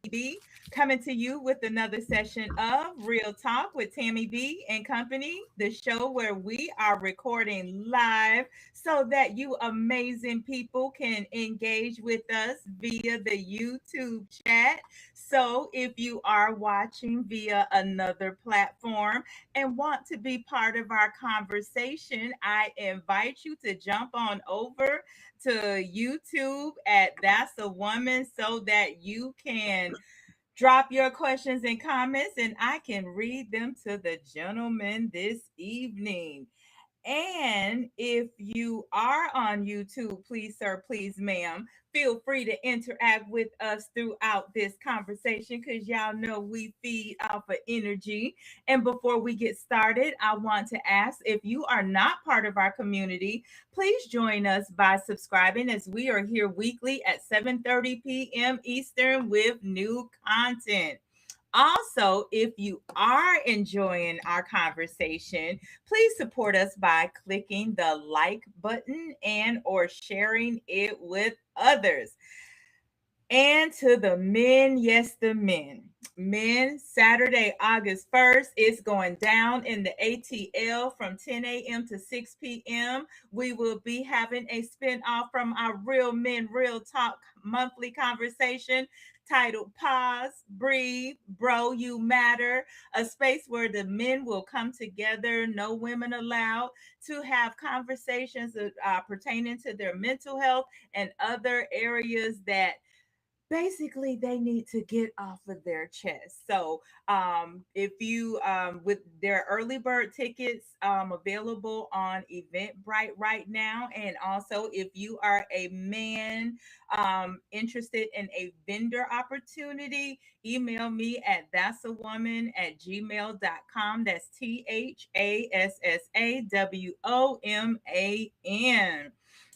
B, coming to you with another session of Real Talk with Tammy B and Company, the show where we are recording live so that you amazing people can engage with us via the YouTube chat. So if you are watching via another platform and want to be part of our conversation, I invite you to jump on over to YouTube at That's a Woman so that you can drop your questions and comments and I can read them to the gentleman this evening. And if you are on YouTube, please, sir, please, ma'am, feel free to interact with us throughout this conversation because y'all know we feed off of energy. And before we get started, I want to ask if you are not part of our community, please join us by subscribing as we are here weekly at 7:30 p.m. Eastern with new content. Also, if you are enjoying our conversation, please support us by clicking the like button and or sharing it with others. And to the men, yes, the men. Men, Saturday, August 1st, it's going down in the ATL from 10 a.m. to 6 p.m. We will be having a spinoff from our Real Men, Real Talk monthly conversation titled Pause, Breathe, Bro, You Matter, a space where the men will come together, no women allowed, to have conversations pertaining to their mental health and other areas that basically they need to get off of their chest. So if you with their early bird tickets available on Eventbrite right now, and also if you are a man interested in a vendor opportunity, email me at thassawoman@gmail.com. That's THASSAWOMAN.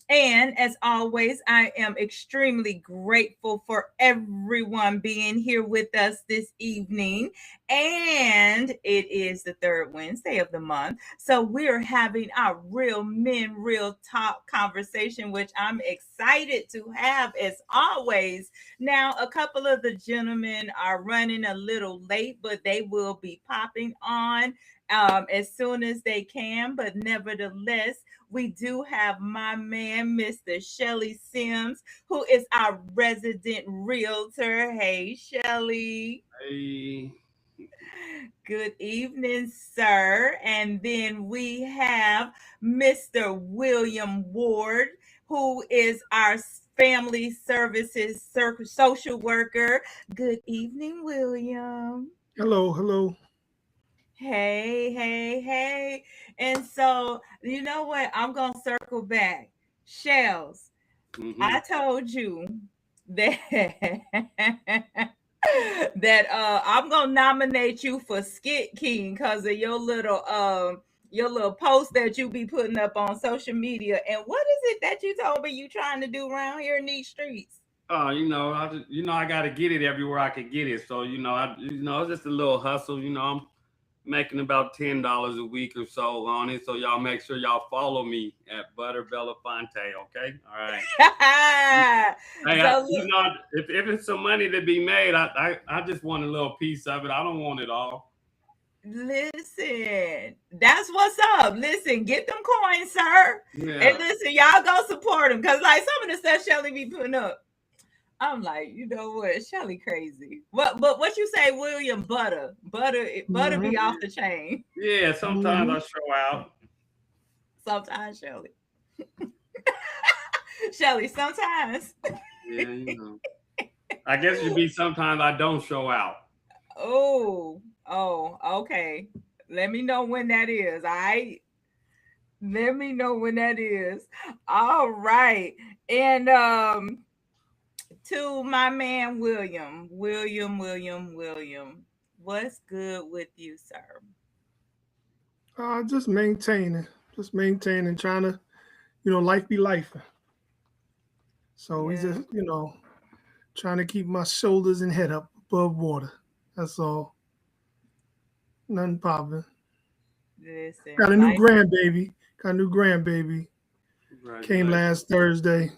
And as always, I am extremely grateful for everyone being here with us this evening. And it is the third Wednesday of the month. So we're having our Real Men, Real Talk conversation, which I'm excited to have as always. Now, a couple of the gentlemen are running a little late, but they will be popping on as soon as they can. But nevertheless, we do have my man, Mr. Shelly Sims, who is our resident realtor. Hey, Shelly. Hey. Good evening, sir. And then we have Mr. William Ward, who is our family services social worker. Good evening, William. Hello, hello. Hey, hey, hey. And so, you know what? I'm going to circle back. Shells, Mm-hmm. I told you that that I'm going to nominate you for Skit King because of your little post that you be putting up on social media. And what is it that you told me you trying to do around here in these streets? Oh, I got to get it everywhere I could get it. So, it's just a little hustle. I'm making about $10 a week or so on it. So y'all make sure y'all follow me at Butter Belafonte. Okay, all right. Hey, So if it's some money to be made, I just want a little piece of it. I don't want it all. listen, that's what's up. Listen, get them coins, sir. And Yeah. listen, y'all go support them. Cause like some of the stuff Shelly be putting up, I'm like, you know what, Shelly crazy. What but what you say, William Butter Mm-hmm. be off the chain. Yeah. Sometimes Mm-hmm. I show out. Sometimes Shelly. Shelly, sometimes. Yeah. I guess it should be sometimes I don't show out. Oh, okay. Let me know when that is. All right. Let me know when that is. All right. And to my man William. What's good with you, sir? just maintaining, trying to, life be life. So we Yeah. just, trying to keep my shoulders and head up above water. That's all. Nothing popping. Listen, Got a new life. grandbaby. Got a new grandbaby. Came Congratulations. last Thursday. Ah,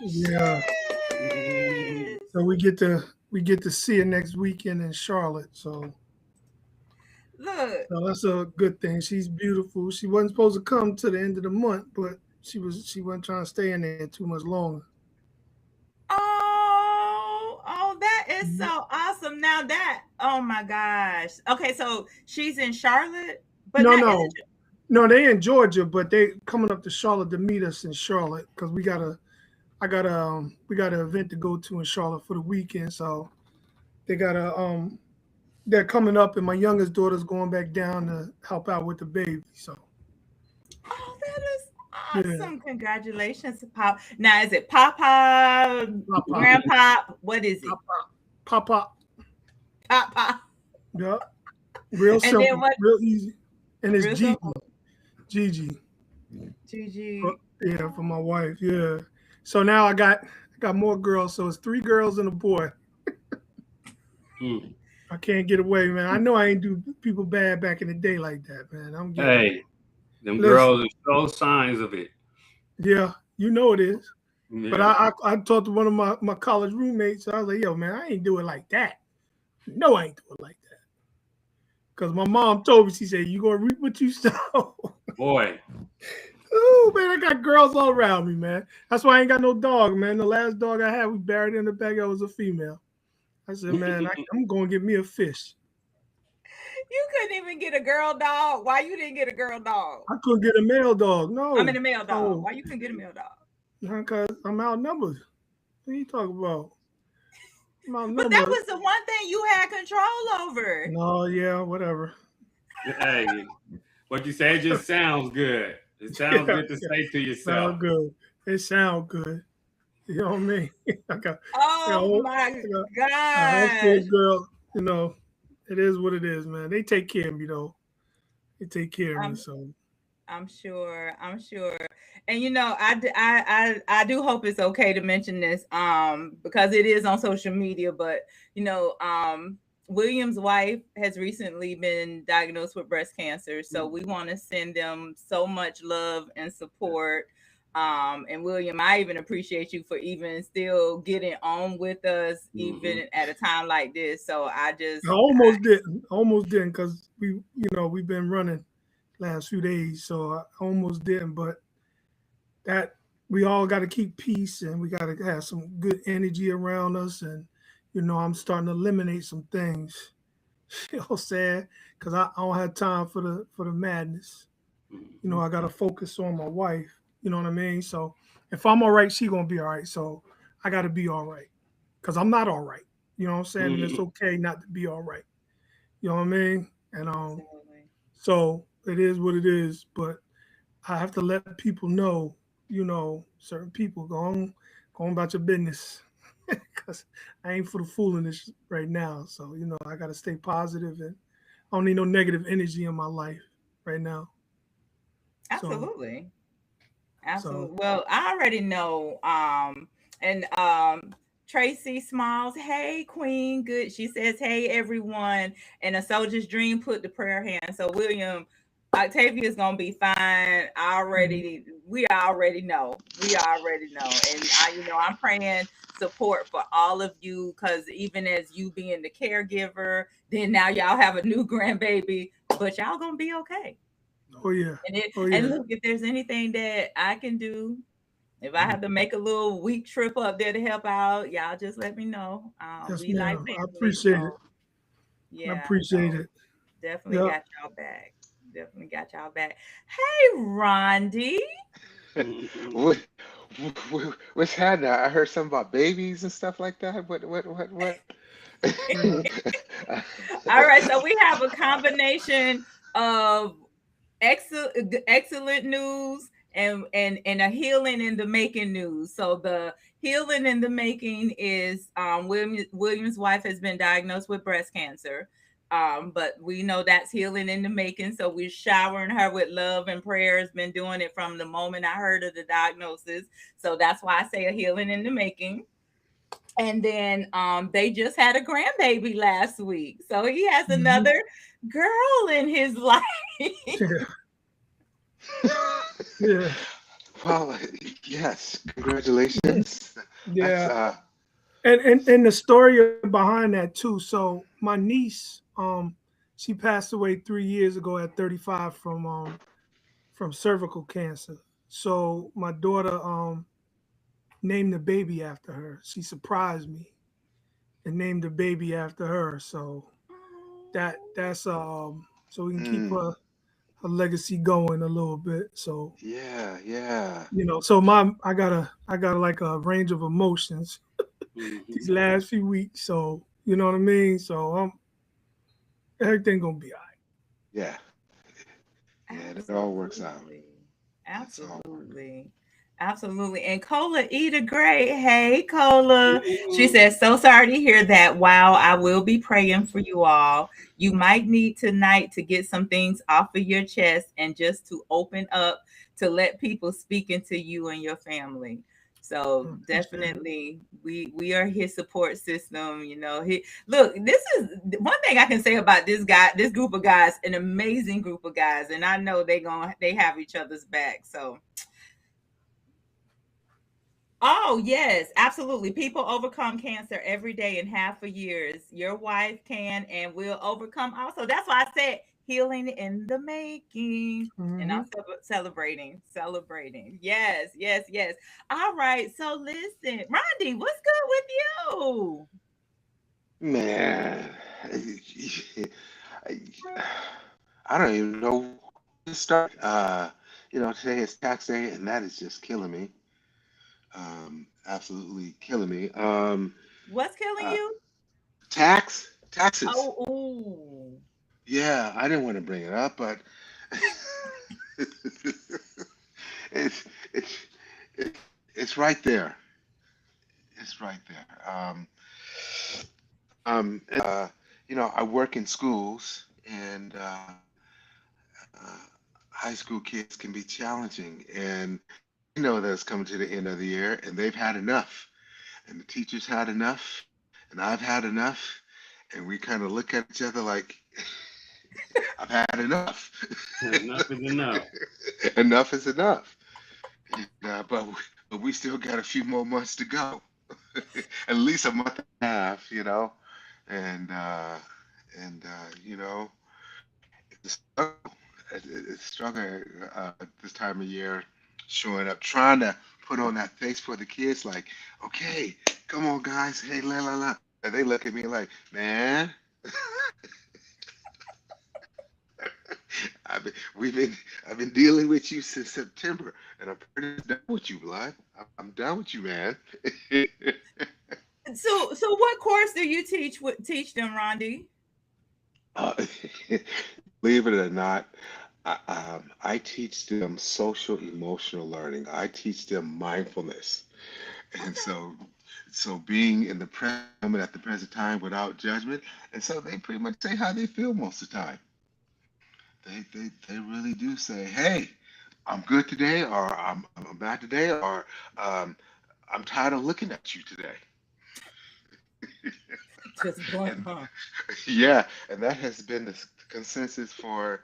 Yeah. congratulations. So we get to see her next weekend in Charlotte. So Look. so that's a good thing. She's beautiful. She wasn't supposed to come to the end of the month, but she wasn't trying to stay in there too much longer. Oh, that is so awesome. Now that, oh my gosh. Okay, so she's in Charlotte, but No, they in Georgia, but they coming up to Charlotte to meet us in Charlotte because we got an event to go to in Charlotte for the weekend. So they they're coming up, and my youngest daughter's going back down to help out with the baby. So oh, that is awesome. Yeah. Congratulations, Pop. Now is it Papa, Grandpa? What is it? Papa. Yeah. Real and simple, real easy. And it's Gigi. Yeah, for my wife. Yeah. So now I got more girls. So it's 3 girls and a boy. I can't get away, man. I know I ain't do people bad back in the day like that, man. Them girls are so signs of it. Yeah, you know it is. Yeah. But I talked to one of my college roommates. I was like, yo, man, I ain't do it like that. No, I ain't do it like that. Because my mom told me, she said, you going to reap what you sow. Boy. Oh, man, I got girls all around me, man. That's why I ain't got no dog, man. The last dog I had, we buried in the backyard, was a female. I said, man, I'm going to get me a fish. You couldn't even get a girl dog. Why you didn't get a girl dog? I couldn't get a male dog. No. I mean a male dog. Why you couldn't get a male dog? Because I'm outnumbered. What are you talking about? But that was the one thing you had control over. No, yeah, whatever. Hey, what you say just sounds good. It sounds good to say to yourself. Sound good. It sounds good. You know what I mean? My gosh. Girl, you know, it is what it is, man. They take care of me, though. They take care of me, so. I'm sure. And you know, I do hope it's okay to mention this, because it is on social media. But you know, William's wife has recently been diagnosed with breast cancer, so we want to send them so much love and support. And William, I even appreciate you for even still getting on with us, even at a time like this. So I almost didn't, because we've been running last few days, so I almost didn't, but that we all got to keep peace, and we got to have some good energy around us. And I'm starting to eliminate some things. Sad, because I don't have time for the madness. I got to focus on my wife. You know what I mean? So if I'm all right, she gonna be all right. So I got to be all right, because I'm not all right. You know what I'm saying? And it's okay not to be all right. You know what I mean? And so it is what it is. But I have to let people know, certain people go on about your business, because I ain't for the foolishness right now. So I got to stay positive, and I don't need no negative energy in my life right now. Absolutely. Absolutely. Well, I already know. And Tracy Smalls, hey Queen, good. She says, hey everyone. And A Soldier's Dream put the prayer hand. So William, Octavia's gonna be fine. We already know. And I'm praying support for all of you, because even as you being the caregiver, then now y'all have a new grandbaby, but y'all gonna be okay. Oh yeah. And look, if there's anything that I can do, if I have to make a little week trip up there to help out, y'all just let me know. Yes, we like family, I appreciate it. Yeah, I appreciate it. Definitely got y'all back. Hey, Rondi. What's happening? I heard something about babies and stuff like that. What? All right, so we have a combination of excellent news and a healing in the making news. So the healing in the making is William's wife has been diagnosed with breast cancer. But we know that's healing in the making. So we're showering her with love and prayers. Been doing it from the moment I heard of the diagnosis. So that's why I say a healing in the making. And then they just had a grandbaby last week. So he has another girl in his life. Yeah. Well, yes. Congratulations. Yeah. And the story behind that too. So my niece, she passed away 3 years ago at 35 from cervical cancer. So my daughter named the baby after her. She surprised me and named the baby after her. So that's so we can keep her legacy going a little bit. So Yeah. so I got like a range of emotions these last few weeks. So you know what I mean. So everything gonna be all right. Yeah. Yeah. It all works out. Absolutely. It's all Absolutely. Absolutely. And Cola Eda Gray. Hey, Cola. She says, so sorry to hear that. Wow. I will be praying for you all. You might need tonight to get some things off of your chest and just to open up to let people speak into you and your family. So definitely we are his support system. Look, this is one thing I can say about this group of guys, an amazing group of guys, and I know they have each other's back. So oh yes, absolutely. People overcome cancer every day in half a years. Your wife can and will overcome also. That's why I said healing in the making. And I'm celebrating. Yes, yes, yes. All right. So listen, Rondi, what's good with you? man. I, I don't even know where to start. Today is tax day, and that is just killing me. Absolutely killing me. What's killing Uh, you? taxes. Oh, ooh. Yeah, I didn't want to bring it up, but it's it's it's right there. It's right there. I work in schools, and uh, high school kids can be challenging, and they know that it's coming to the end of the year, and they've had enough, and the teachers had enough, and I've had enough, and we kind of look at each other like, I've had enough. Enough is enough. Enough is enough. But we still got a few more months to go. At least a month and a half, and it's a struggle. It's a struggle this time of year, showing up, trying to put on that face for the kids, like, okay, come on, guys, hey, la la la, and they look at me like, man, we've been I've been dealing with you since September, and I'm pretty much done with you, blood. I'm done with you, man. So what course do you teach them, Rondi? uh, Believe it or not, I teach them social emotional learning. I teach them mindfulness, and Okay. so being in the present moment at the present time without judgment, and so they pretty much say how they feel most of the time. They really do say, hey, I'm good today, or I'm bad today, or um, I'm tired of looking at you today. Just blunt, And huh? yeah, and that has been the consensus for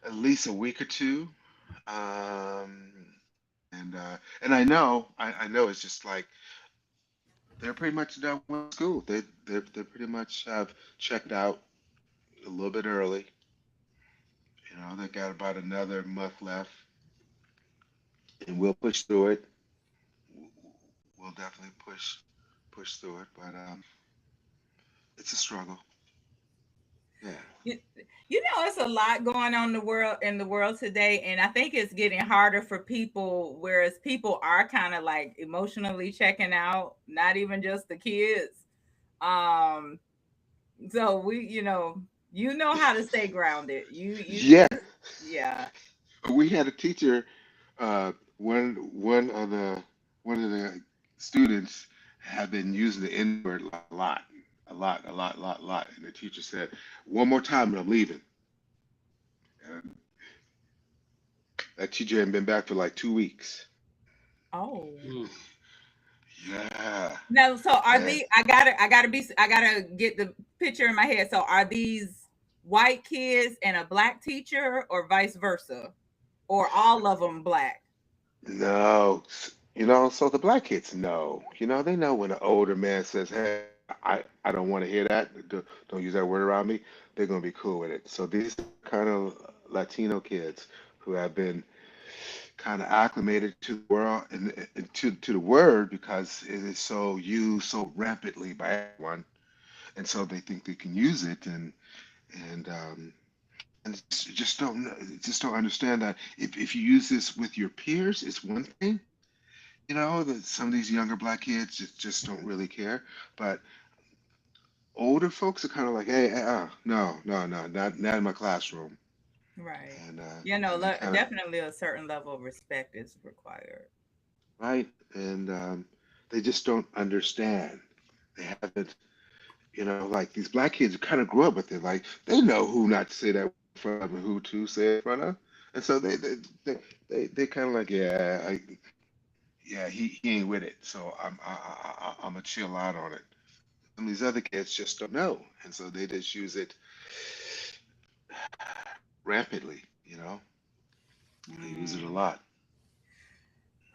at least a week or two. Um, and I know it's just like they're pretty much done with school. They pretty much have checked out a little bit early. They got about another month left, and we'll push through it. We'll definitely push through it, but it's a struggle. Yeah. You, it's a lot going on in the world today, and I think it's getting harder for people. Whereas people are kind of like emotionally checking out, not even just the kids. Um, so you know how to stay grounded. Yeah, Yeah. we had a teacher. Uh, one of the students had been using the N word a lot, and the teacher said, "One more time, and I'm leaving." And that teacher hadn't been back for like 2 weeks. Oh. Mm. Yeah, No. So are and the I gotta get the picture in my head. So are these white kids and a black teacher, or vice versa, or all of them black? no, So the black kids know, they know when an older man says, "Hey, I don't want to hear that. Don't use that word around me." They're gonna be cool with it. So these kind of Latino kids who have been kind of acclimated to the world and to the word because it is so used so rampantly by everyone, and so they think they can use it and just don't understand that if you use this with your peers, it's one thing. That some of these younger black kids just don't really care, but older folks are kind of like, hey, no, no, no, not in my classroom, Right. and they Lo- kind of definitely a certain level of respect is required. right, and they just don't understand. They haven't, like these black kids who kind of grew up with it, like they know who not to say that in front of and who to say it in front of, and so they kind of like, yeah, yeah, he ain't with it, so I'm gonna chill out on it. Some of these other kids just don't know, and so they just use it rampantly. They use it a Mm. lot.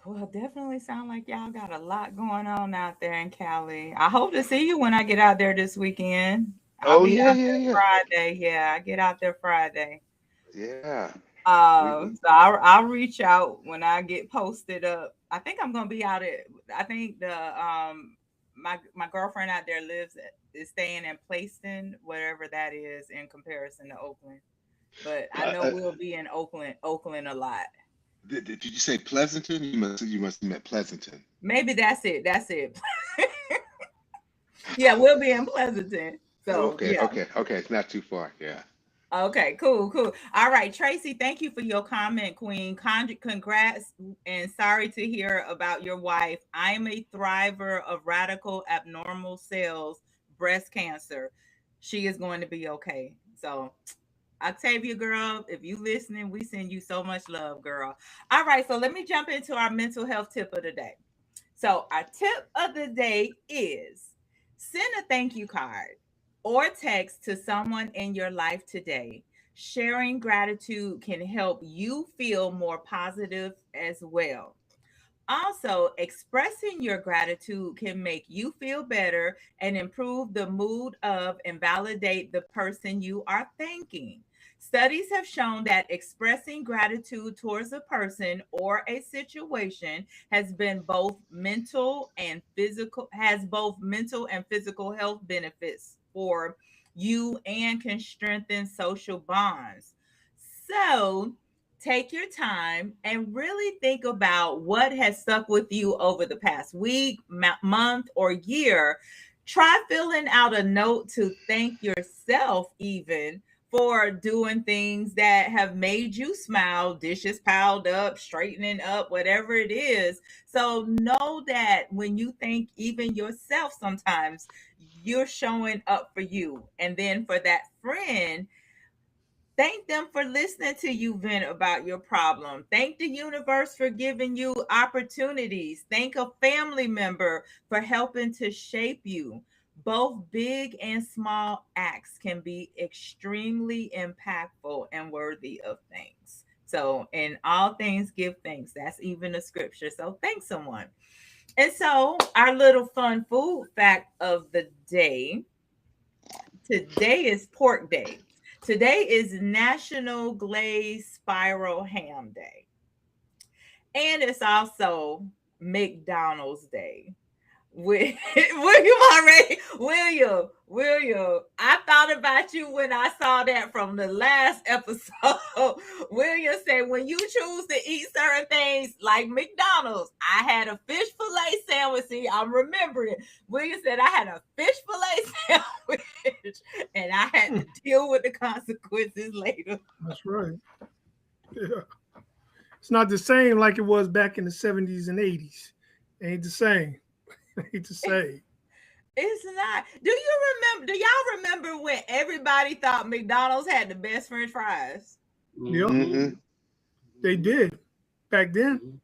Well, definitely sound like y'all got a lot going on out there in Cali. I hope to see you when I get out there this weekend. I'll Oh be yeah, out yeah, there yeah, Friday. Yeah, I get out there Friday. yeah. We So I'll reach out when I get posted up. I think I'm gonna be out at. I think my girlfriend out there is staying in Playston, whatever that is in comparison to Oakland. But I uh, know uh, we'll be in Oakland a lot. did you say Pleasanton? You must have meant Pleasanton. Maybe that's it. That's it. Yeah, we'll be in Pleasanton. Oh, So okay, yeah. okay, okay. It's not too far. Yeah. Okay, cool, cool. All right, Tracy, thank you for your comment, Queen. Congrats and sorry to hear about your wife. I'm a thriver of radical abnormal cells, breast cancer. She is going to be okay. So, Octavia, girl, if you listening, we send you so much love, girl. All right, so let me jump into our mental health tip of the day. So, our tip of the day is send a thank you card or text to someone in your life today. Sharing gratitude can help you feel more positive as well. Also, expressing your gratitude can make you feel better and improve the mood of and validate the person you are thanking. Studies have shown that expressing gratitude towards a person or a situation has both mental and physical health benefits for you and can strengthen social bonds. So, take your time and really think about what has stuck with you over the past week, month, or year. Try filling out a note to thank yourself, even for doing things that have made you smile, dishes piled up, straightening up, whatever it is. So know that when you thank even yourself, sometimes you're showing up for you. And then for that friend, thank them for listening to you vent about your problem. Thank the universe for giving you opportunities. Thank a family member for helping to shape you. Both big and small acts can be extremely impactful and worthy of thanks. So, in all things, give thanks. That's even a scripture. So, thank someone. And so, our little fun food fact of the day today is pork day. Today is National Glazed Spiral Ham Day. And it's also McDonald's Day. William already, William, I thought about you when I saw that from the last episode. William said, when you choose to eat certain things like McDonald's, I had a fish fillet sandwich. See, I'm remembering. William said, I had a fish fillet sandwich and I had to deal with the consequences later. That's right. Yeah. It's not the same like it was back in the 70s and 80s. Ain't the same. Ain't the same. It's not. Do y'all remember when everybody thought McDonald's had the best French fries? Yep, Mm-hmm. Mm-hmm. they did back then. Mm-hmm.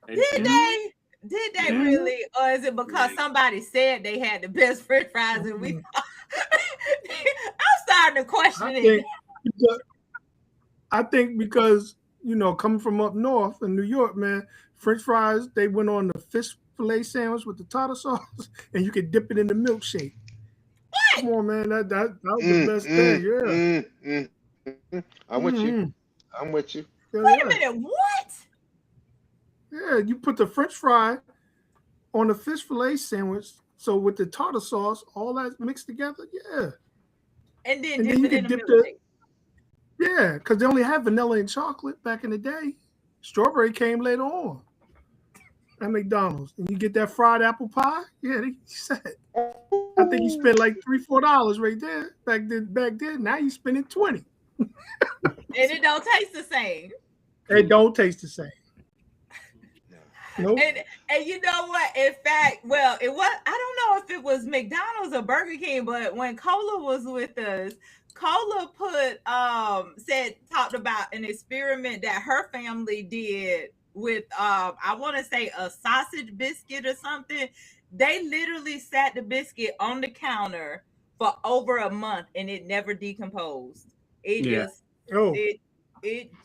They Did did. Mhm. they? Did they Mhm. really? Or is it because Yeah. somebody said they had the best French fries and we Mhm. I'm starting to I question it. think because, I think because coming from up north in New York, man, French fries, they went on the fish fillet sandwich with the tartar sauce, and you could dip it in the milkshake. Come on, man, that was the best thing. I'm with you. I'm with you. Wait a minute, what? Yeah, you put the French fry on the fish fillet sandwich, so with the tartar sauce, all that mixed together, yeah. And then dip it in the milkshake. Yeah, because they only had vanilla and chocolate back in the day. Strawberry came later on at McDonald's. And you get that fried apple pie. Yeah, they said. I think you spent like $3-4 right there back then. Now you spending $20. And it don't taste the same. It don't taste the same. Nope. And you know what? In fact, well, it was, I don't know if it was McDonald's or Burger King, but when Cola was with us, Cola talked about an experiment that her family did with I want to say a sausage biscuit or something. They literally sat the biscuit on the counter for over a month and it never decomposed. It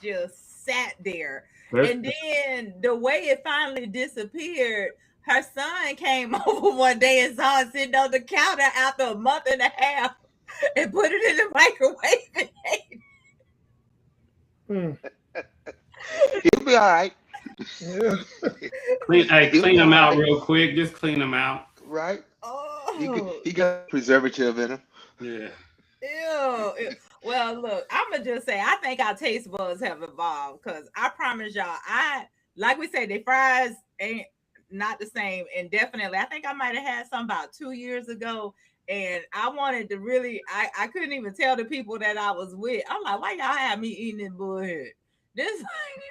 just sat there. And then the way it finally disappeared, her son came over one day and saw it sitting on the counter after a month and a half and put it in the microwave and ate He'll be all right. Yeah. Clean them out real quick. Just clean them out. Right? Oh. He got preservative in him. Yeah. Ew. Well, look, I'm gonna just say I think our taste buds have evolved because I promise y'all, like we said, the fries ain't not the same, and definitely, I think I might have had some about 2 years ago, and I wanted to really, I couldn't even tell the people that I was with. I'm like, why y'all have me eating this bullshit? This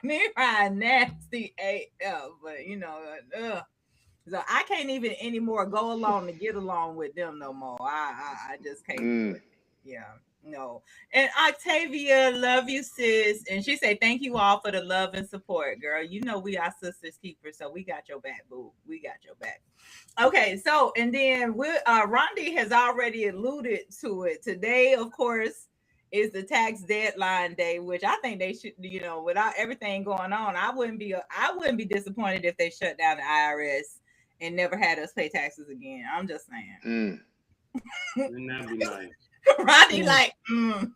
me frying nasty AF, but you know, so I can't even anymore go along to get along with them no more. I just can't do it. Yeah, no. And Octavia, love you, sis. And she said, thank you all for the love and support, girl. You know we are sisters keepers, so we got your back, boo. We got your back. Okay, so and then Rondi has already alluded to it. Today, of course, is the tax deadline day, which I think they should, you know, without everything going on, I wouldn't be disappointed if they shut down the IRS and never had us pay taxes again. I'm just saying. Wouldn't that be nice? Rodney like, and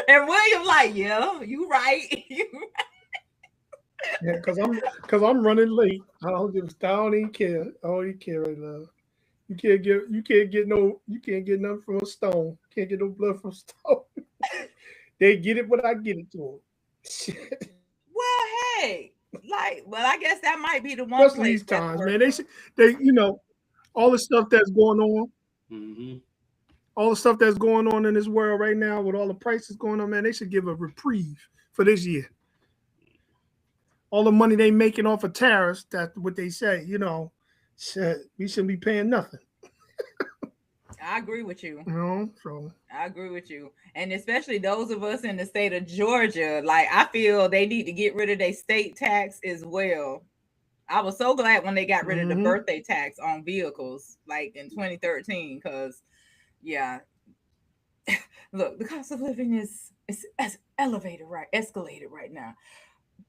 William like, yeah, you right. Yeah, because I'm running late. I don't even care. I don't even care right now. You can't get nothing from a stone. Can't get no blood from a stone. They get it, but I get it to them. Well, hey, I guess that might be the one. Especially these times, man. They you know, all the stuff that's going on. Mm-hmm. All the stuff that's going on in this world right now with all the prices going on, man, they should give a reprieve for this year. All the money they making off of tariffs, that's what they say, you know, we shouldn't be paying nothing. I agree with you. So I agree with you. And especially those of us in the state of Georgia, like I feel they need to get rid of their state tax as well. I was so glad when they got rid of the birthday tax on vehicles, like in 2013, because yeah. Look, the cost of living is escalated right now.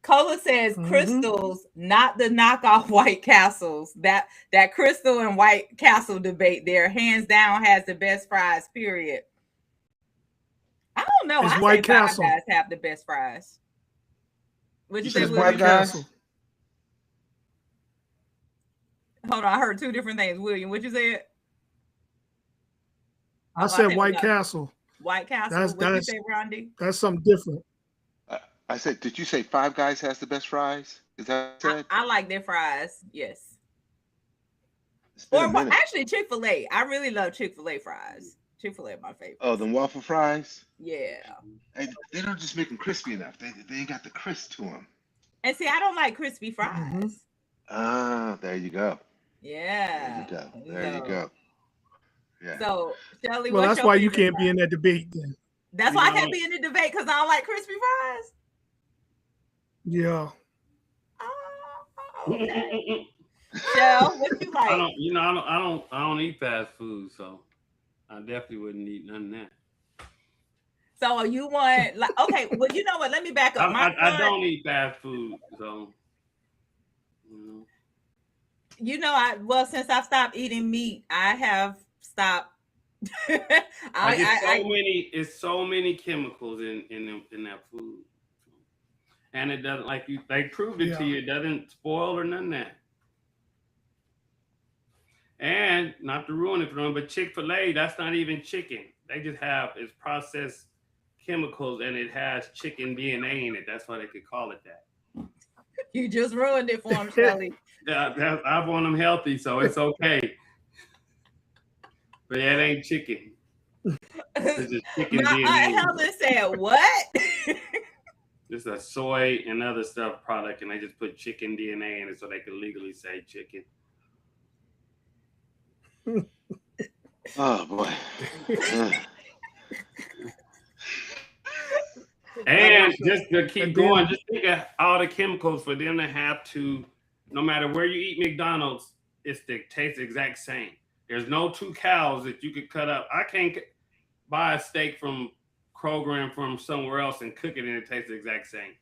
Cola says crystals, not the knockoff White Castles. That Crystal and White Castle debate there, hands down, has the best fries, period. I don't know. I White say Castle. Five Guys have the best fries. What'd you say, White Castle. Hold on, I heard two different things. William, what you said? I said White Castle. White Castle. What you say, Rondi? That's something different. I said, did you say Five Guys has the best fries? Is that what you said? I like their fries. Yes. Or actually, Chick-fil-A. I really love Chick-fil-A fries. Chick-fil-A my favorite. Oh, the waffle fries? Yeah. They don't just make them crispy enough. They ain't got the crisp to them. And see, I don't like crispy fries. There you go. Yeah. There you go. Yeah. So, Shelly, well, that's why you can't be in that debate then. That's why I can't be in the debate, because I don't like crispy fries. Yeah. Okay. Shell, what you like? I don't eat fast food, so I definitely wouldn't eat none of that. So you want, like, okay, well, you know what? Let me back up. I don't eat fast food, so Since I've stopped eating meat, I have stopped. It's so many chemicals in that food, and it doesn't, like they proved it to you. It doesn't spoil or none of that. And not to ruin it for them, but Chick-fil-A, that's not even chicken. They just have it's processed chemicals, and it has chicken DNA in it. That's why they could call it that. You just ruined it for them, Shelly. I want them healthy, so it's okay. But it ain't chicken. It's just chicken DNA. Aunt Helen said, "What?" It's a soy and other stuff product, and they just put chicken DNA in it so they can legally say chicken. Oh boy. And just to keep going, just think of all the chemicals for them to have to, no matter where you eat McDonald's, it tastes the exact same. There's no two cows that you could cut up. I can't buy a steak from Kroger and from somewhere else and cook it and it tastes the exact same.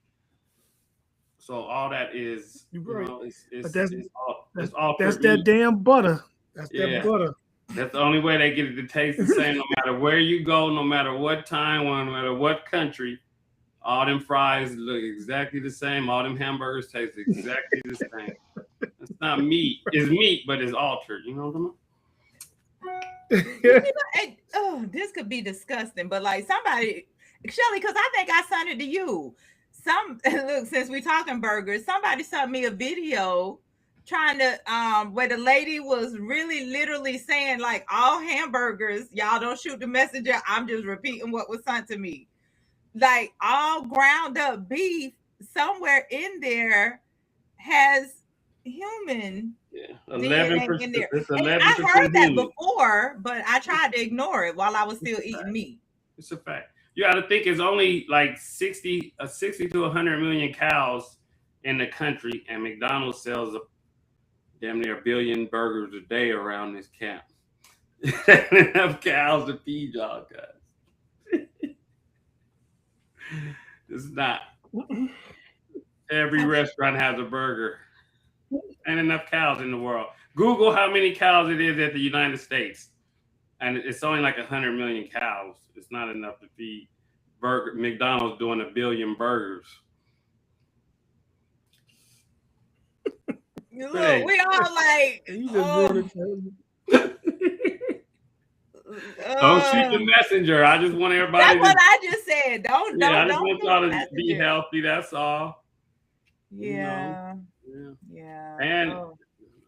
So all that is, that's that damn butter. That's that butter. That's the only way they get it to taste the same, no matter where you go, no matter what time, no matter what country. All them fries look exactly the same. All them hamburgers taste exactly the same. It's not meat. It's meat, but it's altered. You know what I'm saying? This could be disgusting, but like somebody, Shelly, because I think I sent it to you. Look, since we're talking burgers, somebody sent me a video trying to where the lady was really literally saying like all hamburgers, y'all don't shoot the messenger. I'm just repeating what was sent to me. Like all ground up beef somewhere in there has human 11% in there. I heard that before, but I tried to ignore it while I was still eating meat. It's a fact. You got to think it's only like 60 to 100 million cows in the country, and McDonald's sells damn near 1 billion burgers a day around this camp. Enough cows to feed y'all guys. It's not. Every restaurant has a burger. And enough cows in the world. Google how many cows it is at the United States. And it's only like 100 million cows. It's not enough to feed McDonald's doing 1 billion burgers. Look, we all like, don't shoot the messenger. I just want everybody. That's what I just said. I just want y'all to be healthy. That's all. Yeah. Yeah. And I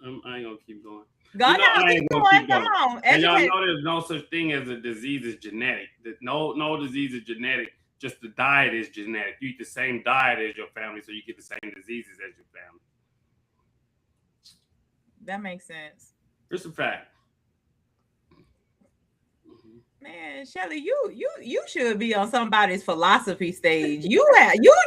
ain't gonna keep going. Come on. And y'all know there's no such thing as a disease is genetic. No disease is genetic. Just the diet is genetic. You eat the same diet as your family, so you get the same diseases as your family. That makes sense. It's a fact. Man, Shelly, you should be on somebody's philosophy stage. You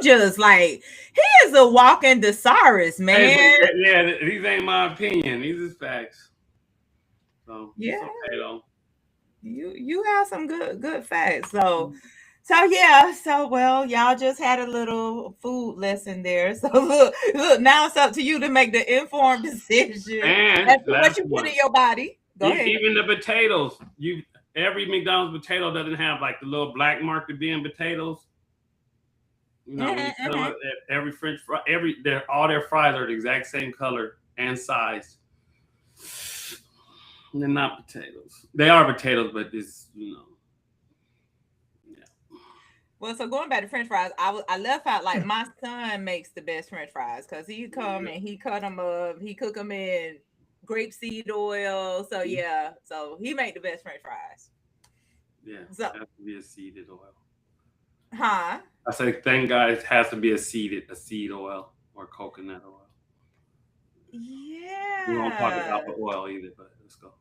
just like, he is a walking thesaurus, man. Hey, these ain't my opinion. These is facts. So yeah, it's okay though. You have some good facts. So well, y'all just had a little food lesson there. So look, now it's up to you to make the informed decision as to what you put in your body. Go ahead. Even the potatoes, every McDonald's potato doesn't have like the little black mark to be in potatoes. You know, every French fry, all their fries are the exact same color and size. They're not potatoes. They are potatoes, but it's, Yeah. Well, so going back to French fries, I left out like my son makes the best French fries because he come and he cut them up, he cook them in grapeseed oil. So so he made the best French fries. Yeah, so, it has to be a seeded oil. Huh? I say, thank God it has to be a seed oil or coconut oil. Yeah. We won't talk about the oil either, but let's go.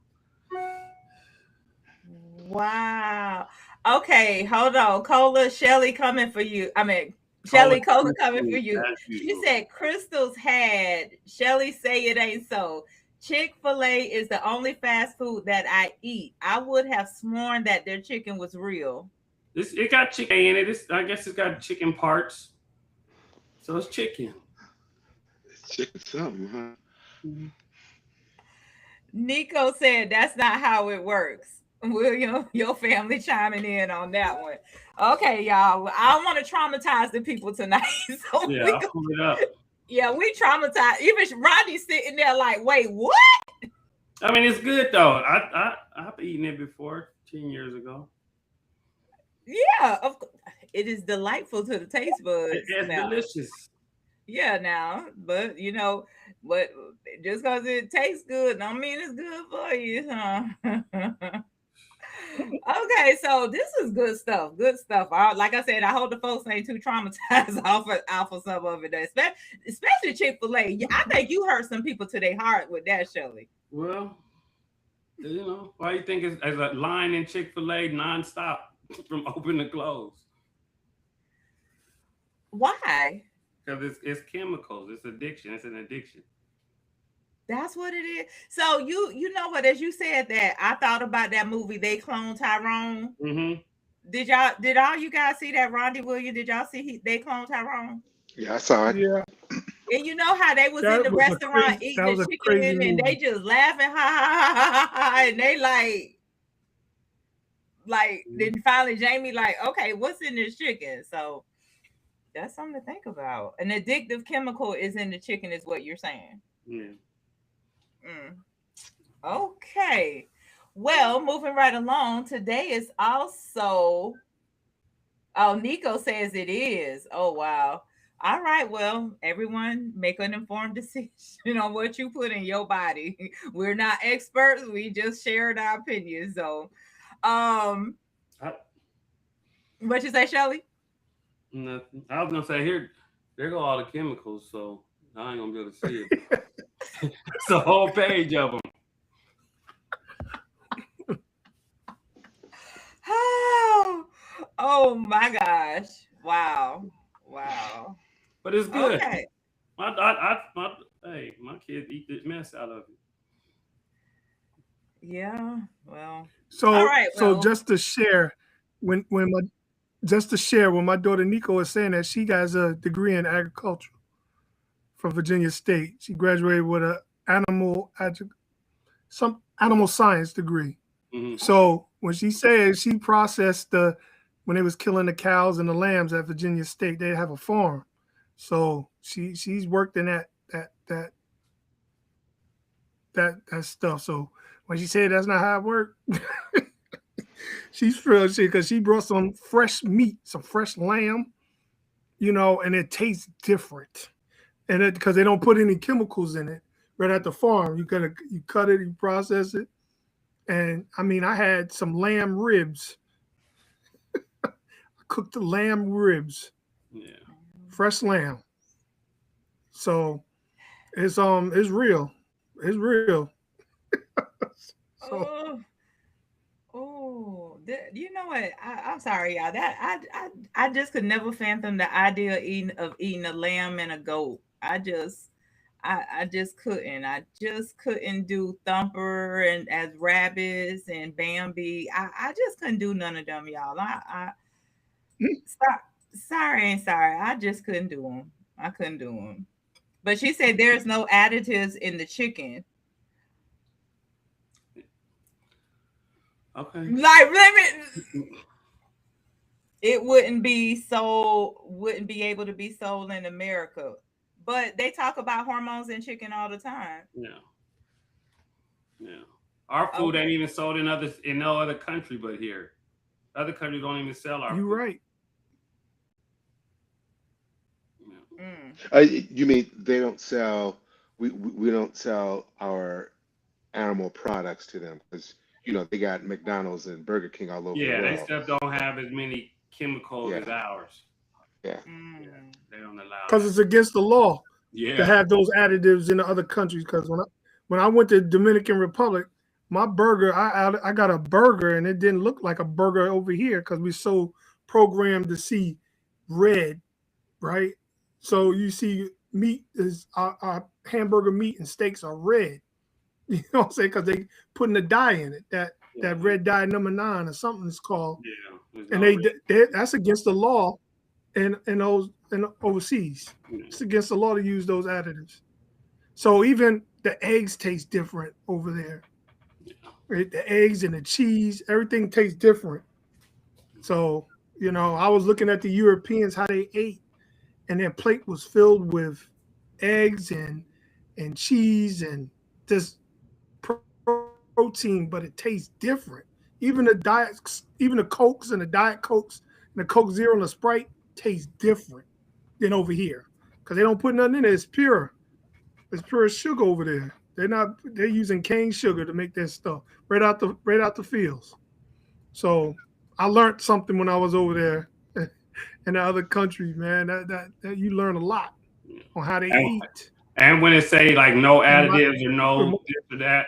Wow. Okay, hold on. Shelly coming for you. Cola coming for you. She said Crystal's had. Shelly say it ain't so. Chick-fil-A is the only fast food that I eat. I would have sworn that their chicken was real. It got chicken in it. I guess it's got chicken parts. So it's chicken. Chicken something, huh? Nico said that's not how it works. William, your family chiming in on that one. Okay, y'all. I don't want to traumatize the people tonight. So Yeah, I'll pull it up. yeah, we traumatized. Even Rodney's sitting there like, wait, what? I mean, it's good though. I've eaten it before 10 years ago. Yeah, it is delightful to the taste buds. It's delicious. Yeah, now, but but just because it tastes good, don't mean it's good for you, huh? Okay, so this is good stuff. Good stuff. Like I said, I hope the folks ain't too traumatized off of some of it, especially Chick-fil-A. I think you hurt some people to their heart with that, Shirley. Well, why you think it's a line in Chick-fil-A nonstop from open to close? Why? Because it's chemicals. It's addiction. It's an addiction. That's what it is. So you know what? As you said that, I thought about that movie. They cloned Tyrone. Mm-hmm. Did all you guys see that? Rondi Williams? Did y'all see they cloned Tyrone? Yeah, I saw it. Yeah, And you know how they was in that the was a restaurant crazy, eating that was the a crazy chicken and they movie. just laughing, ha ha ha ha ha, and they like then finally Jamie like, okay, what's in this chicken? So that's something to think about. An addictive chemical is in the chicken, is what you're saying. Yeah. Okay. Well, moving right along. Today is also. Oh, Nico says it is. Oh wow. All right. Well, everyone make an informed decision on what you put in your body. We're not experts. We just shared our opinions. So, what you say, Shelly? Nothing. I was gonna say there go all the chemicals, so I ain't gonna be able to see it. It's a whole page of them. Oh my gosh! Wow! But it's good. Okay. My kids eat the mess out of it. Yeah. Well. So, All right. so Well. just to share, when my daughter Nico is saying that she has a degree in agriculture from Virginia State. She graduated with a some animal science degree. Mm-hmm. So when she says she processed when they was killing the cows and the lambs at Virginia State, they have a farm. So she's worked in that stuff. So when she said that's not how it worked, she's thrilled because she brought some fresh meat, some fresh lamb, and it tastes different. And because they don't put any chemicals in it right at the farm. You cut it, you process it. And I mean, I had some lamb ribs. I cooked the lamb ribs. Yeah. Fresh lamb. So it's real. It's real. So, you know what? I'm sorry, y'all. That I just could never fathom the idea of eating a lamb and a goat. I just couldn't. I just couldn't do Thumper and as rabbits and Bambi. I just couldn't do none of them, y'all. Sorry. I just couldn't do them. I couldn't do them. But she said there's no additives in the chicken. Okay. Like it wouldn't be able to be sold in America. But they talk about hormones in chicken all the time. Yeah. Our food ain't even sold in no other country but here. Other countries don't even sell our food. You're right. Yeah. You mean they don't sell? We don't sell our animal products to them because they got McDonald's and Burger King all over the world. Yeah, they still don't have as many chemicals as ours. Yeah. They don't allow. Because it's against the law. Yeah. To have those additives in the other countries. Because when I went to Dominican Republic, my burger, I got a burger and it didn't look like a burger over here because we're so programmed to see red, right? So you see meat is our hamburger meat and steaks are red. You know what I'm saying? Because they putting a dye in it, that red dye number 9 or something it's called. Yeah. And that's against the law in overseas. Yeah. It's against the law to use those additives. So even the eggs taste different over there. Right? The eggs and the cheese, everything tastes different. So, I was looking at the Europeans, how they ate, and their plate was filled with eggs and cheese and just protein, but it tastes different. Even the Cokes and the Diet Cokes and the Coke Zero and the Sprite taste different than over here. Because they don't put nothing in it. It's pure. It's pure sugar over there. They're using cane sugar to make their stuff right out the fields. So I learned something when I was over there in the other countries, man. That you learn a lot on how they eat. And when it say like no And additives or no this or that,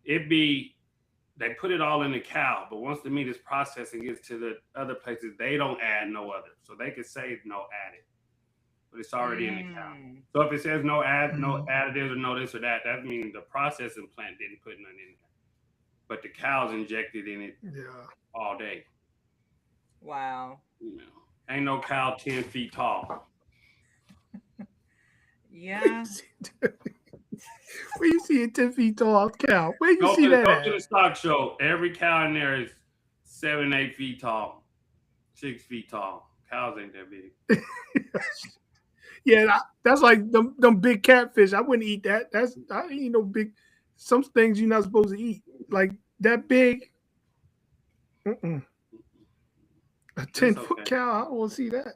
they put it all in the cow, but once the meat is processed and gets to the other places, they don't add no other. So they could say no added, but it's already in the cow. So if it says no additives or no this or that, that means the processing plant didn't put nothing in there. But the cows injected in it all day. Wow. Ain't no cow 10 feet tall. Yeah. Where you see a 10 feet tall cow? Where you see that? Go to the stock show. Every cow in there is 7, 8 feet tall, 6 feet tall. Cows ain't that big. Yeah, that's like them big catfish. I wouldn't eat that. I ain't no big. Some things you're not supposed to eat, like that big. A 10-foot cow. I don't want to see that.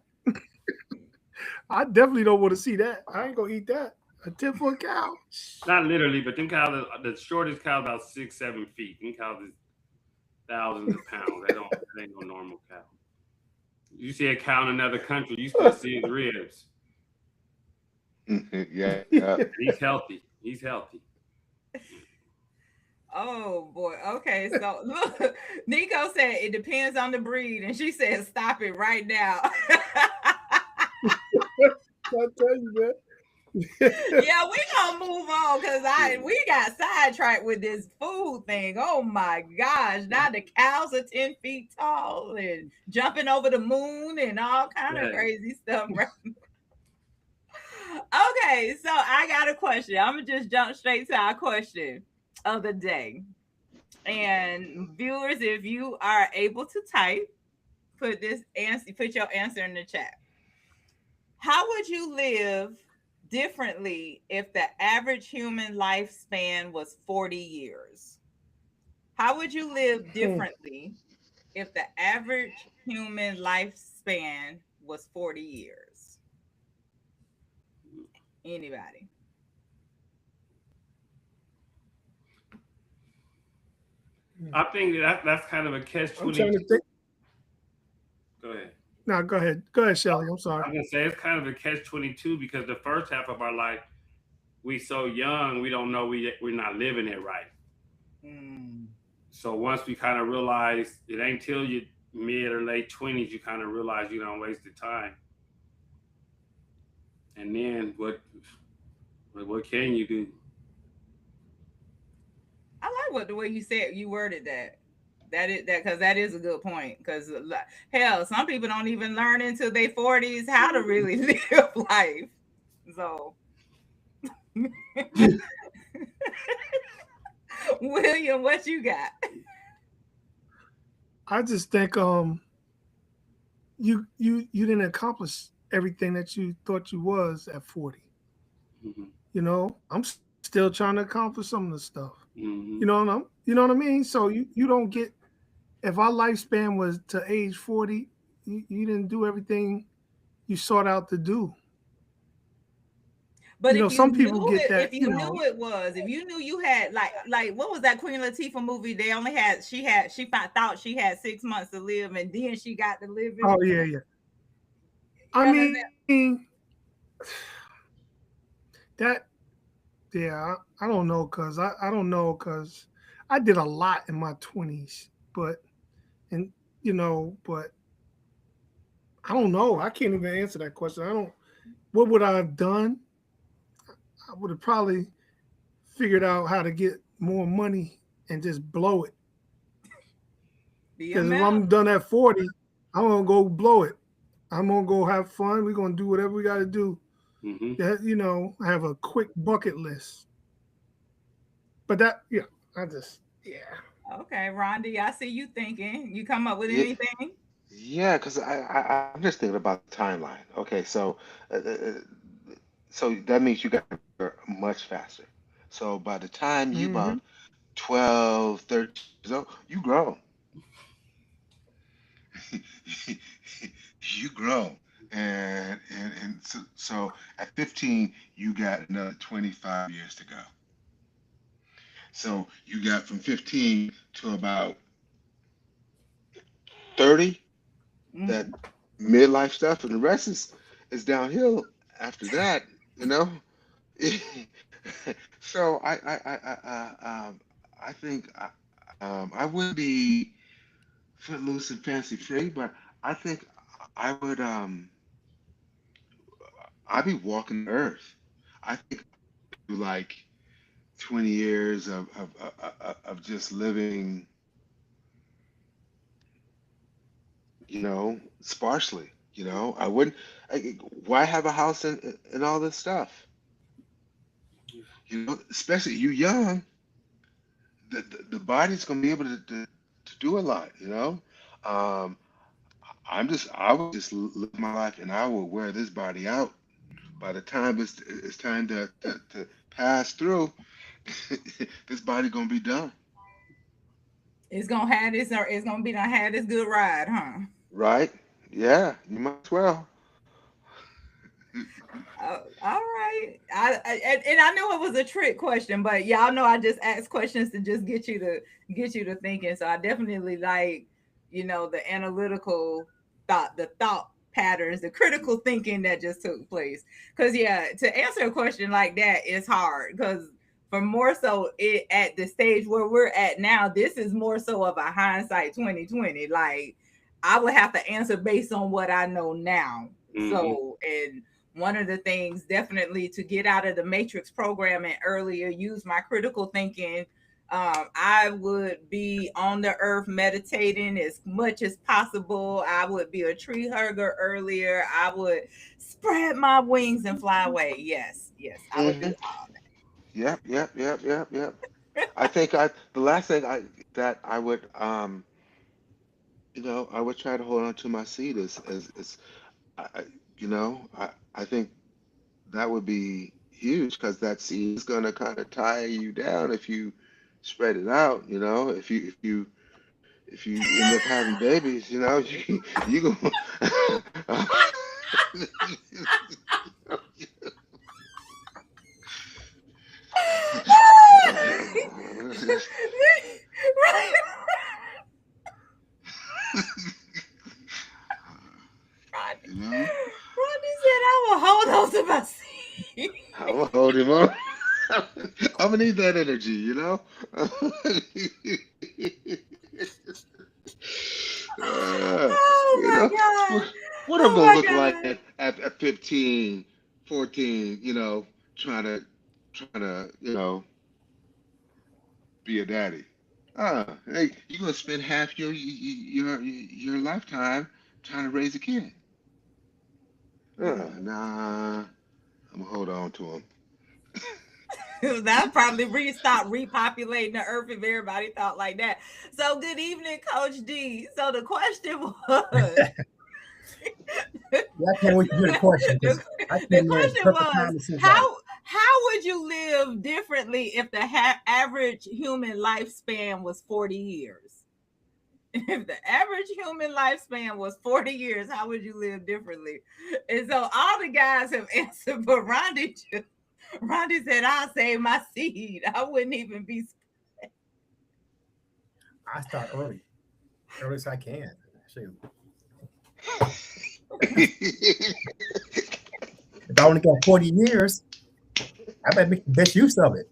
I definitely don't want to see that. I ain't gonna eat that. A 10-foot cow. Not literally, but them cows. The shortest cow about 6, 7 feet. Them cows is thousands of pounds. That ain't no normal cow. You see a cow in another country, you still see his ribs. Yeah. He's healthy. Oh boy. Okay. So look, Nico said it depends on the breed, and she said stop it right now. I tell you, man. Yeah, we gonna move on because we got sidetracked with this food thing. Oh my gosh! Now the cows are 10 feet tall and jumping over the moon and all kind of crazy stuff. Right? Okay, so I got a question. I'm gonna just jump straight to our question of the day. And viewers, if you are able to type, put your answer in the chat. How would you live differently if the average human lifespan was 40 years? How would you live differently if the average human lifespan was 40 years? Anybody? I think that's kind of a catch-22. I'm trying to think. Go ahead. No, go ahead. Go ahead, Shelly. I'm sorry. I'm gonna say it's kind of a catch-22 because the first half of our life, we so young, we don't know we're not living it right. So once we kind of realize it ain't till you mid or late 20s, you kind of realize you don't waste the time. And then what can you do? I like the way you worded that. Because that is a good point. Because hell, some people don't even learn until their 40s how to really live life. So, William, what you got? I just think you didn't accomplish everything that you thought you was at 40. I'm still trying to accomplish some of the stuff. You know what I mean? So you don't get, if our lifespan was to age 40, you didn't do everything you sought out to do. But if some people get that, if you knew it was, if you knew you had like what was that Queen Latifah movie? They only had she thought she had 6 months to live, and then she got to live. Oh yeah. I mean, that. Yeah, I don't know because I don't know because I did a lot in my 20s, but I don't know. I can't even answer that question. What would I have done? I would have probably figured out how to get more money and just blow it. Because if I'm done at 40, I'm gonna go blow it. I'm gonna go have fun. We're gonna do whatever we gotta do Mm-hmm. That, you know, I have a quick bucket list. But that, yeah, Okay, Rhonda, I see you thinking. You come up with Yeah, anything? yeah, because I'm just thinking about the timeline. Okay, uh, uh, uh, so that means you got to mature much faster. So by the time you mm-hmm. about 12, 13 years old, you grown. You grown. And so at 15, you got another 25 years to go. So you got from 15 to about 30, that Mm. midlife stuff, and the rest is downhill after that, you know. So I think I would be footloose and fancy free, but I think I would I'd be walking the earth. I think I do like 20 years of just living, sparsely. I wouldn't. Why have a house and all this stuff? Especially you young, the body's gonna be able to do a lot. Um, I would just live my life, and I will wear this body out. By the time it's time to pass through, this body gonna be done, It's gonna have this, or it's gonna be done had this good ride, huh? right? Yeah, you might as well. All right. And I knew it was a trick question, but y'all know I just ask questions to just get you to thinking. So I definitely like, the analytical thought patterns, the critical thinking that just took place. Because yeah, to answer a question like that is hard. Because for more so it at the stage where we're at now, this is more so of a hindsight 2020. Like I would have to answer based on what I know now. Mm-hmm. So and one of the things definitely to get out of the matrix programming earlier, use my critical thinking. I would be on the earth meditating as much as possible. I would be a tree hugger earlier. I would spread my wings and fly away. Yes, yes, I would Hmm. do all Yep, yep, yep, yep, yep. I think the last thing that I would I would try to hold on to my seat is I, I think that would be huge because that seed is going to kind of tie you down if you spread it out. If you end up having babies, you go. that. Right. you Rodney, know, Rodney said I will hold on to my seat. I'm gonna hold him on. I'm gonna need that energy, you know. Uh, Oh you my know, god. what I'm Oh gonna my look like god. at 15, 14, trying to, be a daddy. Hey, you're gonna spend half your lifetime trying to raise a kid. You're gonna Nah, I'm gonna hold on to him. that probably stop repopulating the earth if everybody thought like that. So good evening, Coach D. So the question was Yeah, I can't wait to hear the question the, because I the came in at the question perfect was time. It seems like how would you live differently if the average human lifespan was 40 years? If the average human lifespan was 40 years, how would you live differently? And so all the guys have answered, but Rondi said, I'll save my seed. I wouldn't even be. I start early as I can. Shoot. If I only got 40 years, I better make the best use of it.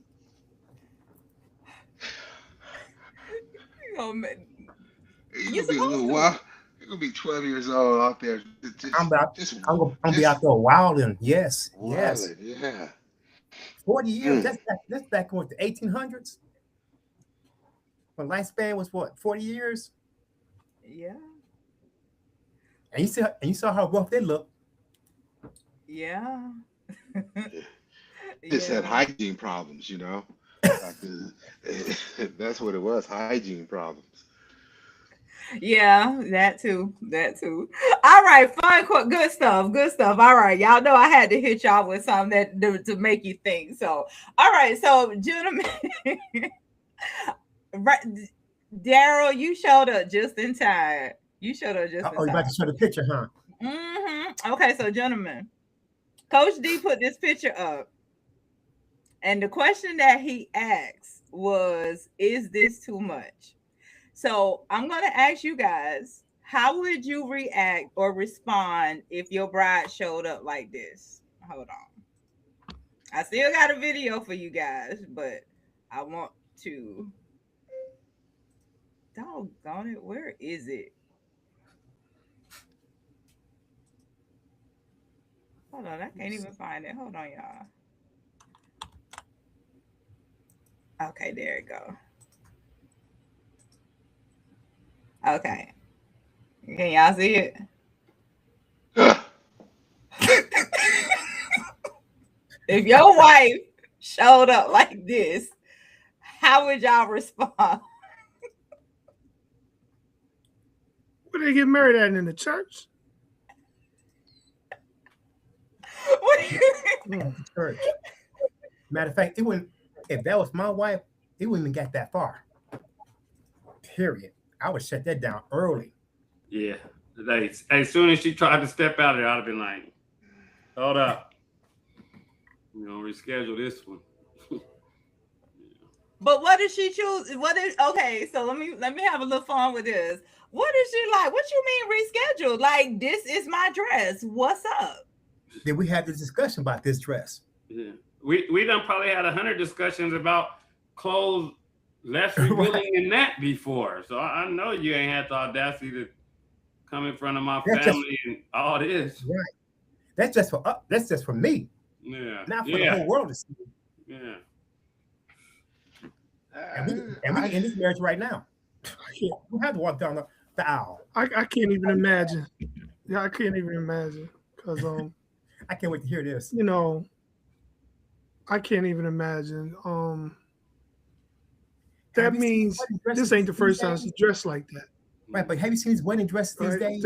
You know, You're you're gonna be a supposed little to. while. You're gonna be 12 years old out there, I'm about, just, I'm gonna be just out there wilding. Yes, yes. wilding. Yeah. 40 years. Mm. That's back in what, the 1800s. When lifespan was what, 40 years. Yeah, And you saw how rough they look. yeah. Just had Yeah. hygiene problems, you know. Like that's what it was, hygiene problems. Yeah, that too. That too. All right, fun, good stuff. Good stuff. All right, y'all know I had to hit y'all with something to make you think. So, all right, so gentlemen, right, Daryl, you showed up just in time. You showed up just in Oh, you about time. to show the picture, huh? Okay, so gentlemen, Coach D put this picture up, and the question that he asked was, "Is this too much?" So I'm going to ask you guys, how would you react or respond if your bride showed up like this? Hold on. I still got a video for you guys, but I want to. Doggone it. Where is it? Hold on. I can't even find it. Hold on, y'all. Okay, there it go. Okay. Can y'all see it? If your wife showed up like this, how would y'all respond? Where they get married at, in the church? At the church. Matter of fact, it wouldn't. If that was my wife, it wouldn't even get that far. Period. I would shut that down early. Yeah. Like, as soon as she tried to step out of there, I'd have been like, hold up. Reschedule this one. But what did she choose? Okay? So let me have a little fun with this. What is she like? What you mean reschedule? Like, this is my dress. What's up? Then we had this discussion about this dress. Yeah. We done probably had 100 discussions about clothes less revealing Right. than that before. So I know you ain't had the audacity to come in front of my That's family and all this. Right. That's just for That's just for me. Yeah. Not for the whole world to see. Yeah. And we in this marriage right now. We have to walk down the aisle. I can't even imagine. Yeah, I can't even imagine because I can't wait to hear this. I can't even imagine. That means this ain't the first time she's dressed like that. Right, but have you seen these wedding dresses these days?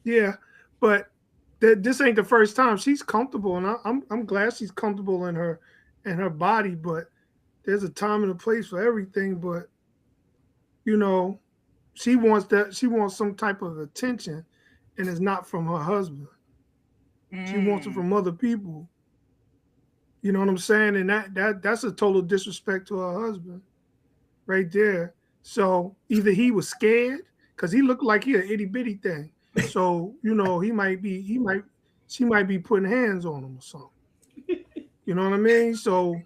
Yeah, but this ain't the first time she's comfortable, and I'm glad she's comfortable in her body. But there's a time and a place for everything. But she wants some type of attention, and it's not from her husband. She wants it from other people. You know what I'm saying? And that's a total disrespect to her husband right there. So either he was scared because he looked like he an itty bitty thing. So she might be putting hands on him or something. You know what I mean? So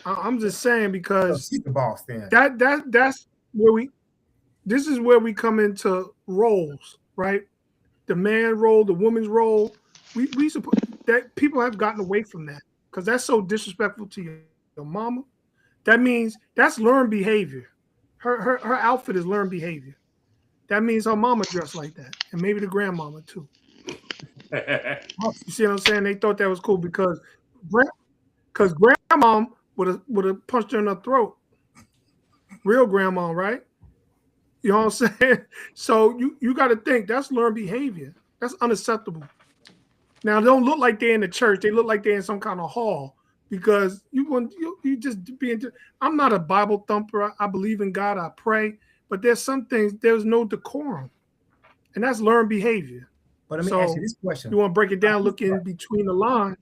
I'm just saying because she's the boss then. That's where this is where we come into roles, right? The man role, the woman's role. We suppose that people have gotten away from that because that's so disrespectful to your mama. That means that's learned behavior. Her outfit is learned behavior. That means her mama dressed like that, and maybe the grandmama too. You see what I'm saying? They thought that was cool because grandmom would have punched her in the throat. Real grandma, right? You know what I'm saying? So you got to think that's learned behavior. That's unacceptable. Now they don't look like they're in the church. They look like they're in some kind of hall because you just being. I'm not a Bible thumper. I believe in God. I pray, but there's some things there's no decorum, and that's learned behavior. But let me ask you this question. You want to break it down, look in between the lines.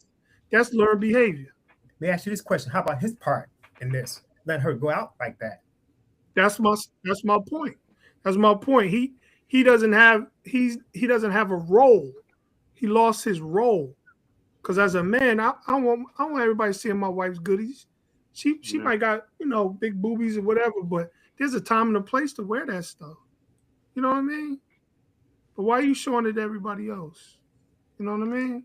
That's learned behavior. Let me ask you this question. How about his part in this? Letting her go out like that. That's my point. That's my point. He doesn't have a role. He lost his role. Because as a man, I want everybody seeing my wife's goodies. She might got big boobies or whatever, but there's a time and a place to wear that stuff. You know what I mean? But why are you showing it to everybody else? You know what I mean?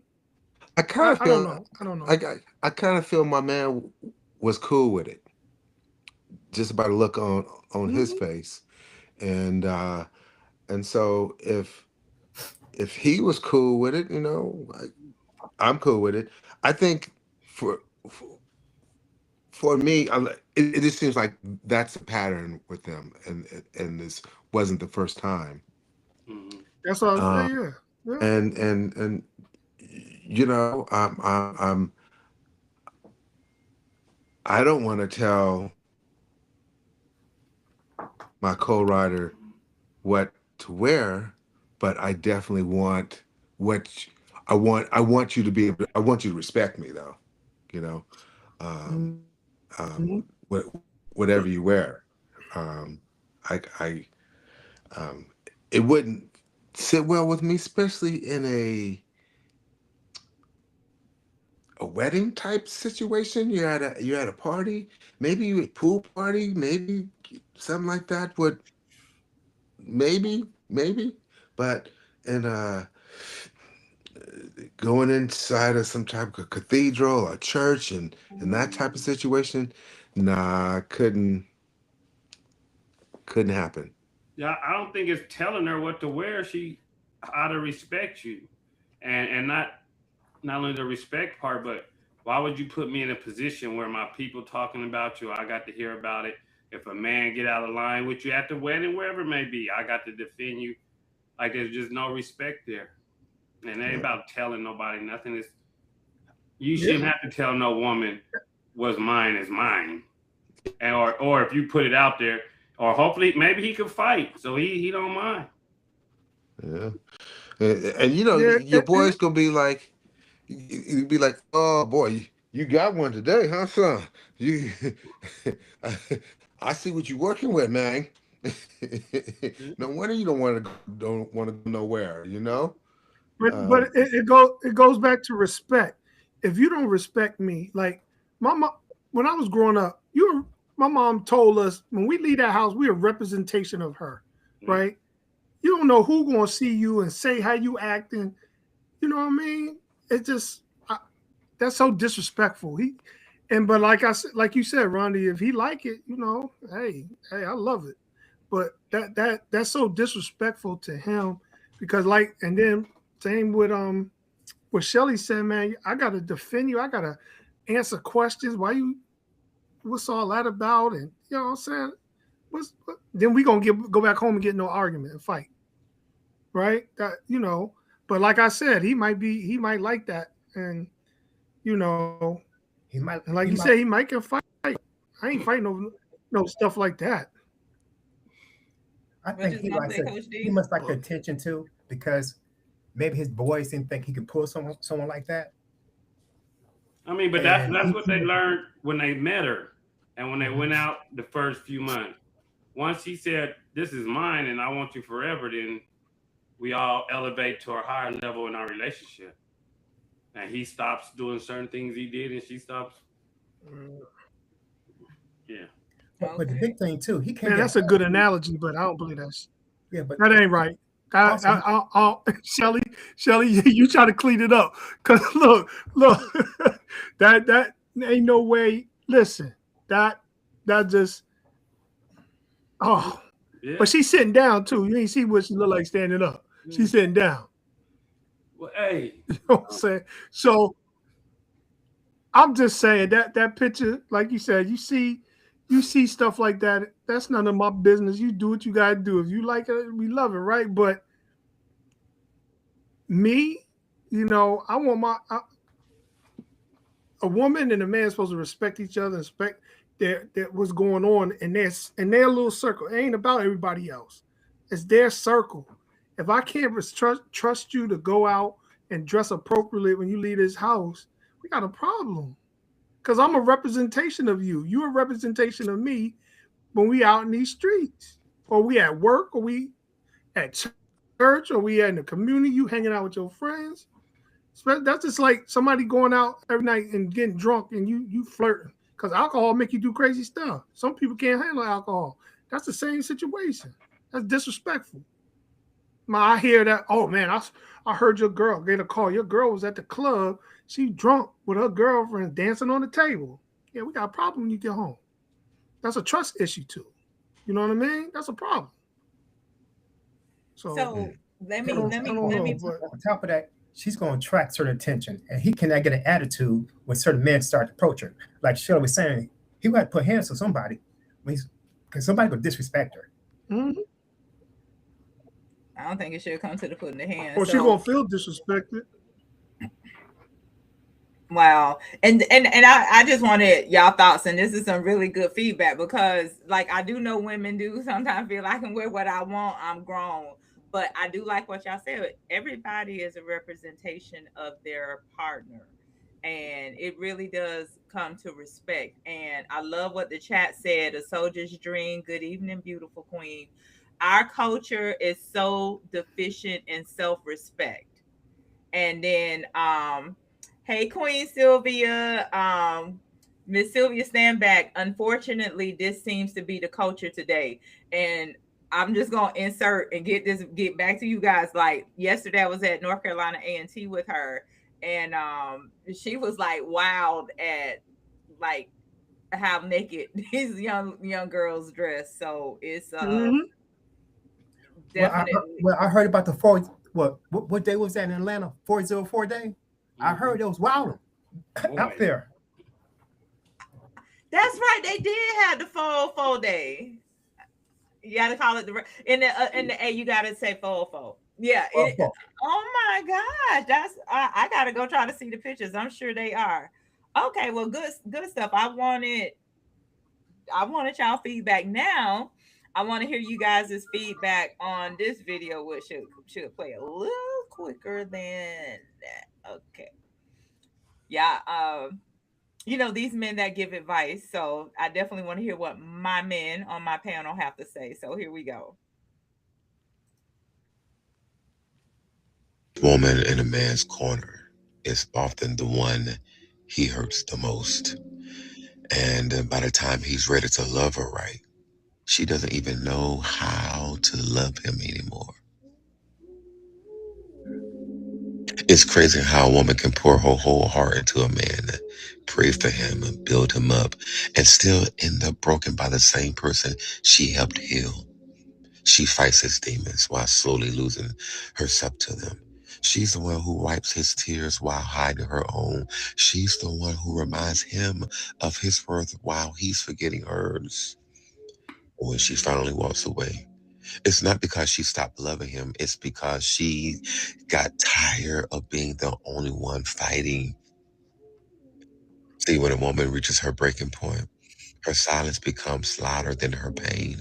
I kind of feel. I don't know. I kind of feel my man was cool with it, just by the look on his face, and so if if he was cool with it, I'm cool with it. I think for me, it just seems like that's a pattern with them, and this wasn't the first time. Mhm. That's what I was Um, saying. Yeah. and I don't want to tell my co-writer what to wear, but I definitely want what I want you to be able. I want you to respect me, though. You know, um, Mhm. what whatever you wear, um, I um, it wouldn't sit well with me, especially in a wedding type situation. You're at a party, maybe a pool party, maybe something like that. Would maybe, but in going inside of some type of cathedral or church and in that type of situation, nah, couldn't happen. Yeah, I don't think it's telling her what to wear. She ought to respect you, and not only the respect part, but why would you put me in a position where my people talking about you, I got to hear about it. If a man get out of line with you at the wedding, wherever it may be, I got to defend you. Like there's just no respect there, and it ain't Yeah. about telling nobody nothing. It's you Yeah. shouldn't have to tell no woman what's mine is mine, and or if you put it out there, or hopefully maybe he could fight, so he don't mind. Yeah. And Yeah. your boy's gonna be like, you'd be like, oh boy, you got one today, huh, son? You, I see what you're working with, man. No wonder you don't want to go nowhere, But Um, it goes back to respect. If you don't respect me, like my mom, when I was growing up, my mom told us when we leave that house, we're a representation of her, Mm. right? You don't know who gonna see you and say how you acting. You know what I mean? It just that's so disrespectful. But like I said, like you said, Rondi, if he like it, hey, I love it. But that's so disrespectful to him because and then same with what Shelly said, man, I gotta defend you, I gotta answer questions. What's all that about? And you know what I'm saying? Then we gonna go back home and get no argument and fight. Right? But like I said, he might like that. And you know, He might, and like you he said, might, he might can fight. I ain't fighting no stuff like that. I What think you he gonna likes say, it. Coach He D? must like the attention too, because maybe his boys didn't think he could pull someone like that. I mean, but And that's what they learned when they met her, and when they went out the first few months. Once he said, "This is mine, and I want you forever," then we all elevate to a higher level in our relationship. And he stops doing certain things he did, and she stops. Yeah. but the Okay. big thing too, he can't Man, get that's a good analogy, but I don't believe yeah, but that ain't right. also Shelly, you try to clean it up. Cause look, that ain't no way. Listen, that just oh, Yeah. but she's sitting down too. You ain't see what she look like standing up. She's sitting down. Well, hey. You know what I'm saying? So I'm just saying that picture, like you said, you see stuff like that. That's none of my business. You do what you gotta do. If you like it, we love it, right? But me, I want a woman and a man supposed to respect each other, respect that what's going on in their little circle. It ain't about everybody else. It's their circle. If I can't trust you to go out and dress appropriately when you leave this house, we got a problem. Because I'm a representation of you. You're a representation of me when we out in these streets. Or we at work, or we at church, or we in the community, you hanging out with your friends. That's just like somebody going out every night and getting drunk and you flirting. Because alcohol make you do crazy stuff. Some people can't handle alcohol. That's the same situation. That's disrespectful. I hear that, oh man, I heard your girl get a call. Your girl was at the club. She drunk with her girlfriend dancing on the table. Yeah, we got a problem when you get home. That's a trust issue too. You know what I mean? That's a problem. So let I me don't, let I me don't let know, me but On top of that, she's going to attract certain attention, and he cannot get an attitude when certain men start to approach her. Like Shirley was saying, he would have to put hands on somebody because somebody would disrespect her. mhm. I don't think it should come to the putting the hand. Or she So gonna feel disrespected. wow. And I just wanted y'all thoughts, and this is some really good feedback because like I do know women do sometimes feel I can wear what I want. I'm grown. But I do like what y'all said. Everybody is a representation of their partner. And it really does come to respect. And I love what the chat said, a soldier's dream. Good evening, beautiful queen. Our culture is so deficient in self-respect. And then hey Queen Sylvia, Miss Sylvia, stand back. Unfortunately, this seems to be the culture today. And I'm just gonna insert and get back to you guys. Like yesterday, I was at North Carolina A&T with her, and she was like wild at like how naked these young girls dress. So it's Mhm. definitely I heard about the what day was that in Atlanta? 404 day. I heard it was wild out Boy. there. that's right. They did have the full day. You got to call it in the A. You got to say full. Yeah. Oh my gosh, I got to go try to see the pictures. I'm sure they are. Okay, well, good stuff. I wanted y'all feedback. Now I want to hear you guys' feedback on this video, which should play a little quicker than that. Okay. Yeah. These men that give advice. So I definitely want to hear what my men on my panel have to say. So here we go. Woman in a man's corner is often the one he hurts the most. And by the time he's ready to love her right, she doesn't even know how to love him anymore. It's crazy how a woman can pour her whole heart into a man, pray for him and build him up, and still end up broken by the same person she helped heal. She fights his demons while slowly losing herself to them. She's the one who wipes his tears while hiding her own. She's the one who reminds him of his worth while he's forgetting hers. When she finally walks away, it's not because she stopped loving him, it's because she got tired of being the only one fighting. See, when a woman reaches her breaking point, her silence becomes louder than her pain.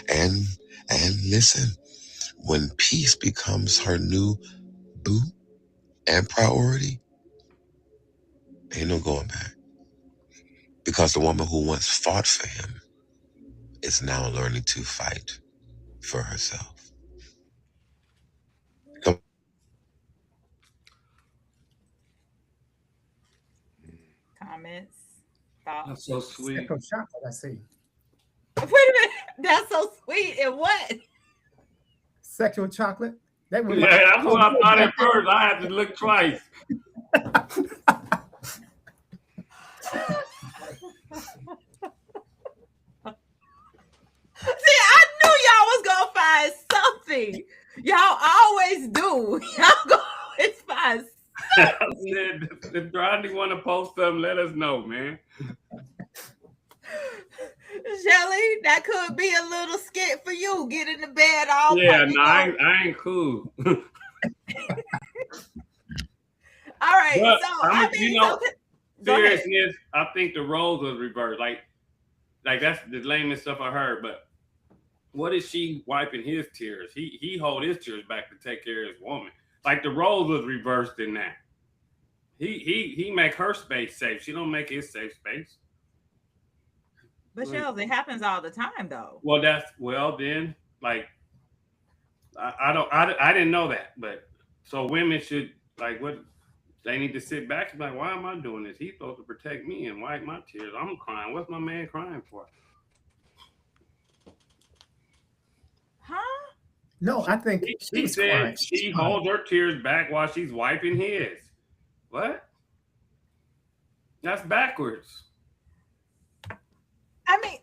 And listen, when peace becomes her new boo and priority, ain't no going back. Because the woman who once fought for him is now learning to fight for herself. Comments, That's thoughts. so sweet. Sexual chocolate, I see. Wait a minute. That's so sweet. And what? Sexual chocolate. That was Yeah, that's what I thought at first. I had to look twice. See, I knew y'all was gonna find something. Y'all always do. Y'all always find I something. said, if Rodney want to post something, let us know, man. Shelly, that could be a little skit for you. Get in the bed all Yeah, you no, know. I ain't cool. All right, But so I'm, go ahead. seriousness, I think the roles was reversed. Like that's the lamest stuff I heard. But what is she wiping his tears? He hold his tears back to take care of his woman. Like the roles was reversed in that. He make her space safe. She don't make his safe space. But Shells, it happens all the time though. Well then like I didn't know that, but so women should like what they need to sit back and be like, why am I doing this? He's supposed to protect me and wipe my tears. I'm crying. What's my man crying for? Huh? No, I think She she's said crying. she holds her tears back while she's wiping his. What? That's backwards. I mean,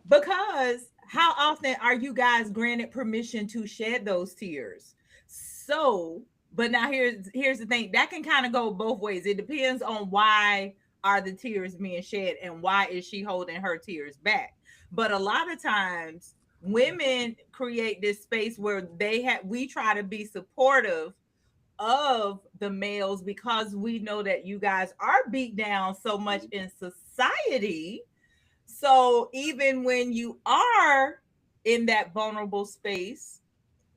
because how often are you guys granted permission to shed those tears? So, but now here's the thing, that can kind of go both ways. It depends on why are the tears being shed and why is she holding her tears back. But a lot of times women create this space where we try to be supportive of the males because we know that you guys are beat down so much in society. So even when you are in that vulnerable space,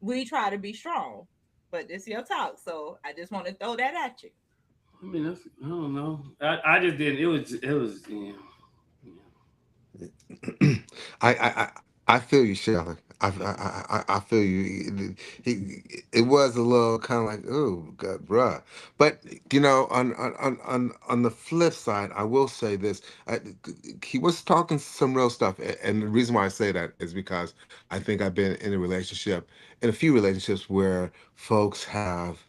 we try to be strong. But it's your talk, so I just want to throw that at you. I mean, I don't know. I just didn't. It was. Yeah. I feel you, Shelley. I feel you. It was a little kind of like, oh, God, bruh. But on the flip side, I will say this: he was talking some real stuff, and the reason why I say that is because I think I've been in a few relationships where folks have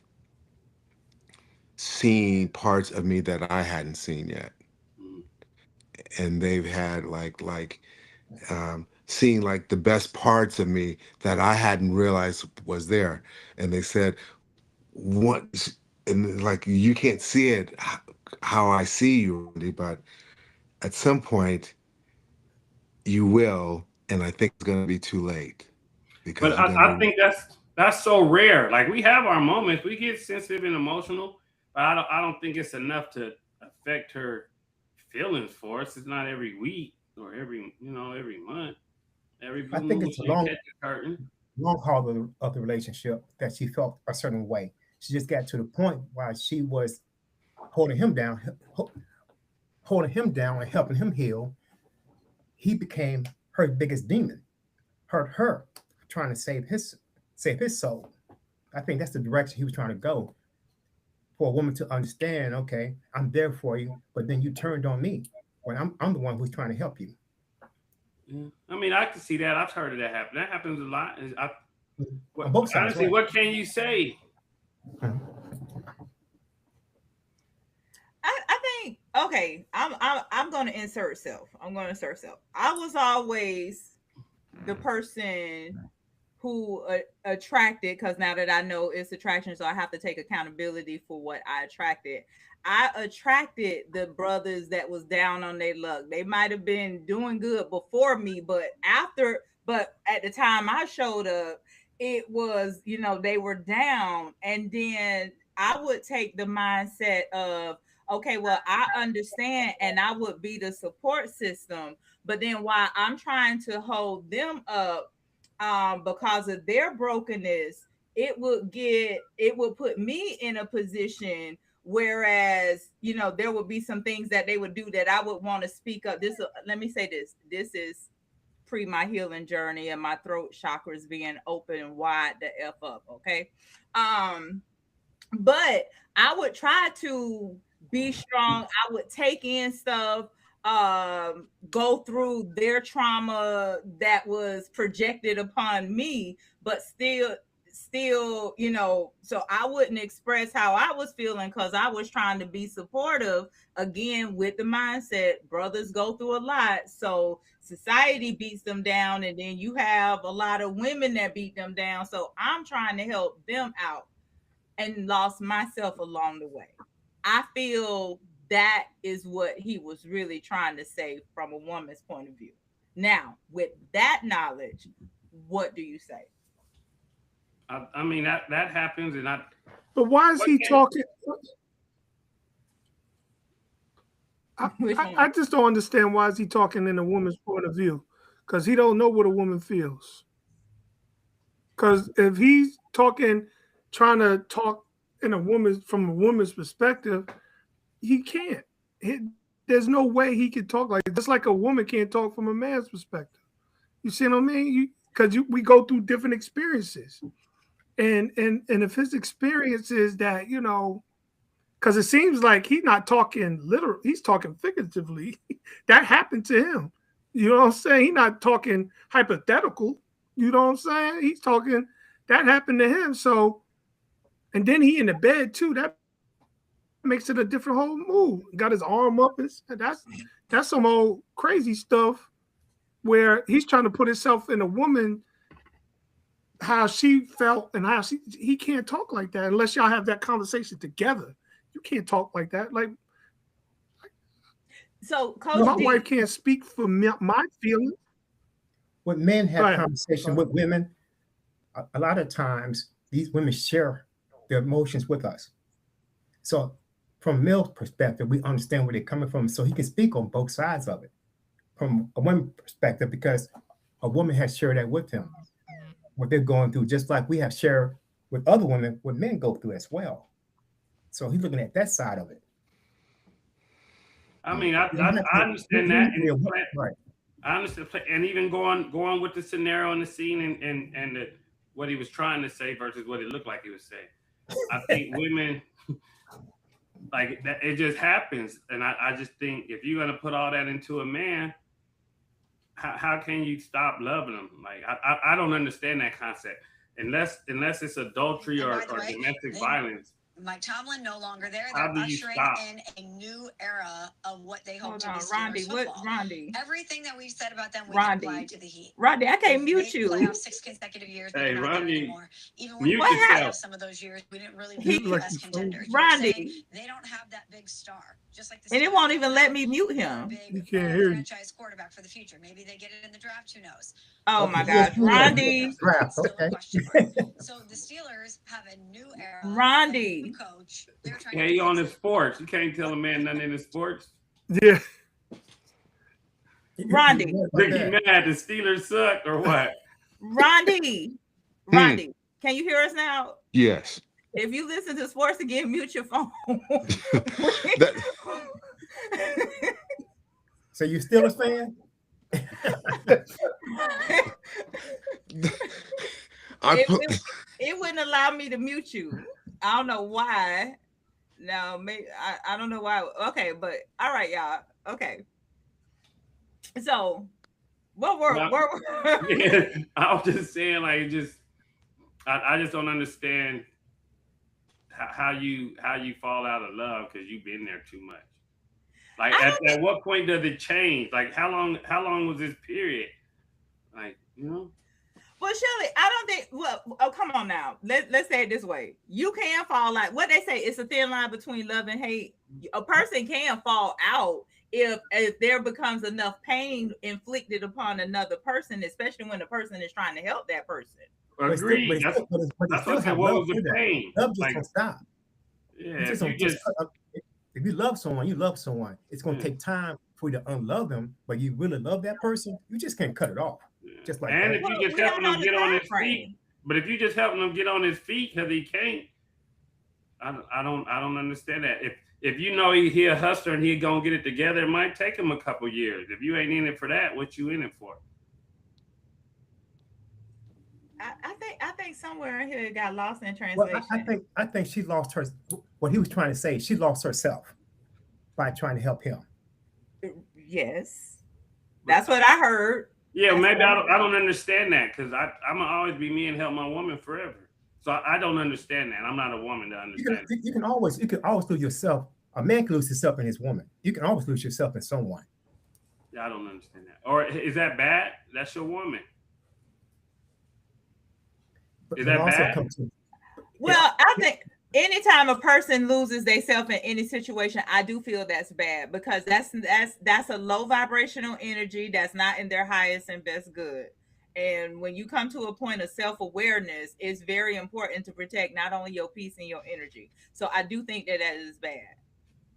seen parts of me that I hadn't seen yet, Mm. and they've had seeing like the best parts of me that I hadn't realized was there. And they said, what, and like, you can't see it how I see you, Randy, but at some point you will. And I think it's going to be too late But because you're going to I be. think that's so rare. Like, we have our moments, we get sensitive and emotional, but I don't think it's enough to affect her feelings for us. It's not every week or every month. Every I blue think moon it's a she catches curtain. long haul of the relationship that she felt a certain way. She just got to the point where she was holding him down, holding him down and helping him heal. He became her biggest demon, hurt her, trying to save his soul. I think that's the direction he was trying to go for a woman to understand. Okay, I'm there for you, but then you turned on me when I'm the one who's trying to help you. Yeah. I mean, I can see that. I've heard of that happen. That happens a lot. On both sides, Honestly, right? what can you say? Mhm. I think okay. I'm going to insert self. I'm going to insert self. I was always the person who attracted, because now that I know it's attraction, so I have to take accountability for what I attracted. I attracted the brothers that was down on their luck. They might have been doing good before me, but at the time I showed up, it was, they were down. And then I would take the mindset of, okay, well, I understand, and I would be the support system. But then while I'm trying to hold them up, because of their brokenness, it would put me in a position, whereas there would be some things that they would do that I would want to speak up. Let me say this is pre my healing journey and my throat chakras being open and wide the f up. Okay. um but I would try to be strong. I would take in stuff, go through their trauma that was projected upon me, but still, so I wouldn't express how I was feeling because I was trying to be supportive, again, with the mindset brothers go through a lot. So society beats them down, and then you have a lot of women that beat them down. So I'm trying to help them out and lost myself along the way. I feel that is what he was really trying to say from a woman's point of view. Now, with that knowledge, what do you say? I mean, that happens, and But why is what he can talking? Which I one? just don't understand why is he talking in a woman's point of view, because he don't know what a woman feels. Because if he's trying to talk from a woman's perspective, he can't. There's no way he could talk like, just like a woman can't talk from a man's perspective. You see what I mean? Because we go through different experiences, and if his experience is that, because it seems like he's not talking literal, he's talking figuratively. That happened to him. You know what I'm saying? He's not talking hypothetical. You know what I'm saying? He's talking that happened to him. So, and then he in the bed too. That makes it a different whole move. Got his arm up. That's some old crazy stuff. where he's trying to put himself in a woman, how she felt and how he can't talk like that unless y'all have that conversation together. You can't talk like that. Like, so Coach my D, wife can't speak for my feelings. When men have Right. conversation with women, a lot of times these women share their emotions with us. So from a male perspective, we understand where they're coming from, so he can speak on both sides of it. From a woman perspective, because a woman has shared that with him, what they're going through, just like we have shared with other women what men go through as well. So he's looking at that side of it. I mean, I understand that, and right. I understand, and even going with the scenario and the scene and what he was trying to say versus what it looked like he was saying. I think women, like that, it just happens, and I just think if you're gonna put all that into a man, how can you stop loving him? Like I don't understand that concept unless it's adultery or domestic violence. Mike Tomlin no longer there. How They're do you ushering stop? in a new era of what they hope hold to be on, Steelers Rondi, football. Rondi, Everything that we've said about them, we can apply to the Heat. Rondi, I can't mute They you. playoff 6 consecutive years. Hey, They're not there Rondi, anymore. Even when mute we yourself. playoff some of those years, we didn't really beat the like best you contenders. You know what I'm saying? Rondi, They don't have that big star. Just like the and it Steelers won't don't even let have me mute their him. big You can't hear you. franchise quarterback for the future. Maybe they get it in the draft. Who knows? Oh Okay, my yes, gosh, we have Rondi, draft, Still a okay. question mark. So the Steelers have a new era, a new Rondi. coach. They're trying Yeah, to he on fix his it. sports. You can't tell a man nothing in his sports. Yeah. Rondi, Ricky mad the Steelers suck or what? Rondi, Rondi. Can you hear us now? Yes. If you listen to sports again, mute your phone. That- So you still a fan? It wouldn't allow me to mute you. I don't know why. No, maybe I don't know why. Okay, but all right, y'all. Okay. So Yeah, I was just saying, like, I just don't understand how you fall out of love because you've been there too much. Like, at what point does it change? Like, how long was this period? Like, you know. Well, Shirley, I don't think. Well, oh, come on now. Let's say it this way: you can fall like what they say. It's a thin line between love and hate. A person can fall out if there becomes enough pain inflicted upon another person, especially when the person is trying to help that person. Agreed. That's what was the pain. Love just don't stop. Yeah, if you love someone, you love someone. It's going to take time for you to unlove them, but you really love that person, you just can't cut it off. Just like and that. if you just helping him get on his feet, but if you just helping him get on his feet because he can't, I don't understand that. If you know he a hustler and he gonna get it together, it might take him a couple years. If you ain't in it for that, what you in it for? I think somewhere in here it got lost in translation. Well, I think she lost her. What he was trying to say, she lost herself by trying to help him. Yes, that's what I heard. Yeah, maybe I don't understand that because I'm gonna always be me and help my woman forever. So I don't understand that. I'm not a woman to understand. You can always lose yourself. A man can lose himself in his woman. You can always lose yourself in someone. Yeah, I don't understand that. Or is that bad? That's your woman. Is that bad? Well, I think anytime a person loses themselves in any situation, I do feel that's bad because that's a low vibrational energy that's not in their highest and best good. And when you come to a point of self-awareness, it's very important to protect not only your peace and your energy. So I do think that is bad.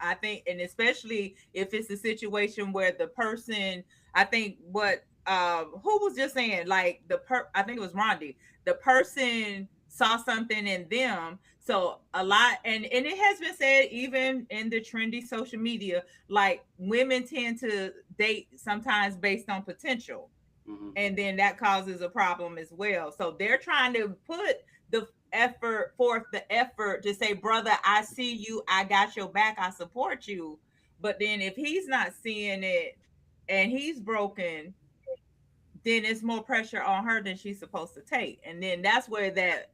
I think, and especially if it's a situation where the person, I think what who was just saying, like I think it was Rondi, the person saw something in them. So a lot, and it has been said even in the trendy social media, like women tend to date sometimes based on potential. Mm-hmm. And then that causes a problem as well. So they're trying to put the effort to say, brother, I see you, I got your back, I support you. But then if he's not seeing it and he's broken, then it's more pressure on her than she's supposed to take. And then that's where that,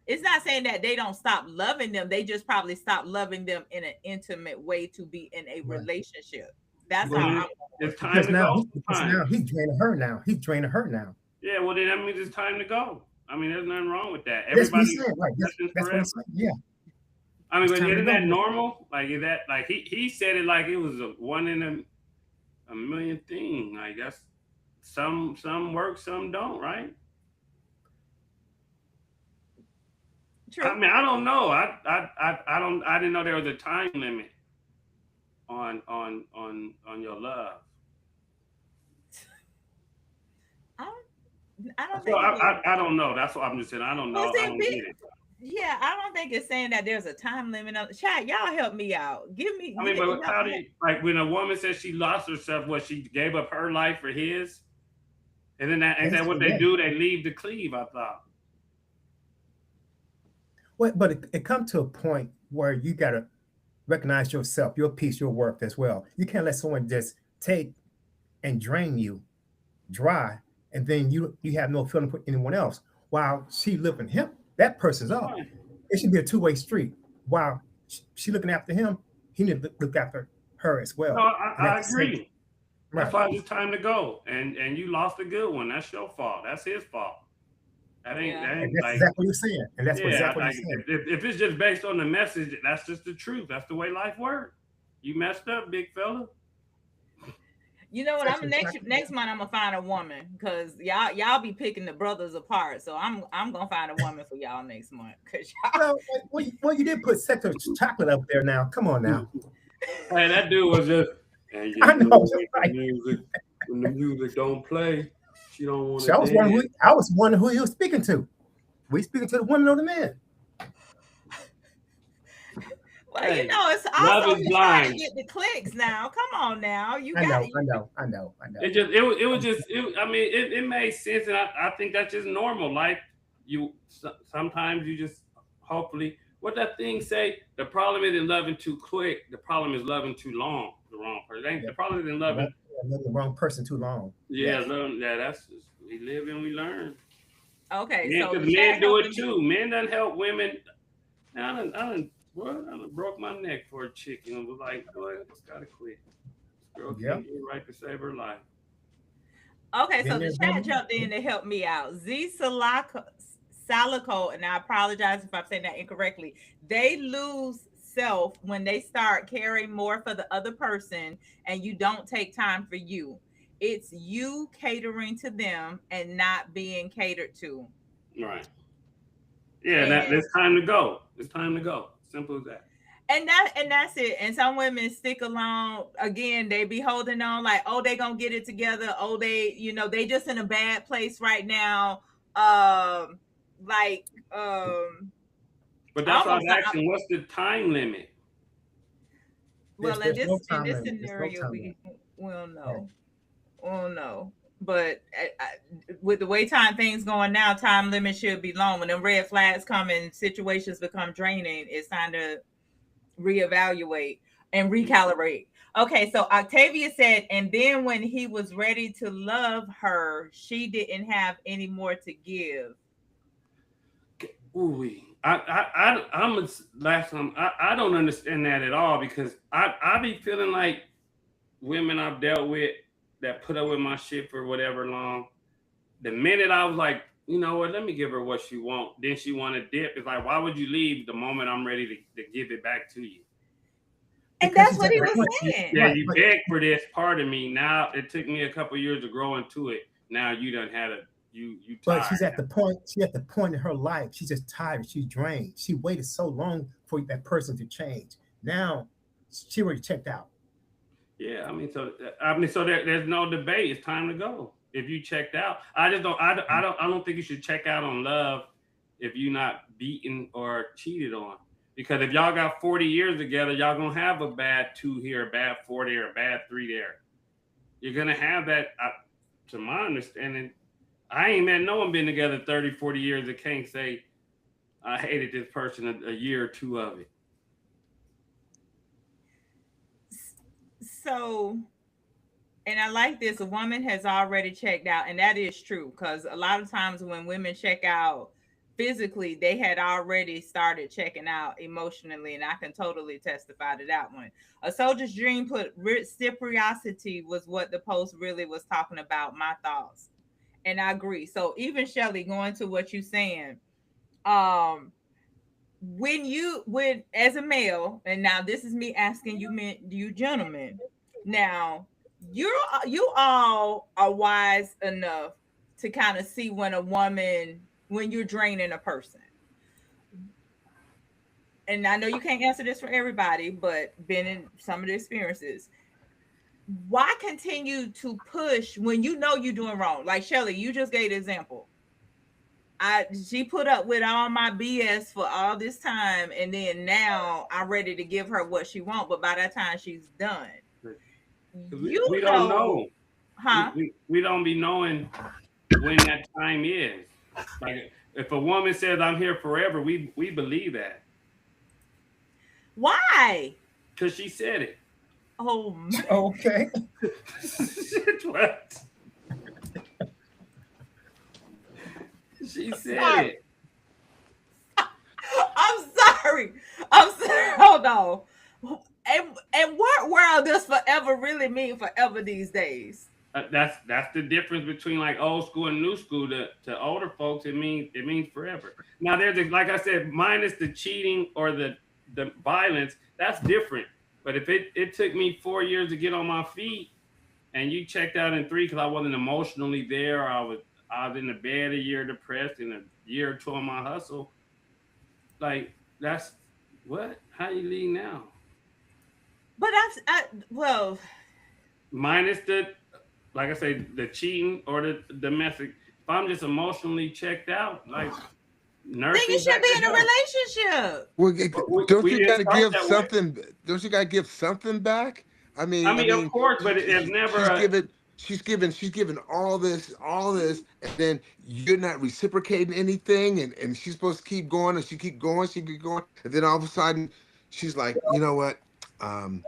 it's not saying that they don't stop loving them, they just probably stop loving them in an intimate way to be in a relationship. That's Well, how then I'm. it's time Because to now, go. because Time. now he's draining her now. He's draining her now. Yeah, well then that means it's time to go. I mean, there's nothing wrong with that. That's what he's Everybody saying. Right. lessons That's what forever. he's saying. Yeah. I mean, It's but time to isn't go. that normal? Like, is that like he said it like it was a one in a million thing. Like that's some work, some don't, right? True. I mean, I don't know. I didn't know there was a time limit on your love. I don't So think it is. I don't know. That's what I'm just saying. I don't Well, know. I see, don't get it. yeah, I don't think it's saying that there's a time limit on. Chat, y'all help me out. Give me. I mean, but how do you like when a woman says she lost herself? What, she gave up her life for his, and then that ain't that what they do? They leave the cleave. I thought. Well, but it comes to a point where you gotta recognize yourself, your peace, your worth as well. You can't let someone just take and drain you dry, and then you have no feeling for anyone else. While she lifting him, that person's up. Right. It should be a two-way street. While she looking after him, he need to look after her as well. No, I agree. That's Right. why it's time to go. And you lost a good one. That's your fault. That's his fault. That ain't And that's like exactly what you're saying. And that's exactly what like, you're saying. if it's just based on the message, that's just the truth. That's the way life works. You messed up, big fella. You know what? I'm next month. I'm gonna find a woman because y'all be picking the brothers apart. So I'm gonna find a woman for y'all next month. Cause well, you did put sector chocolate up there now. Come on now. Hey, that dude was just. And I know. When the music don't play, she don't want to. I was wondering who he was speaking to. We speaking to the women or the men? Well, Hey, you know, it's also he's trying to get the clicks now. Come on now. I know. It made sense, and I think that's just normal. Life, sometimes you just hopefully what that thing say. The problem isn't loving too quick. The problem is loving too long. The wrong person. The problem isn't loving the wrong person too long. Yeah, that's just, we live and we learn. Okay, so men do it too. Men done help women. I done broke my neck for a chicken and was like, boy, I just gotta quit. This girl can't get right to save her life. Okay, so the chat jumped in to help me out. Z Salico, and I apologize if I'm saying that incorrectly. They lose self when they start caring more for the other person and you don't take time for you. It's you catering to them and not being catered to. Right. Yeah, it's time to go. It's time to go. Simple as that. And that's it. And some women stick along. Again, they be holding on like, oh, they gonna get it together. Oh, they just in a bad place right now. But that's why I was asking, what's the time limit? Well, in this scenario, we don't know. Well, no. But with the way things going now, time limit should be long. When them red flags come and situations become draining, it's time to reevaluate and recalibrate. Okay, so Octavia said, and then when he was ready to love her, she didn't have any more to give. Ooh, I'm last time. I don't understand that at all because I be feeling like women I've dealt with that put up with my shit for whatever long. The minute I was like, you know what, let me give her what she wants. Then she want to dip. It's like, why would you leave the moment I'm ready to give it back to you? And that's what he was saying. Yeah, you begged for this part of me. Now it took me a couple years to grow into it. Now you done had you but she's at the point. She's at the point in her life. She's just tired. She's drained. She waited so long for that person to change. Now she already checked out. Yeah, so there's no debate. It's time to go. If you checked out, I don't think you should check out on love if you're not beaten or cheated on. Because if y'all got 40 years together, y'all gonna have a bad 2 here, a bad 4 there, a bad 3 there. You're gonna have that. To my understanding, I ain't met no one been together 30, 40 years that can't say I hated this person a year or two of it. So, and I like this, a woman has already checked out, and that is true because a lot of times when women check out, physically they had already started checking out emotionally, and I can totally testify to that one. A soldier's dream put reciprocity was what the post really was talking about. My thoughts, and I agree. So even Shelly, going to what you're saying, um, when as a male, and now this is me asking you men, you gentlemen, now you all are wise enough to kind of see when a woman, when you're draining a person. And I know you can't answer this for everybody, but been in some of the experiences, why continue to push when you know you're doing wrong? Like Shelly, you just gave the example. She put up with all my BS for all this time, and then now I'm ready to give her what she wants, but by that time she's done. We don't know. Huh? We don't be knowing when that time is. Like if a woman says I'm here forever, we believe that. Why? Because she said it. Oh man. Okay. What? She said it. I'm sorry. I'm sorry. Hold on. And what world does forever really mean forever these days? That's the difference between like old school and new school. To older folks, it means forever. Now there's like I said, minus the cheating or the violence, that's different. But if it took me 4 years to get on my feet, and you checked out in 3 because I wasn't emotionally there, I was in the bed a year depressed, and a year or 2 on my hustle. Like that's what? How you leave now? But well, minus the, like I say, the cheating or the domestic. If I'm just emotionally checked out, like nursing, then you should be in a relationship. Well, don't you got to give something? Don't you got to give something back? I mean, of course, but it's never. She's given all this, and then you're not reciprocating anything, and she's supposed to keep going, and she keep going, and then all of a sudden, she's like, you know what? I'm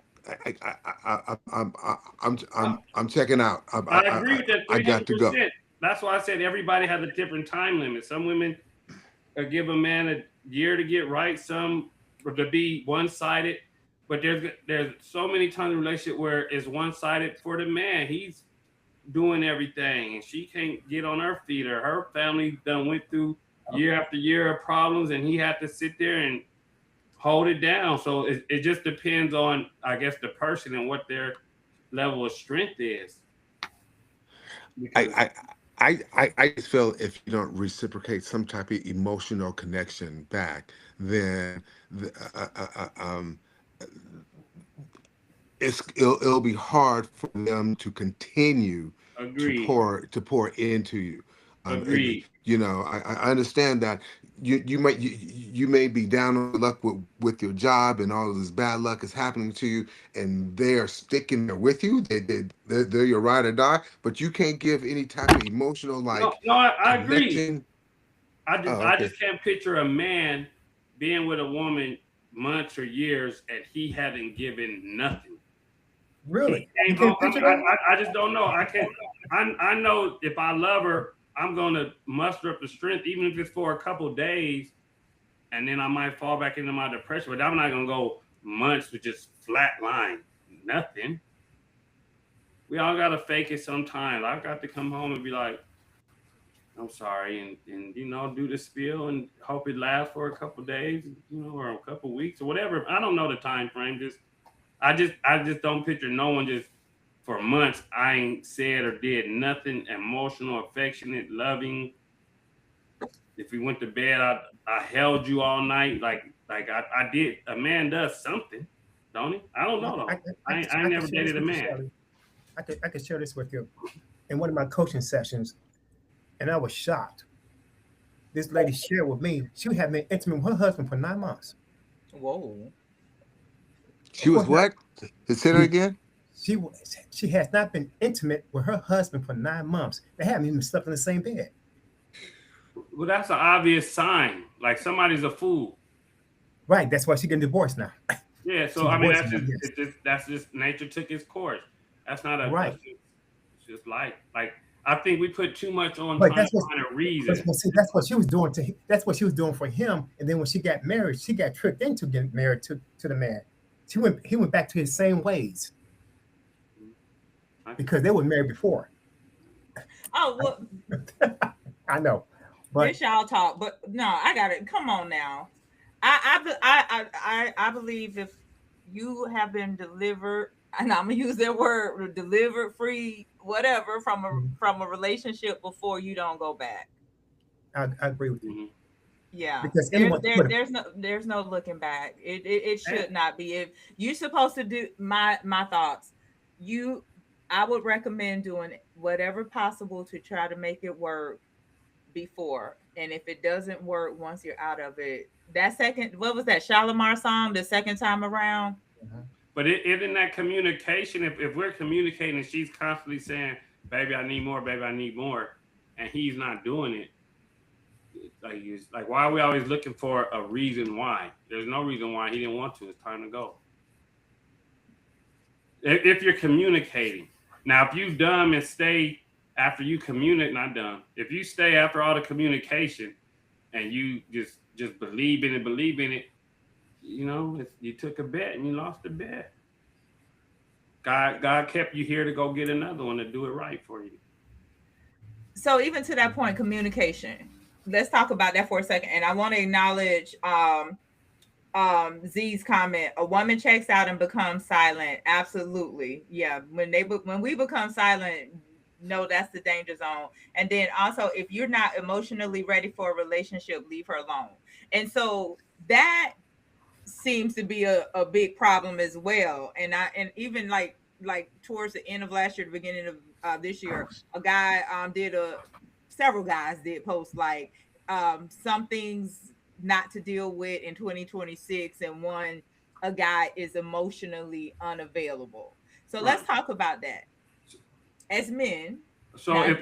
checking out. I agree with that. I got to go. That's why I said everybody has a different time limit. Some women give a man a year to get right, some to be one-sided. But there's so many times in a relationship where it's one-sided for the man. He's doing everything, and she can't get on her feet, or her family done went through year after year of problems, and he had to sit there and hold it down. So it just depends on, I guess, the person and what their level of strength is. I just feel if you don't reciprocate some type of emotional connection back, then it'll be hard for them to continue to pour into you. Agreed. You know, I understand that you may be down on luck with your job, and all of this bad luck is happening to you, and they are sticking there with you. They're your ride or die, but you can't give any type of emotional No, I agree. connection. I just can't picture a man being with a woman months or years and he hadn't given nothing. Really? I just don't know. I can't. I know if I love her, I'm gonna muster up the strength, even if it's for a couple days, and then I might fall back into my depression. But I'm not gonna go months with just flat line, nothing. We all gotta fake it sometimes. I've got to come home and be like, I'm sorry, and do the spiel and hope it lasts for a couple days, or a couple weeks or whatever. I don't know the time frame. I just don't picture no one just for months. I ain't said or did nothing emotional, affectionate, loving. If we went to bed, I held you all night. Like I did. A man does something, don't he? I don't know though. I never dated a man. I could share this with you. In one of my coaching sessions, and I was shocked. This lady shared with me she had been intimate with her husband for 9 months. Whoa. She was what? Say that again. She has not been intimate with her husband for 9 months. They haven't even slept in the same bed. Well, that's an obvious sign. Like somebody's a fool. Right. That's why she's getting divorced now. Yeah. So I mean, that's just nature took its course. That's not a right. It's just like I think we put too much on But trying to find a reason. that's what she was doing that's what she was doing for him. And then when she got married, she got tricked into getting married to the man. He went back to his same ways because they were married before. Oh, well, I know, but this y'all talk, but no, I got it. Come on now. I believe if you have been delivered, and I'm gonna use that word, delivered, free, whatever, from a relationship before, you don't go back. I agree with you. Mm-hmm. Yeah, Because there's no looking back. It should not be. If you're supposed to do my thoughts, I would recommend doing whatever possible to try to make it work before. And if it doesn't work once you're out of it, that second, what was that Shalimar song, the second time around? But isn't that communication? If we're communicating and she's constantly saying, baby, I need more, baby, I need more, and he's not doing it, like why are we always looking for a reason why? There's no reason why he didn't want to. It's time to go. If you're communicating. Now, if you dumb and stay after you communicate, not dumb. If you stay after all the communication and you just believe in it, you know, you took a bet and you lost the bet. God kept you here to go get another one to do it right for you. So even to that point, communication. Let's talk about that for a second. And I want to acknowledge Z's comment. A woman checks out and becomes silent. Absolutely. Yeah. When we become silent, no, that's the danger zone. And then also, if you're not emotionally ready for a relationship, leave her alone. And so that seems to be a big problem as well. And even like towards the end of last year, the beginning of this year, a guy several guys did post like some things not to deal with in 2026, and a guy is emotionally unavailable. So let's talk about that as men. So now,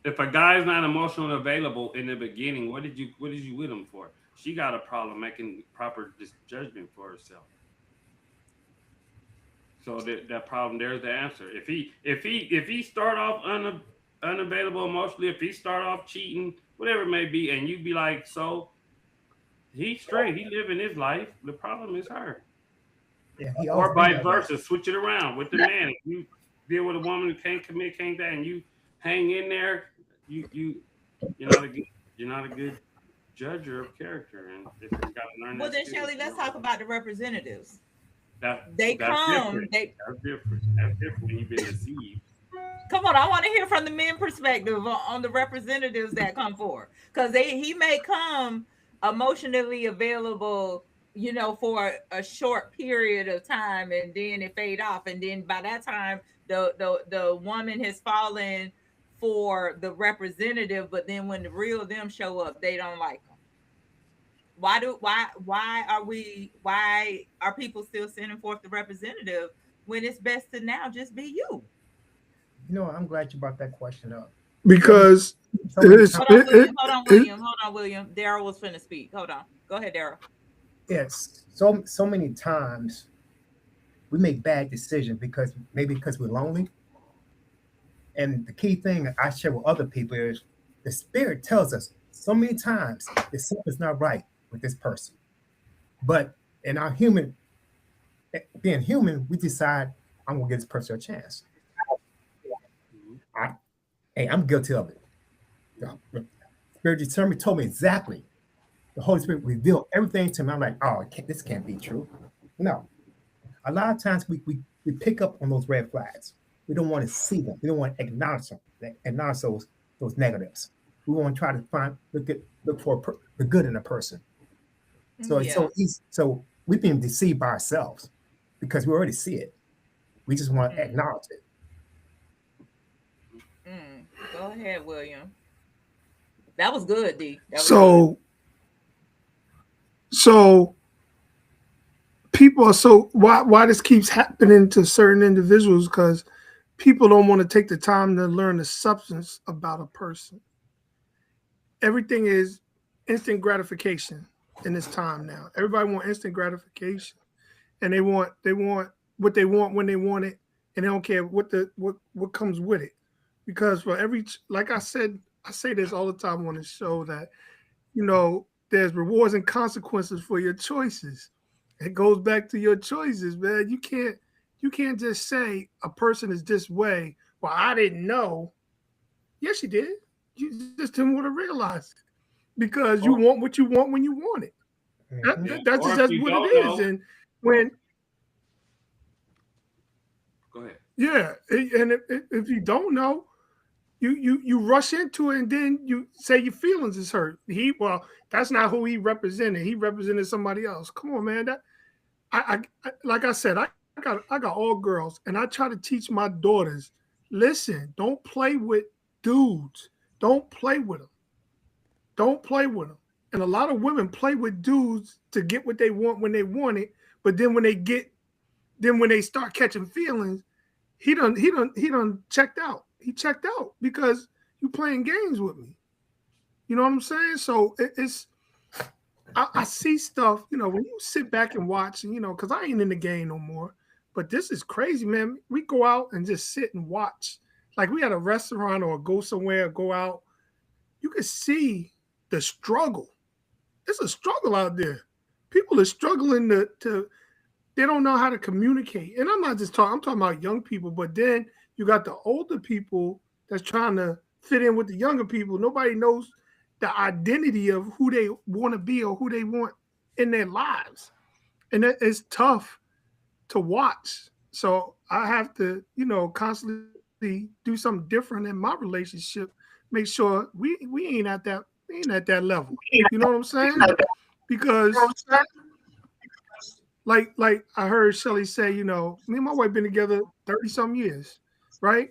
if a guy is not emotionally available in the beginning, what did you with him for? She got a problem making proper judgment for herself. So that problem, there's the answer. If he start off unavailable emotionally, if he start off cheating, whatever it may be, and you be like, so he's straight, he living his life. The problem is her. Yeah, or vice versa. Switch it around with the man. If you deal with a woman who can't commit, can't that, and you hang in there, you're not a good judger of character, and you got to learn. Well, then, Shelly, let's talk about the representatives. That's different. That's different when you've been deceived. Come on, I want to hear from the men perspective on the representatives that come forward, because he may come emotionally available, for a short period of time, and then it fade off, and then by that time the woman has fallen for the representative, but then when the real them show up, they don't like them. Why are people still sending forth the representative when it's best to now just be you? I'm glad you brought that question up. Because hold on, William. Daryl was finna speak. Hold on. Go ahead, Daryl. Yes. So many times we make bad decisions because we're lonely. And the key thing I share with other people is the spirit tells us so many times that something's not right with this person. But in our being human, we decide, I'm gonna give this person a chance. I'm guilty of it. The Spirit determined told me exactly. The Holy Spirit revealed everything to me. I'm like, oh, this can't be true. No. A lot of times we pick up on those red flags. We don't want to see them. We don't want to acknowledge them, acknowledge those negatives. We want to try to look for the good in a person. So It's so easy. So we've been deceived by ourselves because we already see it. We just want to acknowledge it. Go ahead, William. That was good, D. So people are why this keeps happening to certain individuals, because people don't want to take the time to learn the substance about a person. Everything is instant gratification in this time now. Everybody wants instant gratification, and they want what they want when they want it, and they don't care what comes with it. because for every, like I said, I say this all the time on the show that, you know, there's rewards and consequences for your choices. It goes back to your choices, man. You can't just say a person is this way. Well, I didn't know. Yes, you did. You just didn't want to realize it because you Or want what you want when you want it. Mhm. yeah, That's or just if that's you what it don't is. know, And when go ahead. yeah, and if you don't know, you rush into it and then you say your feelings is hurt. Well, that's not who he represented. He represented somebody else. Come on, man. That like I said, I got all girls, and I try to teach my daughters. Listen, don't play with dudes. Don't play with them. Don't play with them. And a lot of women play with dudes to get what they want when they want it. But then when they start catching feelings, he done checked out. He checked out because you playing games with me. You know what I'm saying? So it's I see stuff, when you sit back and watch, and because I ain't in the game no more. But this is crazy, man. We go out and just sit and watch. Like we at a restaurant or go somewhere, go out. You can see the struggle. It's a struggle out there. People are struggling to they don't know how to communicate. And I'm not just talking, I'm talking about young people, but then you got the older people that's trying to fit in with the younger people. Nobody knows the identity of who they want to be or who they want in their lives. And it's tough to watch. So I have to, constantly do something different in my relationship, make sure we ain't at that level. You know what I'm saying? Because like I heard Shelly say, me and my wife been together 30 some years, right?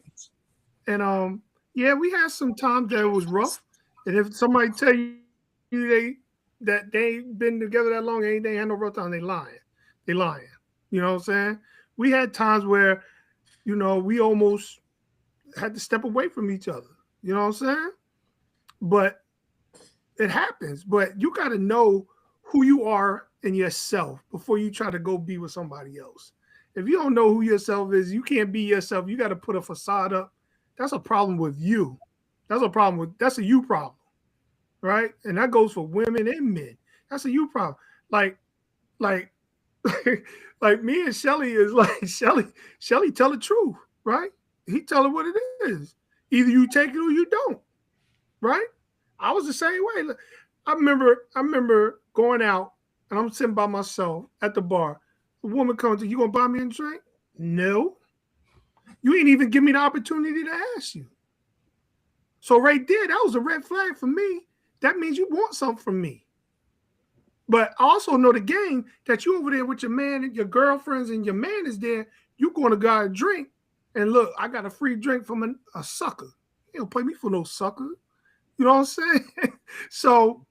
And yeah, we had some times that it was rough. And if somebody tell you that they ain't been together that long, they ain't had no rough time, they lying. They lying. You know what I'm saying? We had times where, we almost had to step away from each other. You know what I'm saying? But it happens. But you got to know who you are in yourself before you try to go be with somebody else. If you don't know who yourself is, you can't be yourself. You got to put a facade up. That's a problem with you. That's a you problem, right? And that goes for women and men. That's a you problem. Like, like, like me and Shelly is like Shelly tell the truth, right? He tell her what it is. Either you take it or you don't, right? I was the same way. I remember going out and I'm sitting by myself at the bar. A woman comes to you, gonna buy me a drink? No. You ain't even give me the opportunity to ask you. So right there, that was a red flag for me. That means you want something from me. But I also know the game that you over there with your man and your girlfriends and your man is there. You going to go out and drink. And look, I got a free drink from a sucker. He don't play me for no sucker. You know what I'm saying? So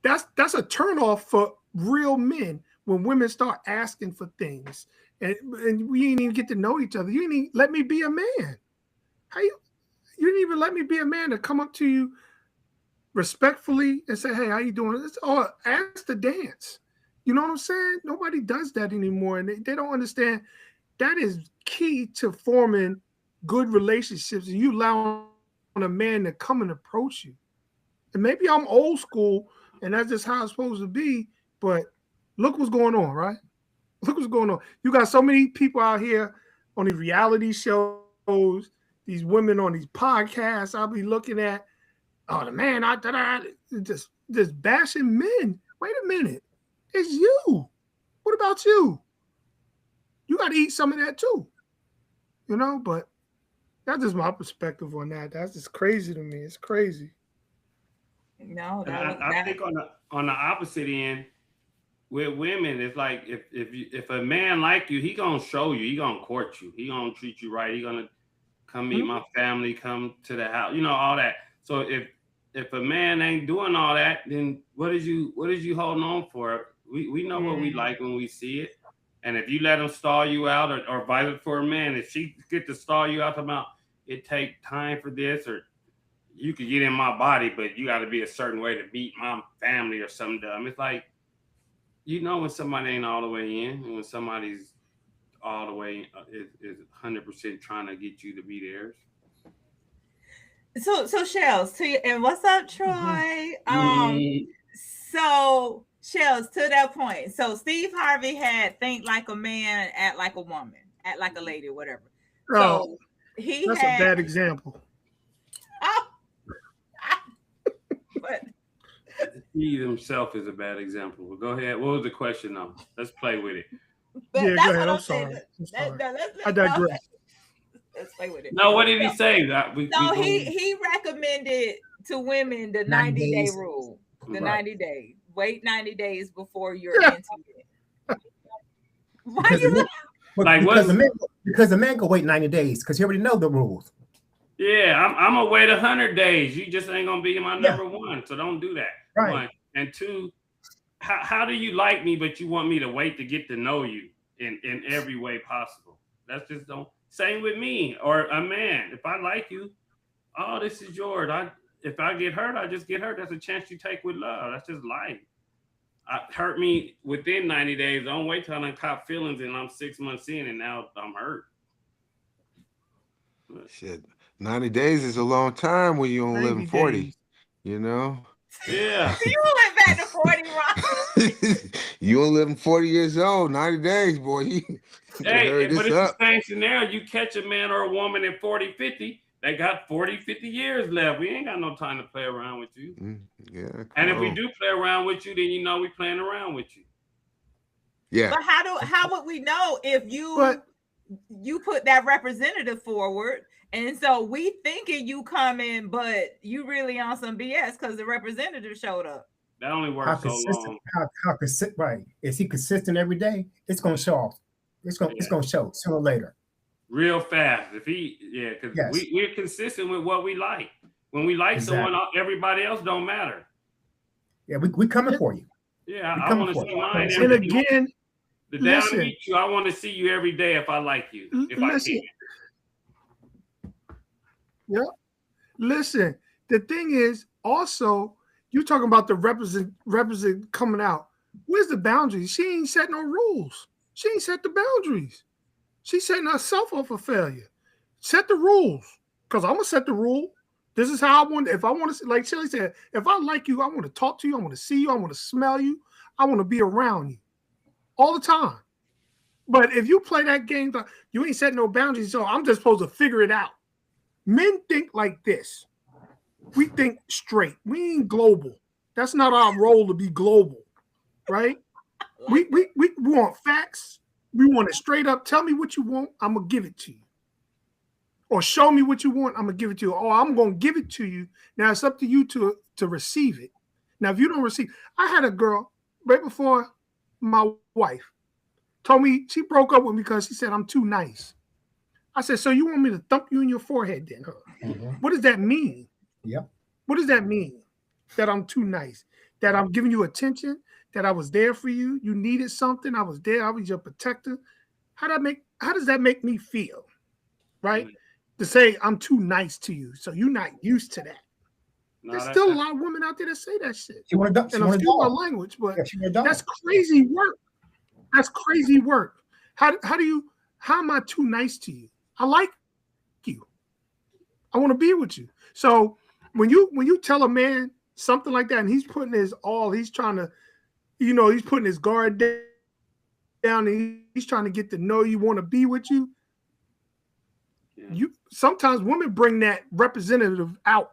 that's a turnoff for real men when women start asking for things. And we ain't even get to know each other. You ain't even let me be a man. How you didn't even let me be a man to come up to you respectfully and say, "Hey, how you doing?" It's all ask to dance. You know what I'm saying? Nobody does that anymore, and they don't understand that is key to forming good relationships. And you allowing a man to come and approach you. And maybe I'm old school, and that's just how it's supposed to be. But look what's going on, right? Look what's going on. You got so many people out here on these reality shows, these women on these podcasts. I'll be looking at, oh, the man, just bashing men. Wait a minute, it's you. What about you? You got to eat some of that too, But that's just my perspective on that. That's just crazy to me. It's crazy. No, And that was I that. think on the opposite end, with women, it's like if a man like you, he gonna show you, he gonna court you, he gonna treat you right, he gonna come meet Mhm. my family, come to the house, all that. So if a man ain't doing all that, then what is you holding on for? We know what we Mm. like when we see it. And if you let him stall you out, or vice for a man, if she get to stall you out about it take time for this, or you could get in my body, but you got to be a certain way to meet my family or something dumb. It's like, when somebody ain't all the way in, and when somebody's all the way is 100% trying to get you to be theirs. So Shells, to you, and what's up, Troy? So Shells, to that point. So Steve Harvey had think like a man, act like a woman, act like a lady, whatever. So he that's had a bad example. but He himself is a bad example. Well, go ahead. What was the question though? Let's play with it. Yeah, that's go ahead. what I'm saying. sorry. I'm sorry. Let's I digress. Let's play with it. No, what did he say? So he recommended to women the 90-day rule. The 90 days. Wait 90 days before you're into it. Why Because you like because the man can wait 90 days because he already know the rules. Yeah, I'm gonna wait 100 days. You just ain't gonna be my number one, so don't do that. Right. One. And two, how do you like me, but you want me to wait to get to know you in every way possible? That's just don't. Same with me or a man. If I like you, oh, this is yours. If I get hurt, I just get hurt. That's a chance you take with love. That's just life. Hurt me within 90 days. Don't wait till I cop feelings and I'm 6 months in and now I'm hurt. Shit, 90 days is a long time when you only live 40. Days. You know. Yeah. You went back to 40, Ron. You only living 40 years old. 90 days, boy. Hey, but it's the same scenario. You catch a man or a woman at 40, 50, they got 40, 50 years left. We ain't got no time to play around with you. Yeah. And if we do play around with you, then you know we playing around with you. Yeah. But how would we know if you put that representative forward? And so we thinking you coming, but you really on some BS because the representative showed up. That only works so long. How consistent? Right? Is he consistent every day? It's gonna show off. It's gonna show sooner or later. Real fast. If because we're consistent with what we like. When we like someone, everybody else don't matter. Yeah, we coming for you. Yeah, I want to see mine. And again, the day I meet you, I want to see you every day if I like you. If I can. Yeah. Listen, the thing is also you talking about the represent coming out. Where's the boundaries? She ain't set no rules. She ain't set the boundaries. She's setting herself up for failure. Set the rules. Because I'm gonna set the rule. This is how I want. If I want to, like Shelly said, if I like you, I want to talk to you. I want to see you. I want to smell you. I want to be around you all the time. But if you play that game, you ain't setting no boundaries. So I'm just supposed to figure it out. Men think like this. We think straight. We ain't global. That's not our role to be global, right? We want facts. We want it straight up. Tell me what you want. I'm gonna give it to you. Or show me what you want. I'm gonna give it to you. Or I'm gonna give it to you. Now it's up to you to receive it. Now if you don't receive, I had a girl right before my wife told me she broke up with me because she said I'm too nice. I said, so you want me to thump you in your forehead then, huh? What does that mean? Yep. What does that mean? That I'm too nice? That I'm giving you attention? That I was there for you? You needed something? I was there. I was your protector. How does that make me feel? Right? To say I'm too nice to you. So you're not used to that. There's still a lot of women out there that say that shit. And I'm still my language, but that's crazy work. That's crazy work. How am I too nice to you? I like you. I want to be with you. So when you tell a man something like that and he's putting his all, he's trying to, he's putting his guard down and he's trying to get to know you, want to be with you. You sometimes women bring that representative out.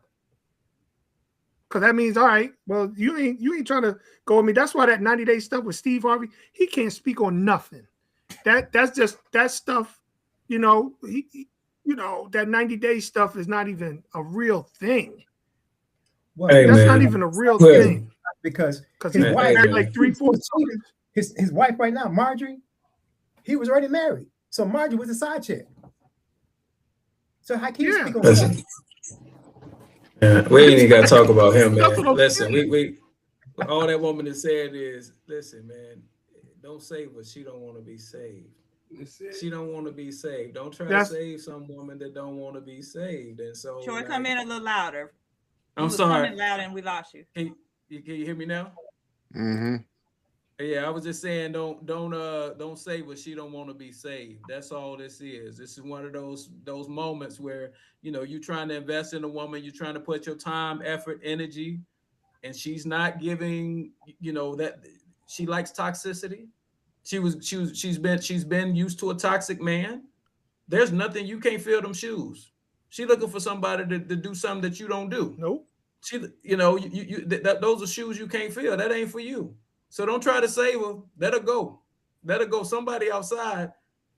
Because that means, all right, well, you ain't trying to go with me. That's why that 90-day stuff with Steve Harvey, he can't speak on nothing. That's just that stuff, that 90-day stuff is not even a real thing. Well, that's not even a real thing. Because his wife had like 3-4 children. His wife right now, Marjorie, he was already married. So Marjorie was a side chick. So how can you speak on that? Yeah, we ain't even got to talk about him, man. Listen, we all that woman has said is, listen, man, don't save her. She don't want to be saved. She don't want to be saved. Don't try to save some woman that don't want to be saved. And so, Troy, come in a little louder. I'm sorry. Coming loud and we lost you. Can you hear me now? Mm-hmm. Yeah, I was just saying, don't say what she don't want to be saved. That's all this is. This is one of those moments where, you know, you're trying to invest in a woman, you're trying to put your time, effort, energy, and she's not giving, you know, that she likes toxicity. She's been used to a toxic man. There's nothing, you can't fill them shoes. She looking for somebody to do something that you don't do. Nope. She, you know, those are shoes you can't fill. That ain't for you. So don't try to save her. Let her go. Let her go. Somebody outside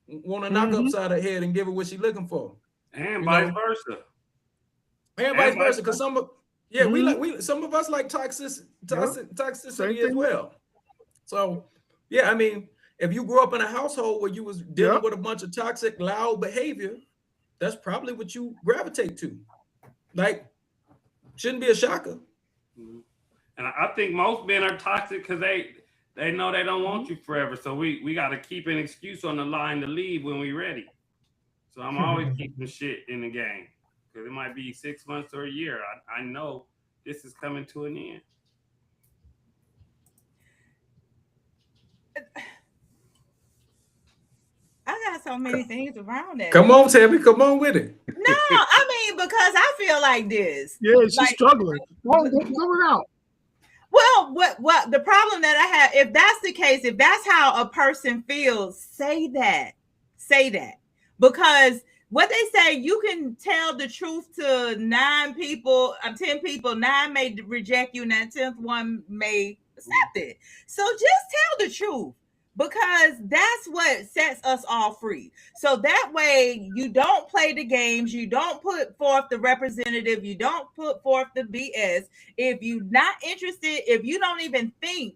want to knock upside her head and give her what she's looking for. And vice versa. And vice versa. Because some of us like toxicity as well. So yeah, I mean, if you grew up in a household where you was dealing with a bunch of toxic, loud behavior, that's probably what you gravitate to. Like, shouldn't be a shocker. And I think most men are toxic because they know they don't want you forever. So we got to keep an excuse on the line to leave when we're ready. So I'm always keeping shit in the game because it might be 6 months or a year. I know this is coming to an end. I got so many things around that. Come on, Tammi, come on with it. No, I mean, because I feel like this. Yeah, she's struggling. Come out. Well, what the problem that I have, if that's the case, if that's how a person feels, say that. Because what they say, you can tell the truth to 10 people, 9 may reject you, and that 10th one may accept it. So just tell the truth, because that's what sets us all free. So that way you don't play the games, you don't put forth the representative, you don't put forth the BS. If you're not interested, if you don't even think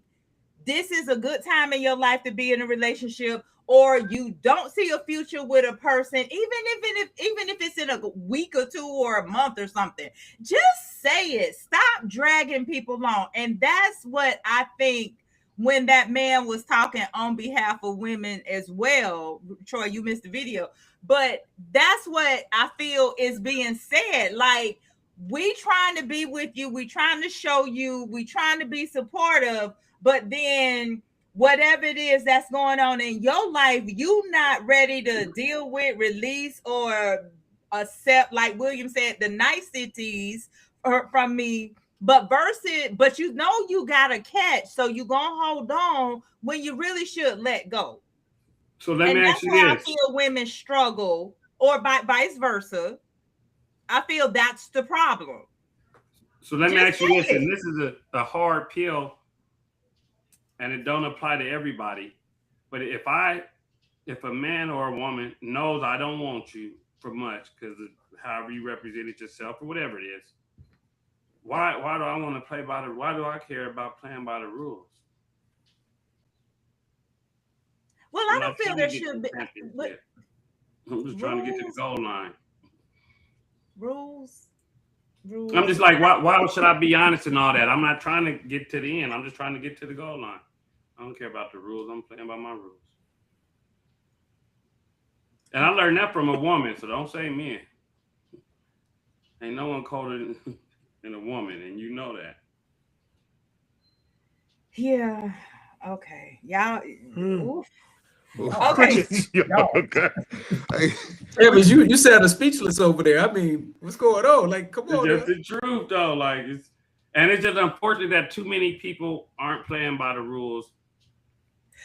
this is a good time in your life to be in a relationship, or you don't see a future with a person, even if it's in a week or two or a month or something, just say it. Stop dragging people along. And that's what I think when that man was talking on behalf of women as well. Troy, you missed the video, but that's what I feel is being said. Like, we trying to be with you, we trying to show you, we trying to be supportive, but then whatever it is that's going on in your life, you not ready to deal with, release, or accept, like William said, the niceties from me. But you know you got to catch, so you gonna hold on when you really should let go. So let me ask you this. I feel women struggle, or vice versa. I feel that's the problem. So let me ask you this, and this is a hard pill, and it don't apply to everybody. But if a man or a woman knows I don't want you for much because of however you represented yourself or whatever it is, why do I want to play by the? Why do I care about playing by the rules? Well, I don't feel there should be. I'm just trying to get to the goal line. Rules. I'm just like, why should I be honest and all that? I'm not trying to get to the end. I'm just trying to get to the goal line. I don't care about the rules. I'm playing by my rules. And I learned that from a woman, so don't say men. Ain't no one colder than a woman, and you know that. Yeah. Okay. Y'all. Okay. Yeah, but you sounded speechless over there. I mean, what's going on? Like, come on. It's just the truth, though. Like, it's just unfortunate that too many people aren't playing by the rules,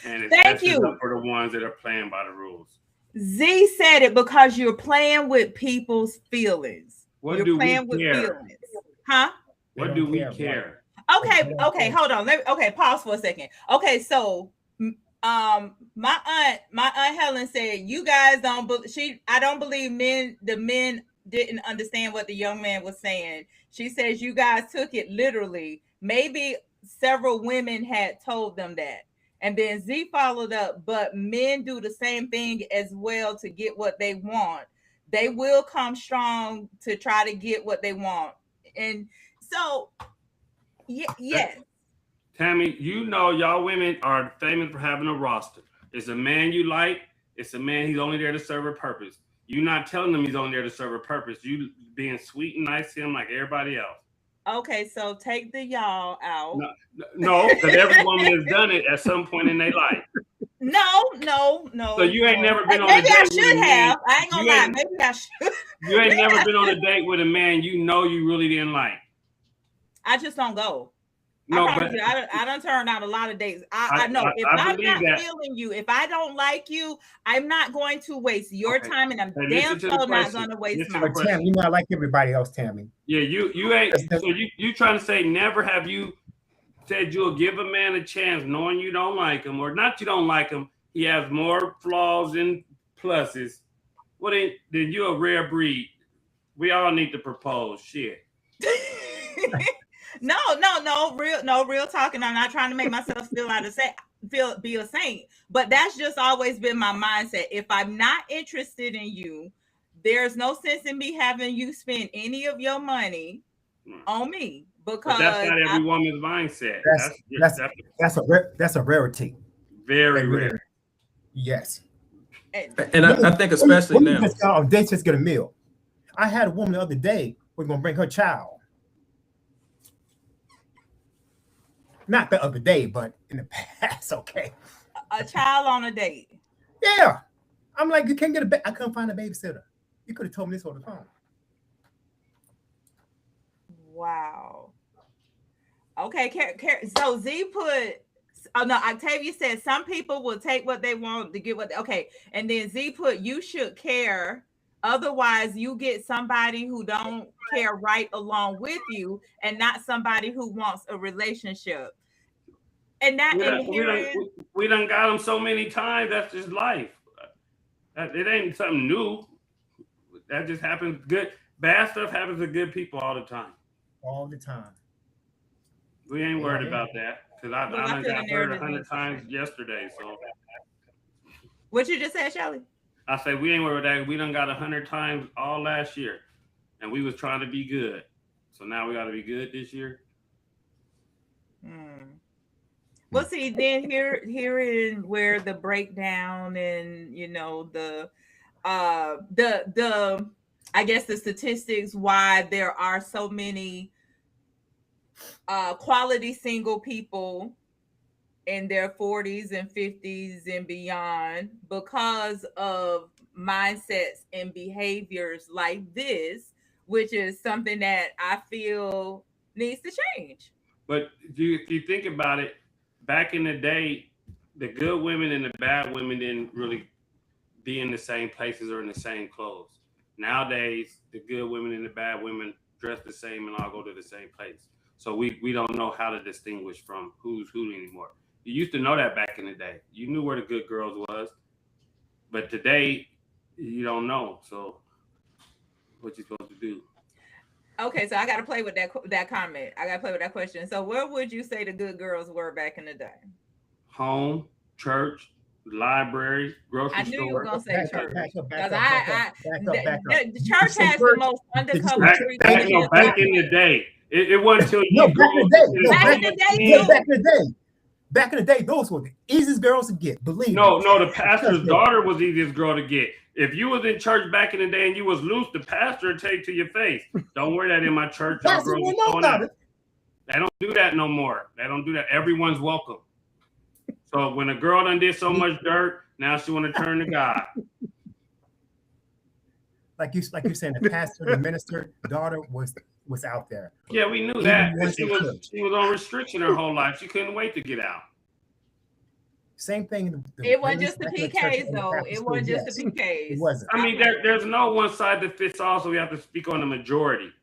and it's Thank you for the ones that are playing by the rules. Z said it, because you're playing with people's feelings. What do we care? Huh? What do we care? Okay, hold on. Pause for a second. Okay, so my aunt Helen said, you guys I don't believe the men didn't understand what the young man was saying. She says you guys took it literally. Maybe several women had told them that. And then Z followed up, but men do the same thing as well to get what they want. They will come strong to try to get what they want. And so, yes. Tammi, you know y'all women are famous for having a roster. It's a man you like. It's a man, he's only there to serve a purpose. You're not telling him he's only there to serve a purpose. You being sweet and nice to him like everybody else. Okay, so take the y'all out. No, because every woman has done it at some point in their life. No. So you ain't never been on a Maybe date I with a should man. have. I ain't gonna lie. Maybe I should. You ain't never been on a date with a man you know you really didn't like. I just don't go. No, I but I done turned out a lot of dates. I know if I'm not feeling you, if I don't like you, I'm not going to waste your time, and I'm damn so not going to waste mine. Tammy, you know I like everybody else, Tammy. Yeah, you ain't. So you trying to say never have you said you'll give a man a chance knowing you don't like him, or not you don't like him, he has more flaws and pluses. Well, then you're a rare breed. We all need to propose. Shit. No, real talking. I'm not trying to make myself be a saint, but that's just always been my mindset. If I'm not interested in you, there's no sense in me having you spend any of your money on me, because but that's not every woman's mindset. That's a rarity. Very rare. Yes. And I think especially now. They just get a meal. I had a woman the other day. We're gonna bring her child. Not the other day, but in the past. Okay. A child on a date. Yeah. I'm like, you can't get I couldn't find a babysitter. You could have told me this on the phone. Wow. Okay. So Z put. Oh no, Octavia said some people will take what they want to get what. Okay, and then Z put, you should care. Otherwise, you get somebody who don't care right along with you, and not somebody who wants a relationship. And that we done got them so many times. That's just life. It ain't something new. That just happens. Good, bad stuff happens to good people all the time. All the time. We ain't worried about that, because I done got hurt 100 times yesterday. So, what you just said, Shelly? I say we ain't worried about that. We done got 100 times all last year, and we was trying to be good. So now we got to be good this year. Well, see, then here is where the breakdown and the I guess the statistics why there are so many quality single people in their 40s and 50s and beyond, because of mindsets and behaviors like this, which is something that I feel needs to change. But if you think about it, back in the day, the good women and the bad women didn't really be in the same places or in the same clothes. Nowadays, the good women and the bad women dress the same and all go to the same place. So we don't know how to distinguish from who's who anymore. You used to know that back in the day. You knew where the good girls was. But today, you don't know. So what you supposed to do? Okay, so I got to play with that comment. I got to play with that question. So where would you say the good girls were back in the day? Home, church, library, grocery store. I knew you were going to say church. Because the church has the most undercover back in the day. It wasn't until Back in the day, those were the easiest girls to get. Believe me. No, the pastor's daughter was the easiest girl to get. If you was in church back in the day and you was loose, the pastor would take to your face. Don't wear that in my church. They don't do that no more. They don't do that. Everyone's welcome. So when a girl done did so much dirt, now she want to turn to God. Like you saying, the pastor, the minister, daughter was out there. Yeah, we knew that. She was on restriction her whole life. She couldn't wait to get out. Same thing. It wasn't just the PKs, though. It wasn't just the PKs. It wasn't. I mean, there's no one side that fits all, so we have to speak on the majority.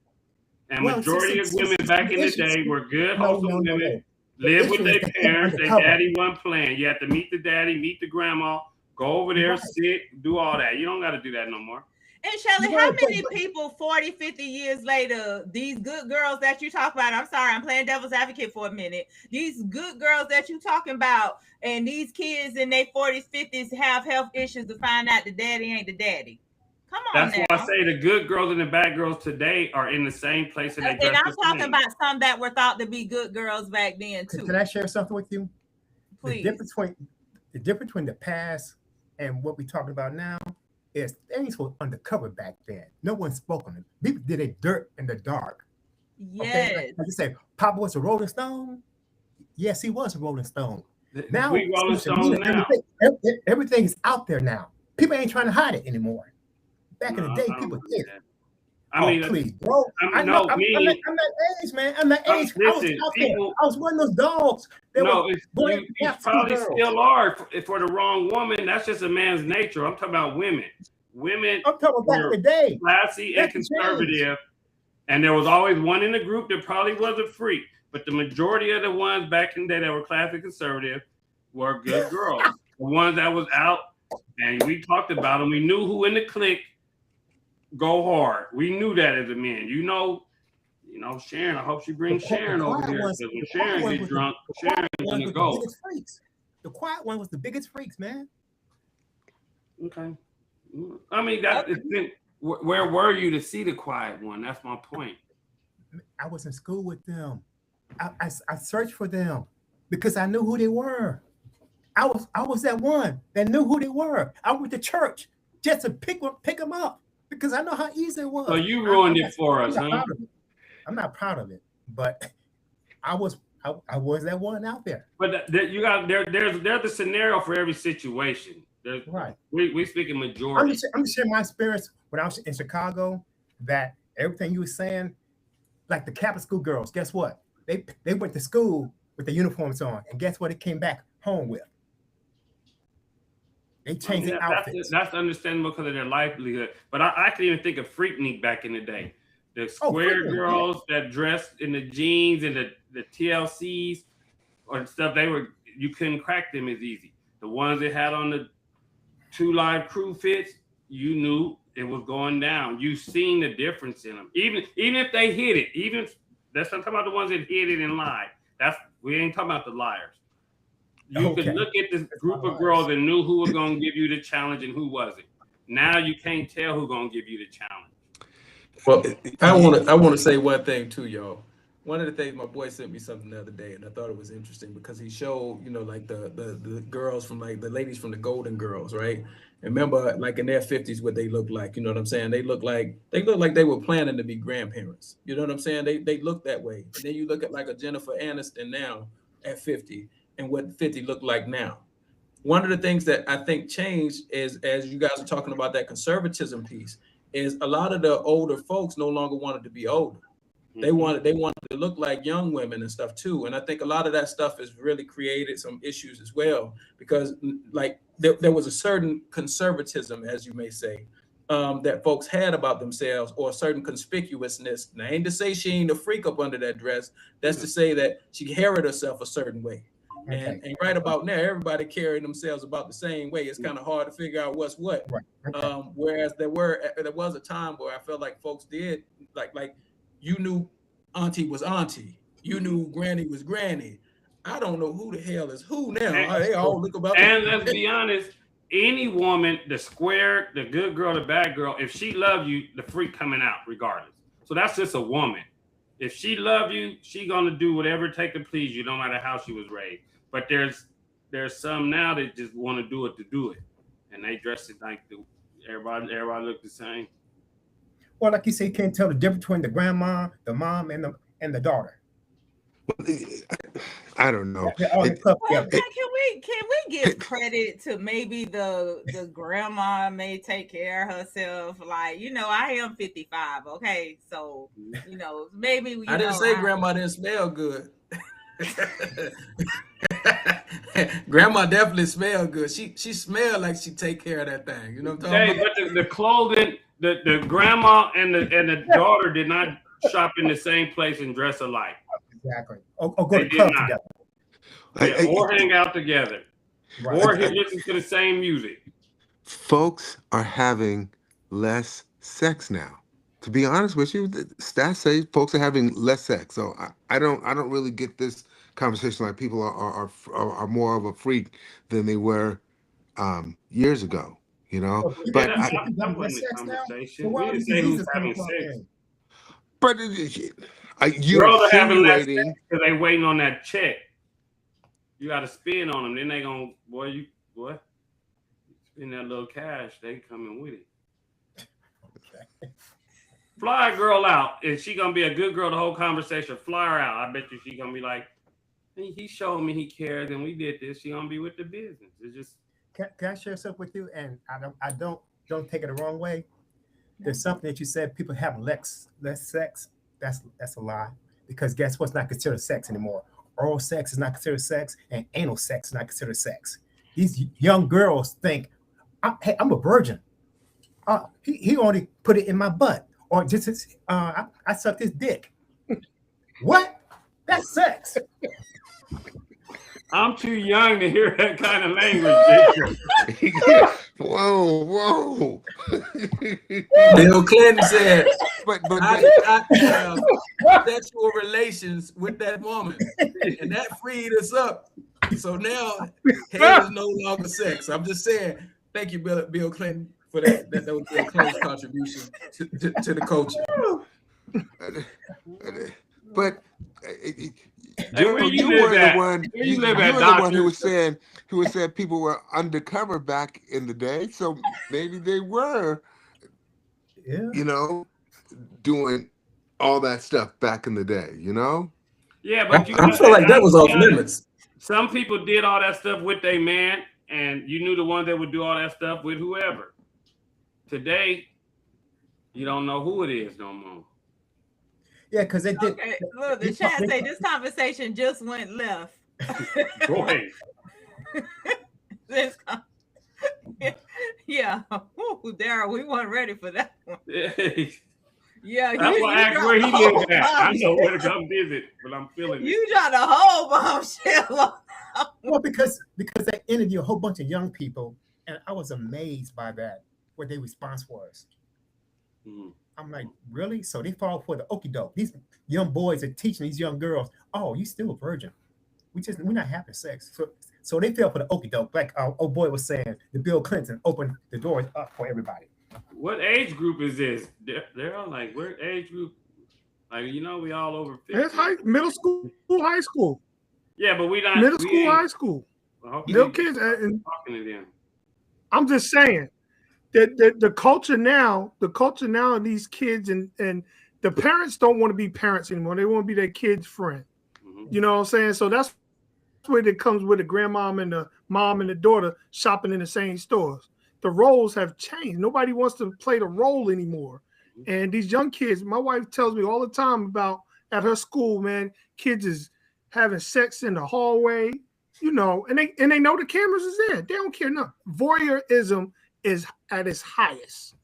And majority of women back in the day were good, wholesome women, lived with their parents. Their daddy wasn't playing. You had to meet the daddy, meet the grandma, go over there, sit, do all that. You don't got to do that no more. And Shelly, how many people 40, 50 years later, these good girls that you talk about, I'm sorry, I'm playing devil's advocate for a minute. These good girls that you talking about, and these kids in their 40s, 50s have health issues to find out the daddy ain't the daddy. Come on. That's why I say the good girls and the bad girls today are in the same place. And I'm talking about some that were thought to be good girls back then too. Can I share something with you? Please. The difference between the past and what we're talking about now is things were undercover back then. No one spoke on it. People did it dirt in the dark. Yes. Okay, like you say, Papa was a Rolling Stone. Yes, he was a Rolling Stone. Now, We Rolling social media, Stone now. everything is out there now. People ain't trying to hide it anymore. Back in the day, I don't people believe did. that. I mean, please, bro. I'm no, that age, man. I'm that age. I was listen, out people. there. I was one of those dogs. No, you probably girls. still are for the wrong woman. That's just a man's nature. I'm talking about women. Women I'm talking about back in were the day. classy and conservative, and there was always one in the group that probably was a freak. But the majority of the ones back in the day that were classy conservative were good girls. The ones that was out, and we talked about them. We knew who in the clique go hard. We knew that as a man. You know, Sharon. I hope she brings Sharon over here because when Sharon gets drunk, Sharon's gonna go. The quiet one was the biggest freaks, man. Okay. I mean, where were you to see the quiet one? That's my point. I was in school with them. I searched for them because I knew who they were. I was that one that knew who they were. I went to church just to pick them up because I know how easy it was. So you ruined it for us, huh? I'm not proud of it, but I was that one out there. But there's the scenario for every situation. Right. We speak in majority. I'm just sharing my experience when I was in Chicago. That everything you were saying, like the Catholic school girls, guess what? They went to school with the uniforms on, and guess what? They came back home with. They changed their outfits. That's understandable because of their livelihood. But I can even think of Freaknik back in the day. The square girls that dressed in the jeans and the TLCs or stuff, you couldn't crack them as easy. The ones that had on the 2 Live Crew fits, you knew it was going down. You seen the difference in them. Even if they hid it, that's not talking about the ones that hid it and lied. We ain't talking about the liars. You could look at this group of girls and knew who was going to give you the challenge and who wasn't. Now you can't tell who's going to give you the challenge. Well, I want to say one thing too, y'all. One of the things, my boy sent me something the other day, and I thought it was interesting because he showed, like the girls from like the ladies from the Golden Girls, right? And remember, like in their 50s, what they look like. You know what I'm saying? They look like they were planning to be grandparents. You know what I'm saying? They look that way. And then you look at like a Jennifer Aniston now at 50, and what 50 look like now. One of the things that I think changed is, as you guys are talking about that conservatism piece, is a lot of the older folks no longer wanted to be older. They wanted to look like young women and stuff too. And I think a lot of that stuff has really created some issues as well, because like there was a certain conservatism, as you may say, that folks had about themselves, or a certain conspicuousness. And I ain't to say she ain't a freak up under that dress. That's to say that she carried herself a certain way. Okay. And right about now, everybody carrying themselves about the same way. It's kind of hard to figure out what's what. Right. Okay. Whereas there was a time where I felt like folks did like you knew auntie was auntie, you knew granny was granny. I don't know who the hell is who now. They all look about. And let's be honest, any woman, the square, the good girl, the bad girl, if she love you, the freak coming out regardless. So that's just a woman. If she love you, she gonna do whatever it take to please you, no matter how she was raised. But there's some now that just want to do it to do it, and they dress it like everybody look the same. Well, like you say, you can't tell the difference between the grandma, the mom, and the daughter. I don't know. Well, can we give credit to maybe the grandma may take care of herself? Like, I am 55. Okay, so maybe I didn't say grandma didn't smell good. Grandma definitely smell good. She smelled like she take care of that thing. You know what I'm talking about? But the clothing, the grandma and the daughter did not shop in the same place and dress alike. Exactly. Or go to club together. Or hang out together. Right. Or listen to the same music. Folks are having less sex now. To be honest with you, stats say folks are having less sex. So I don't really get this conversation like people are more of a freak than they were years ago. But you're insinuating because they waiting on that check. You got to spend on them. Then they gonna spend that little cash. They coming with it. Fly a girl out, and she gonna be a good girl the whole conversation. Fly her out. I bet you she gonna be like, he showed me he cared, and we did this. She gonna be with the business. It's just. Can I share something with you? And I don't take it the wrong way. There's something that you said people have less sex. That's a lie. Because guess what's not considered sex anymore? Oral sex is not considered sex, and anal sex is not considered sex. These young girls think, hey, I'm a virgin. He only put it in my butt, or just I sucked his dick. What? That's sex. I'm too young to hear that kind of language, Jacob. Whoa. Bill Clinton said, but I have sexual relations with that woman, and that freed us up. So now, hell is no longer sex. I'm just saying, thank you, Bill Clinton, for that. That was Bill Clinton's contribution to the culture. But you were the one who was saying people were undercover back in the day. So maybe they were, doing all that stuff back in the day. Yeah, but I feel like that was off limits. Some people did all that stuff with their man, and you knew the ones that would do all that stuff with whoever. Today, you don't know who it is no more. Yeah, because they did. Okay, look, the chat say this conversation just went left. Go ahead. Yeah. Ooh, Daryl, we weren't ready for that one. Yeah, I'm gonna ask where he lives at. I know where to come visit, but I'm feeling it. You dropped a whole bombshell. Well, because they interviewed a whole bunch of young people, and I was amazed by that, what their response was. Mm-hmm. I'm like, really? So they fall for the okie doke. These young boys are teaching these young girls, oh, you still a virgin. We're not having sex. So they fell for the okie doke. Like our old boy was saying, the Bill Clinton opened the doors up for everybody. What age group is this? They're all like, what age group? Like, we all over 50. It's middle school, high school. Yeah, but we not middle school, high school. Little kids. And talking to them. I'm just saying. The culture now of these kids and the parents don't want to be parents anymore. They want to be their kid's friend. Mm-hmm. You know what I'm saying? So that's where it comes with the grandmom and the mom and the daughter shopping in the same stores. The roles have changed. Nobody wants to play the role anymore. Mm-hmm. And these young kids, my wife tells me all the time about at her school, man, kids is having sex in the hallway, and they know the cameras is there. They don't care nothing. Voyeurism is at its highest,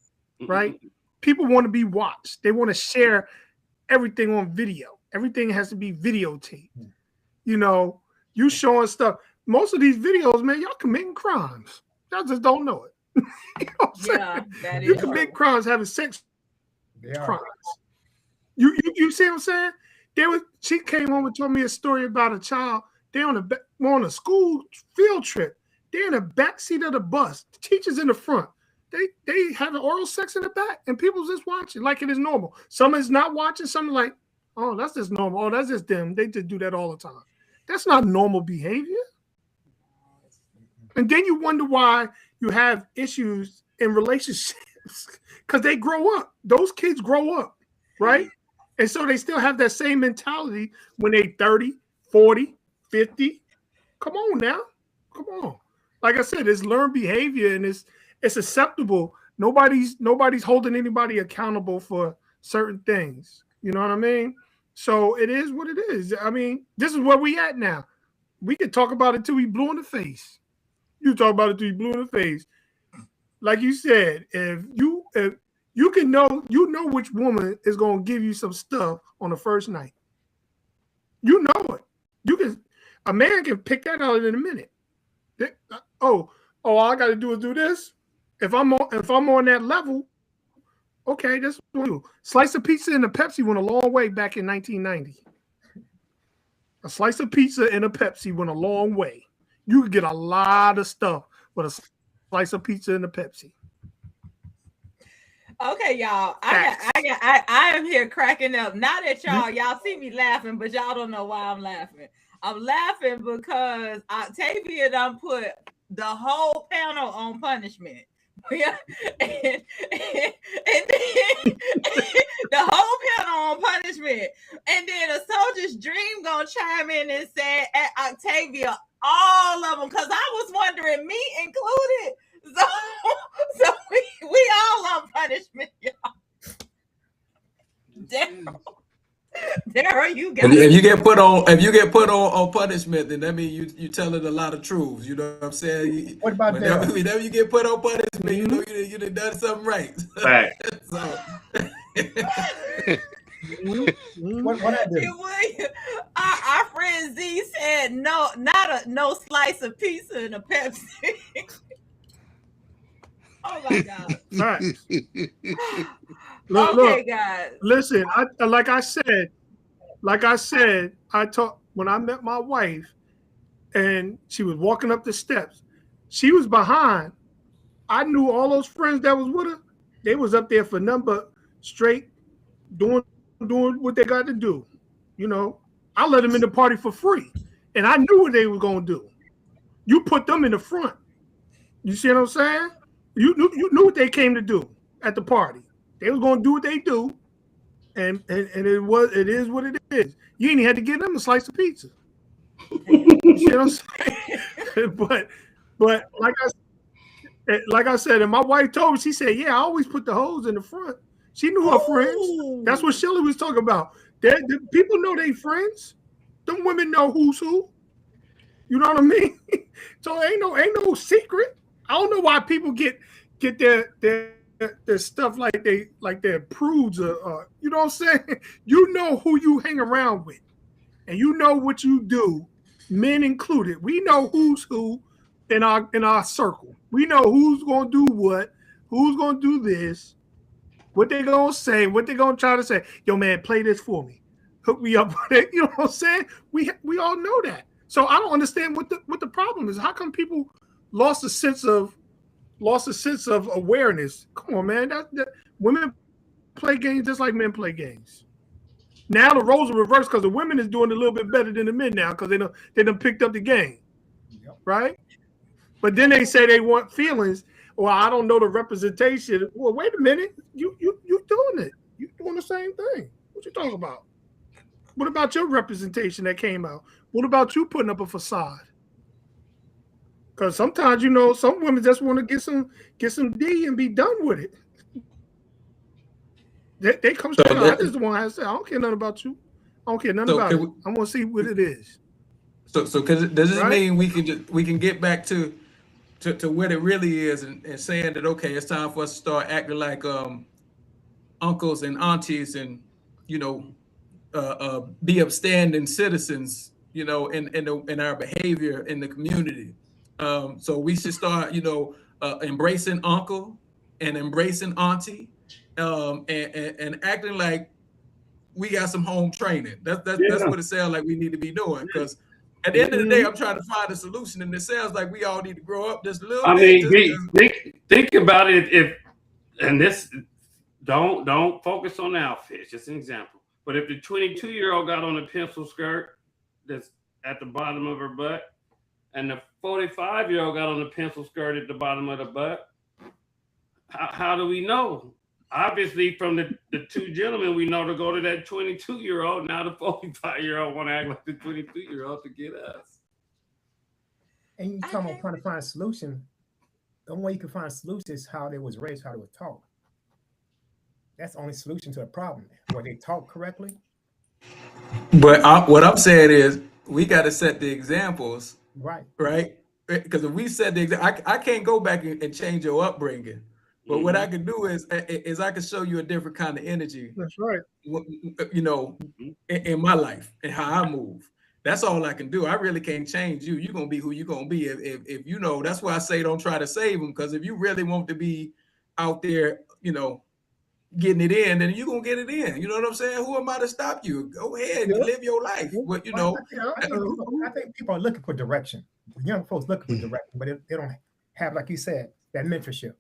right? People want to be watched. They want to share everything on video. Everything has to be videotaped. You showing stuff. Most of these videos, man, y'all committing crimes. Y'all just don't know it. That is you commit crimes having sex crimes. You see what I'm saying? She came home and told me a story about a child. They on a school field trip. They're in the back seat of the bus. The teacher's in the front. They have oral sex in the back, and people just watching like it is normal. Some is not watching. Some like, oh, that's just normal. Oh, that's just them. They just do that all the time. That's not normal behavior. And then you wonder why you have issues in relationships because they grow up. Those kids grow up, right? And so they still have that same mentality when they 30, 40, 50. Come on now. Come on. Like I said, it's learned behavior and it's acceptable. Nobody's holding anybody accountable for certain things. You know what I mean? So it is what it is. I mean, this is where we at now. We can talk about it till we blue in the face. You talk about it till you blue in the face. Like you said, if you can know, which woman is going to give you some stuff on the first night. You know it. A man can pick that out in a minute. All I got to do is do this. If I'm on that level, okay, this is what I do. Slice of pizza and a Pepsi went a long way back in 1990. A slice of pizza and a Pepsi went a long way. You could get a lot of stuff with a slice of pizza and a Pepsi. Okay, y'all. I am here cracking up. Now that y'all see me laughing, but y'all don't know why I'm laughing. I'm laughing because Octavia done put the whole panel on punishment. and The whole panel on punishment. And then a soldier's dream gonna chime in and say at Octavia, all of them, because I was wondering, me included. So we all on punishment, y'all. Daryl, you got if you get put on punishment, then that means you telling a lot of truths. You know what I'm saying? What about that? Whenever you get put on punishment, you know you done something right. Right. So, What I do? Our friend Z said no slice of pizza and a Pepsi. Oh my God. Facts. Okay, guys. Listen, like I said, I talked when I met my wife, and she was walking up the steps. She was behind. I knew all those friends that was with her. They was up there for nothing but straight doing what they got to do. You know, I let them in the party for free, and I knew what they were gonna do. You put them in the front. You see what I'm saying? You knew what they came to do at the party. They was gonna do what they do, and it is what it is. You ain't had to give them a slice of pizza. You see what I'm saying? but like I said, and my wife told me, she said, "Yeah, I always put the hoes in the front." She knew her friends. That's what Shelly was talking about. The people know they friends. Them women know who's who. You know what I mean? So ain't no secret. I don't know why people get their stuff like they're prudes or you know what I'm saying? You know who you hang around with, and you know what you do, men included. We know who's who in our circle. We know who's gonna do what, who's gonna do this, what they gonna say, what they gonna try to say. Yo, man, play this for me. Hook me up with it. You know what I'm saying? We all know that. So I don't understand what the problem is. How come people lost a sense of awareness? Come on, man. That women play games just like men play games. Now the roles are reversed because the women is doing a little bit better than the men now because they done picked up the game, right? But then they say they want feelings. Well, I don't know the representation. Well, wait a minute. You doing it. You doing the same thing. What you talking about? What about your representation that came out? What about you putting up a facade? Because sometimes, you know, some women just want to get some D and be done with it. They come straight out. I just want to say, I don't care nothing about you. I don't care nothing about it. I want to see what it is. So does this mean we can get back to what it really is and saying that, okay, it's time for us to start acting like uncles and aunties and, you know, be upstanding citizens, you know, in our behavior in the community. So we should start, you know, embracing uncle and embracing auntie, and acting like we got some home training. That's what it sounds like we need to be doing. Because at the end of the day, I'm trying to find a solution, and it sounds like we all need to grow up just a little bit. Think about it. Don't focus on the outfit. Just an example. But if the 22-year-old got on a pencil skirt that's at the bottom of her butt, and the 45-year-old got on a pencil skirt at the bottom of the butt, how do we know? Obviously, from the two gentlemen, we know to go to that 22-year-old. Now the 45-year-old want to act like the 22-year-old to get us. And you talking about trying to find a solution. The only way you can find a solution is how they was raised, how they were taught. That's the only solution to a problem. Were they taught correctly? But what I'm saying is we got to set the examples. Right. Because if we set the example, I can't go back and change your upbringing. But what I can do is I can show you a different kind of energy. That's right. You know, in my life and how I move. That's all I can do. I really can't change you. You're gonna be who you're gonna be. If you know, that's why I say don't try to save them. Because if you really want to be out there, you know, getting it in, then you're gonna get it in. You know what I'm saying? Who am I to stop you? Go ahead, live your life. But you know, I think people are looking for direction. Young folks looking for direction, but they don't have, like you said, that mentorship.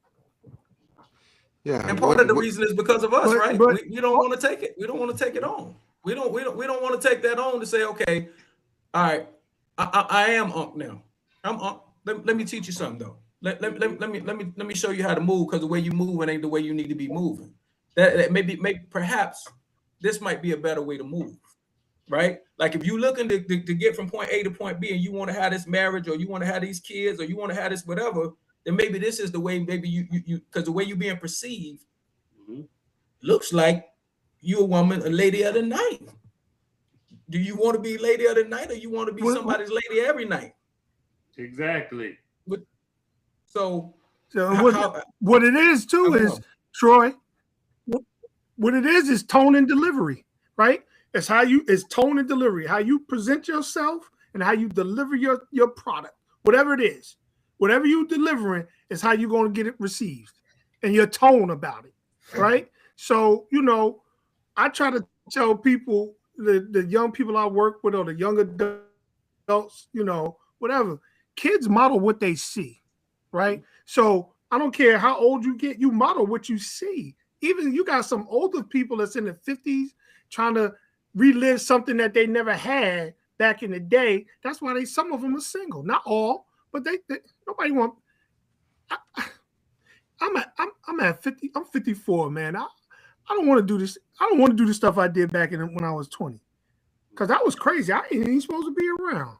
Yeah, and part of the reason is because of us, right? We don't want to take it. We don't want to take it on. We don't want to take that on to say, okay, all right, I am Unc now. I'm Unc. Let me teach you something though. Let me show you how to move, because the way you move ain't the way you need to be moving. That maybe perhaps this might be a better way to move, right? Like if you're looking to get from point A to point B and you want to have this marriage or you want to have these kids or you want to have this whatever, then maybe this is the way, maybe you because the way you're being perceived looks like you're a woman, a lady of the night. Do you want to be lady of the night or you want to be somebody's lady every night? Exactly. So what it is too is, Troy, what it is tone and delivery, right? It's tone and delivery, how you present yourself and how you deliver your product, whatever it is. Whatever you're delivering is how you're going to get it received and your tone about it, right? So, I try to tell people, the young people I work with or the young adults, whatever, kids model what they see, right? So I don't care how old you get, you model what you see. Even you got some older people that's in the 50s trying to relive something that they never had back in the day. That's why some of them are single. Not all, but they nobody want. I'm at 50. I'm 54, man. I don't want to do this. I don't want to do the stuff I did back when I was 20, because that was crazy. I ain't even supposed to be around.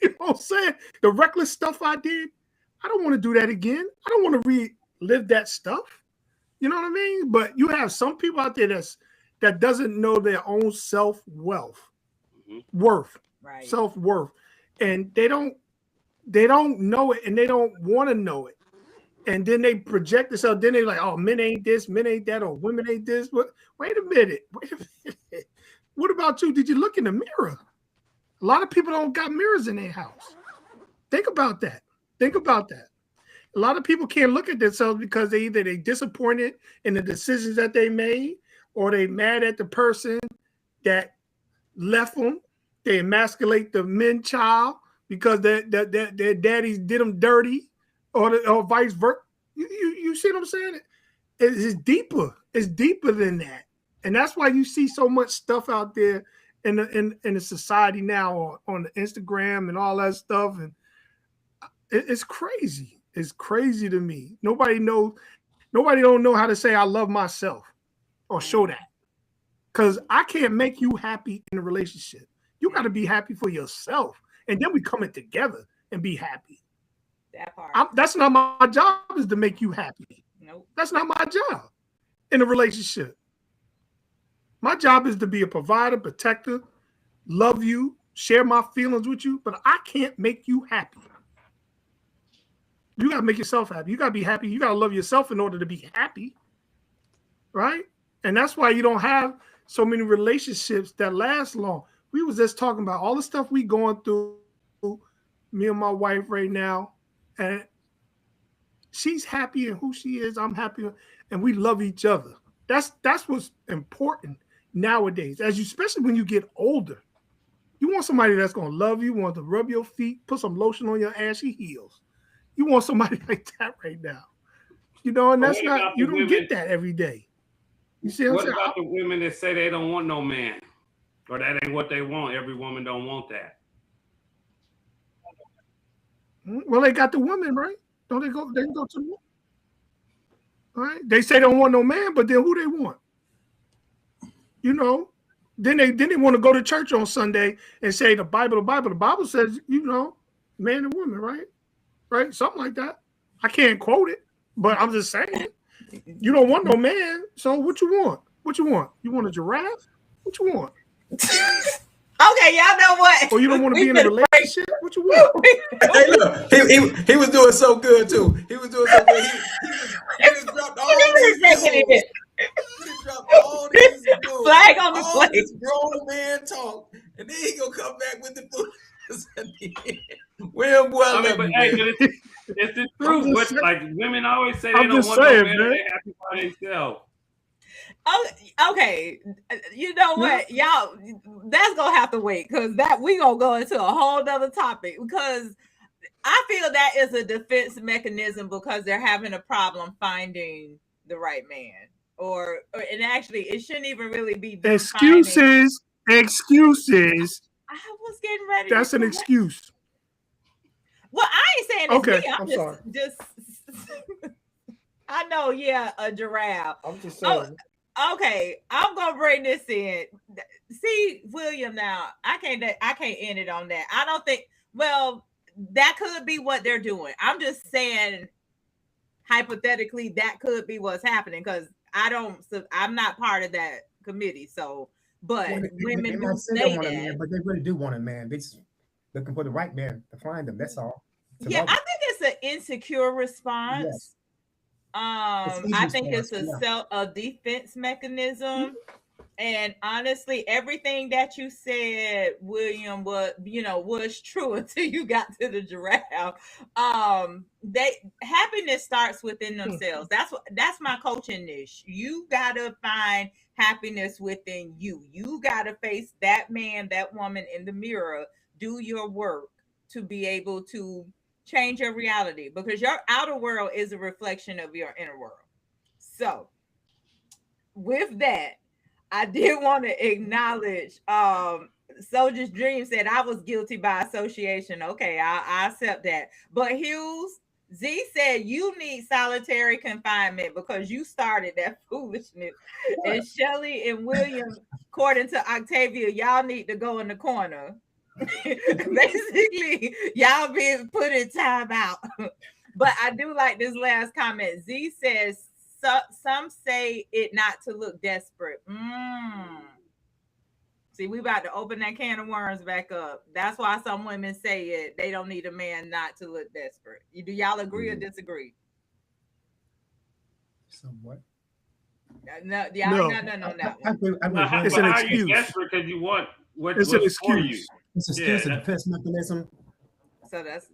You know what I'm saying? The reckless stuff I did. I don't want to do that again. I don't want to relive that stuff. You know what I mean? But you have some people out there that doesn't know their own self-worth, right. Self-worth, and they don't know it, and they don't want to know it. And then they project themselves. Then they're like, "Oh, men ain't this, men ain't that, or women ain't this." But wait a minute. What about you? Did you look in the mirror? A lot of people don't got mirrors in their house. Think about that. A lot of people can't look at themselves because they disappointed in the decisions that they made, or they mad at the person that left them. They emasculate the men child because their daddies did them dirty, or vice versa. You see what I'm saying? It's deeper. It's deeper than that, and that's why you see so much stuff out there in the society now on the Instagram and all that stuff, and it's crazy. It's crazy to me. Nobody don't know how to say I love myself or show that, because I can't make you happy in a relationship. You got to be happy for yourself, and then we come in together and be happy. That part. That's not my job, is to make you happy. Nope. That's not my job in a relationship. My job is to be a provider, protector, love you, share my feelings with you, but I can't make you happy. You got to make yourself happy. You got to be happy. You got to love yourself in order to be happy, right? And that's why you don't have so many relationships that last long. We was just talking about all the stuff we going through, me and my wife right now, and she's happy in who she is. I'm happy, and we love each other. That's what's important nowadays, especially when you get older. You want somebody that's going to love you, want to rub your feet, put some lotion on your ashy heels. You want somebody like that right now. And that's not, you don't get that every day. You see what I'm saying? What about the women that say they don't want no man, or that ain't what they want? Every woman don't want that. Well, they got the women, right? Don't they go? They go to the woman. All right. They say they don't want no man, but then who they want? Then they want to go to church on Sunday and say the Bible. The Bible says, man and woman, right? Right? Something like that. I can't quote it, but I'm just saying. You don't want no man, so what you want? What you want? You want a giraffe? What you want? Okay, y'all know what? Or you don't want to be in a relationship? What you want? Hey, look, he was doing so good too. He was doing so good. He just dropped all these flag on the plate. This grown man talk, and then he gonna come back with the foolishness at the end. Well, it's the truth. But like women always say they don't want no man, they happy by themselves. Okay, you know what, y'all? That's gonna have to wait, because we gonna go into a whole nother topic, because I feel that is a defense mechanism because they're having a problem finding the right man, and actually, it shouldn't even really be excuses. I was getting ready. That's an excuse. Well, I ain't saying it's me. I'm sorry. Just I know, yeah, a giraffe. I'm just Oh, saying. okay. I'm gonna bring this in. See, William, now I can't end it on that. I don't think, well, that could be what they're doing. I'm just saying hypothetically that could be what's happening because I'm not part of that committee. So, but Well, women they do might say they say want a that. man, but they really do want a man. They just looking for the right man to find them. That's all. To Yeah, love I them. think it's an insecure Yes. response. It's easy I think response. it's Yeah. a defense mechanism. And honestly, everything that you said, William, was true until you got to the giraffe. Happiness starts within themselves. That's my coaching niche. You gotta find happiness within you. You gotta face that man, that woman in the mirror. Do your work to be able to change your reality because your outer world is a reflection of your inner world. So, with that, I did want to acknowledge Soldier's Dream said I was guilty by association. Okay, I accept that. But Hughes Z said you need solitary confinement because you started that foolishness. What? And Shelly and William, according to Octavia, y'all need to go in the corner. Basically, y'all being put in time out. But I do like this last comment. Z says some say it not to look desperate. See, we about to open that can of worms back up. That's why some women say it. They don't need a man not to look desperate. Do y'all agree or disagree? Somewhat. No, y'all got nothing on that one. It's an How are you excuse. desperate because you want It's an what's for you? excuse. It's an excuse, a defense mechanism. So that's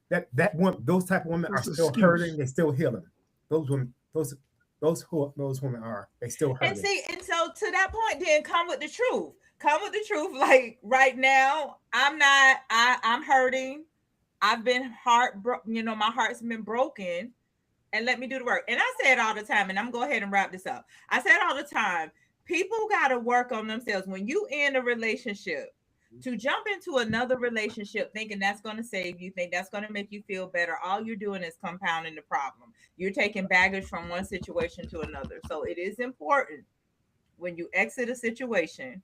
that one. Those type of women are It's an still excuse. hurting. They still healing. Those women. Those women are. They still hurting. And see, and so to that point, then come with the truth. Come with the truth. Like right now, I'm hurting. I've been my heart's been broken. And let me do the work. And I say it all the time, and I'm going to go ahead and wrap this up. I say it all the time. People got to work on themselves. When you in a relationship, to jump into another relationship thinking that's going to save you, think that's going to make you feel better, all you're doing is compounding the problem. You're taking baggage from one situation to another. So it is important when you exit a situation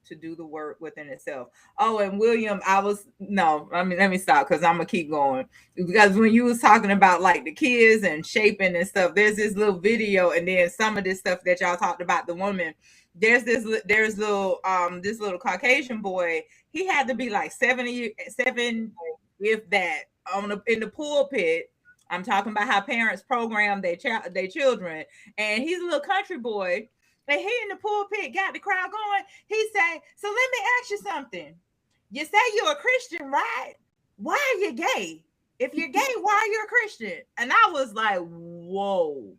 to do the work within itself. Oh, and William, let me stop because I'm gonna keep going. Because when you was talking about like the kids and shaping and stuff, there's this little video, and then some of this stuff that y'all talked about the woman. There's this little Caucasian boy. He had to be like 7, if that, in the pulpit. I'm talking about how parents program their children, and he's a little country boy. And he in the pulpit got the crowd going. He said, so let me ask you something. You say you're a Christian, right? Why are you gay? If you're gay, why are you a Christian? And I was like, whoa,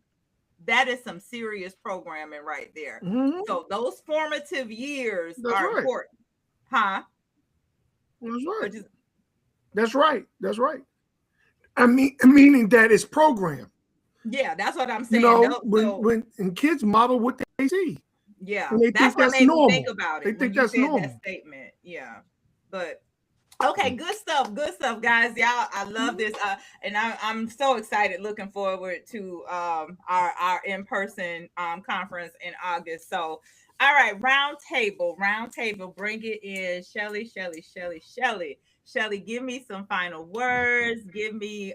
that is some serious programming right there. Mm-hmm. So those formative years That's are right. important. Huh? That's right. That's right. That's right. I mean, meaning that it's programmed. Yeah, that's what I'm saying. When kids model what they see. Yeah, and they that's think what that's made normal. me think about it. They think that's normal. That statement. Yeah, but okay, good stuff, guys. Y'all, I love this, and I'm so excited. Looking forward to our in-person conference in August. So, all right, round table, bring it in, Shelly. Shelly, give me some final words. Give me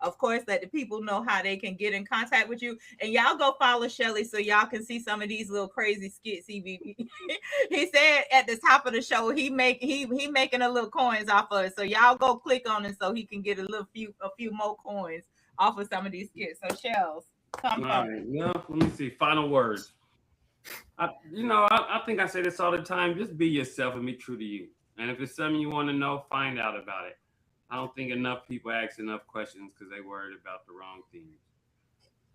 of course, let the people know how they can get in contact with you. And y'all go follow Shelly so y'all can see some of these little crazy skits. He said at the top of the show he making a little coins off of it. So y'all go click on it so he can get a few more coins off of some of these skits. So Shells, come on. Let me see. Final words. I think I say this all the time. Just be yourself and be true to you. And if it's something you want to know, find out about it. I don't think enough people ask enough questions because they worried about the wrong things.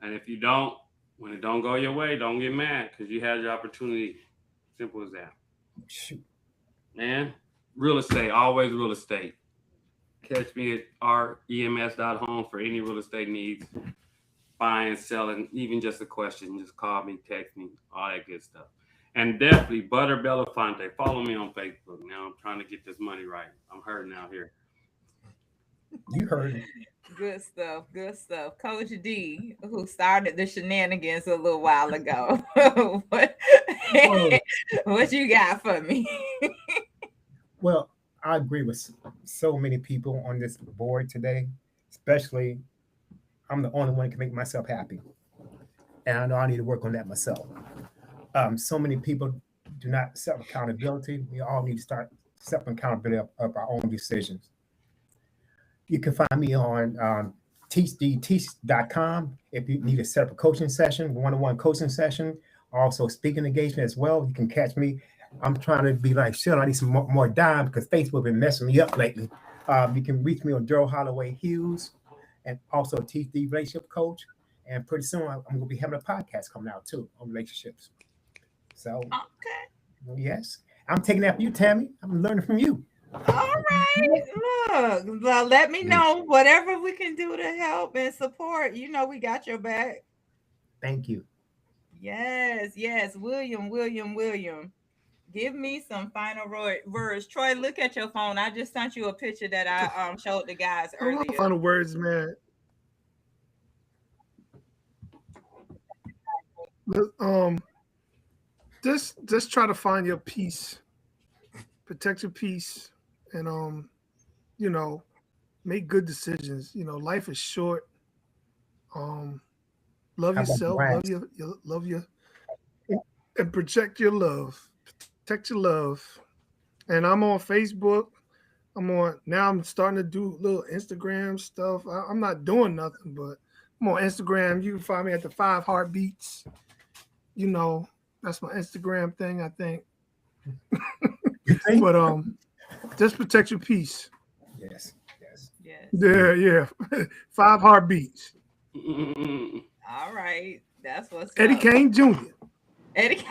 And if you don't, when it don't go your way, don't get mad because you had your opportunity. Simple as that. Shoot. Man, real estate, always real estate. Catch me at rems.home for any real estate needs, buying, selling, even just a question. Just call me, text me, all that good stuff. And definitely Butter Belafonte. Follow me on Facebook. Now I'm trying to get this money right. I'm hurting out here. You heard it. Good stuff. Good stuff. Coach D, who started the shenanigans a little while ago. what, Well, what you got for me? well, I agree with so many people on this board today, especially I'm the only one that can make myself happy. And I know I need to work on that myself. So many people do not self accountability. We all need to start self accountability of our own decisions. You can find me on teachdteach.com if you need a set up a coaching session, one-on-one coaching session, also speaking engagement as well. You can catch me. I'm trying to be like, shit, I need some more dime because Facebook been messing me up lately. You can reach me on Daryl Holloway Hughes and also teach the relationship coach. And pretty soon I'm going to be having a podcast coming out too on relationships. So, Okay. yes, I'm taking after you, Tammy. I'm learning from you. All right. Look, well, let me know whatever we can do to help and support. You know, we got your back. Thank you. Yes, yes. William. Give me some final words. Troy, look at your phone. I just sent you a picture that I showed the guys So my earlier. final words, man. Um, just try to find your peace, protect your peace, and you know, make good decisions. You know, life is short. Um, love How about the yourself, rhymes? love your, and project your love, protect your love. And I'm on Facebook. I'm on now. I'm starting to do little Instagram stuff. I'm not doing nothing, but I'm on Instagram. You can find me at the 5 Heartbeats. You know, that's my Instagram thing, I think. But just protect your peace. Yes, yes. Yes. Yeah. 5 Heartbeats. All right. That's what's Eddie up. Kane Jr. Eddie.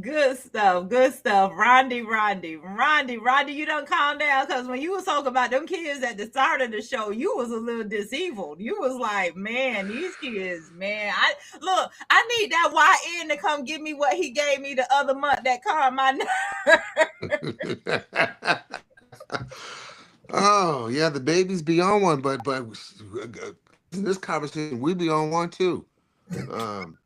Good stuff. Good stuff. Rondi, you don't calm down because when you was talking about them kids at the start of the show, you was a little disabled. You was like, man, these kids, man. I need that YN to come give me what he gave me the other month that calmed my Oh yeah, the babies be on one, but in this conversation we be on one too. Um,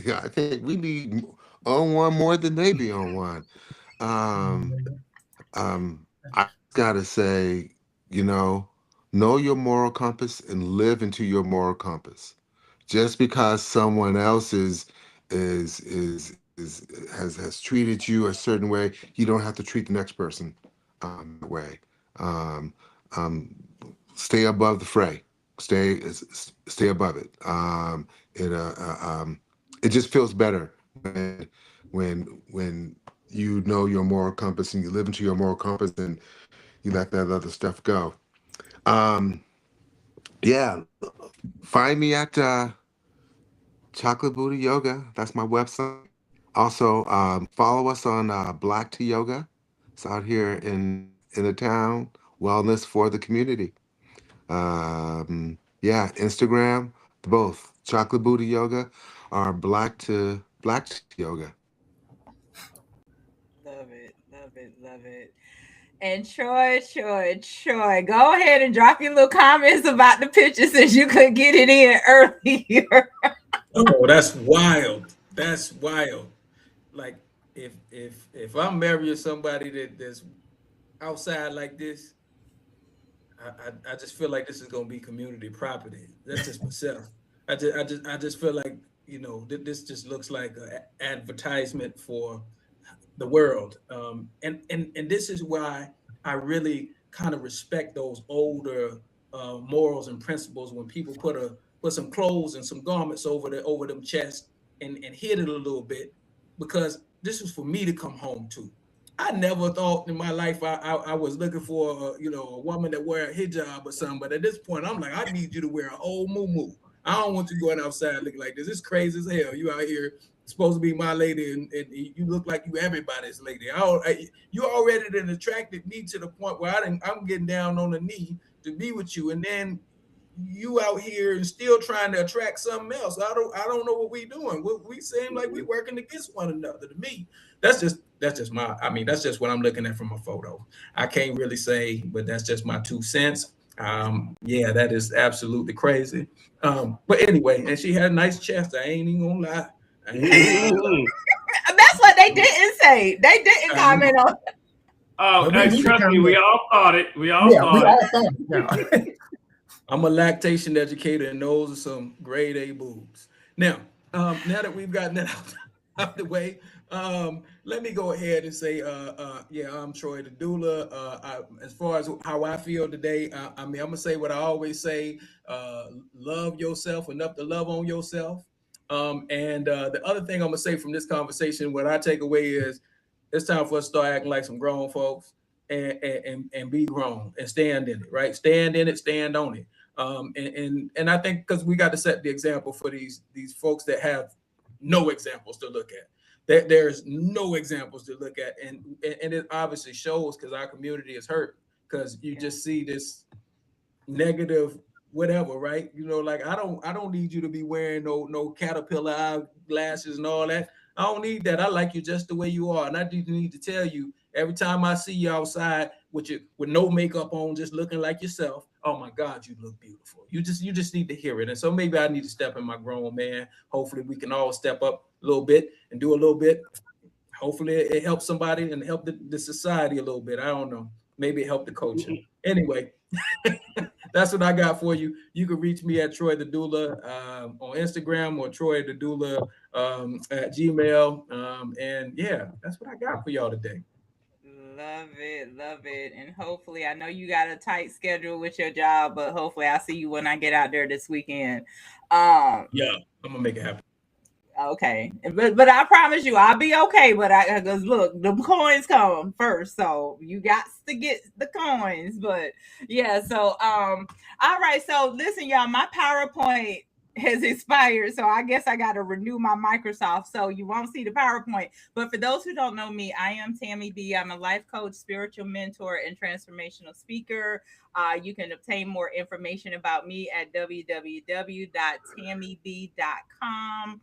yeah, I think we be on one more than they be on one. Um, I gotta say, you know your moral compass and live into your moral compass. Just because someone else is has treated you a certain way, you don't have to treat the next person that way. Um, um, Stay above the fray. Stay above it. It it just feels better when you know your moral compass and you live into your moral compass and you let that other stuff go. Um, yeah, find me at Chocolate Booty Yoga. That's my website. Also, follow us on Black to Yoga. It's out here in the town. Wellness for the community. Yeah, Instagram, both Chocolate Booty Yoga or Black to Yoga. Love it. Love it. Love it. And Troy, go ahead and drop your little comments about the picture since you could get it in earlier. Oh, that's wild. That's wild. Like if I'm marrying somebody that's outside like this, I just feel like this is gonna be community property. That's just myself. I just feel like this just looks like an advertisement for the world. And this is why I really kind of respect those older morals and principles when people put some clothes and some garments over them chests and hid it a little bit because this was for me to come home to. I never thought in my life I was looking for a woman that wear a hijab or something, but at this point I'm like, I need you to wear an old moo. I don't want you going outside looking like this. It's crazy as hell. You out here supposed to be my lady, and you look like you everybody's lady. You already done attracted me to the point where I'm getting down on the knee to be with you, and then you out here and still trying to attract something else. I don't know what we doing. We seem like we working against one another. To me, that's just my, I mean, that's just what I'm looking at from a photo. I can't really say, but that's just my 2 cents. Yeah, that is absolutely crazy. But anyway, and she had a nice chest. I ain't even gonna lie. That's what they didn't say. They didn't comment on. Oh, But we trust me, we all thought it. We all yeah, thought we it. all thought it now. I'm a lactation educator, and those are some grade A boobs. Now, now that we've gotten that out the way, let me go ahead and say, yeah, I'm Troy the doula. As far as how I feel today, I mean, I'm gonna say what I always say: love yourself enough to love on yourself. And the other thing I'm gonna say from this conversation, what I take away is, it's time for us to start acting like some grown folks and be grown and stand in it, right? Stand in it, stand on it. And I think because we got to set the example for these folks that have no examples to look at. That there's no examples to look at, and it obviously shows because our community is hurt because you just see this negative whatever, right? You know, like I don't need you to be wearing no caterpillar eye glasses and all that. I don't need that. I like you just the way you are, and I do need to tell you every time I see you outside with no makeup on, just looking like yourself. Oh my God, you look beautiful. You just need to hear it. And so maybe I need to step in my grown man. Hopefully we can all step up a little bit and do a little bit. Hopefully it helps somebody and help the society a little bit. I don't know. Maybe it helped the culture. Anyway, that's what I got for you. You can reach me at Troy the Doula on Instagram or Troy the Doula at Gmail. And yeah, that's what I got for y'all today. Love it, love it. And hopefully, I know you got a tight schedule with your job, but hopefully I'll see you when I get out there this weekend. Yeah, I'm gonna make it happen. Okay, but I promise you I'll be okay. But because look, the coins come first, so you got to get the coins. But yeah, so all right. So listen, y'all, my PowerPoint has expired, so I guess I got to renew my Microsoft. So you won't see the PowerPoint. But for those who don't know me, I am Tammi B. I'm a life coach, spiritual mentor, and transformational speaker. You can obtain more information about me at www.tammib.com.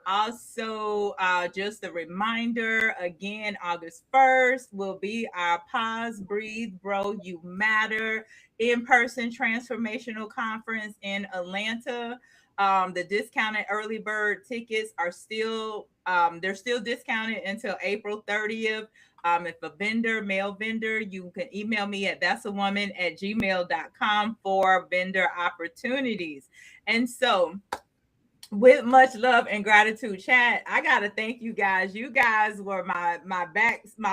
Also, just a reminder again, August 1st will be our Pause, Breathe, Bro, You Matter in-person transformational conference in Atlanta. The discounted early bird tickets are still they're still discounted until April 30th. If a male vendor, you can email me at thassawoman@gmail.com for vendor opportunities. And so with much love and gratitude, chat, I gotta thank you guys. You guys were my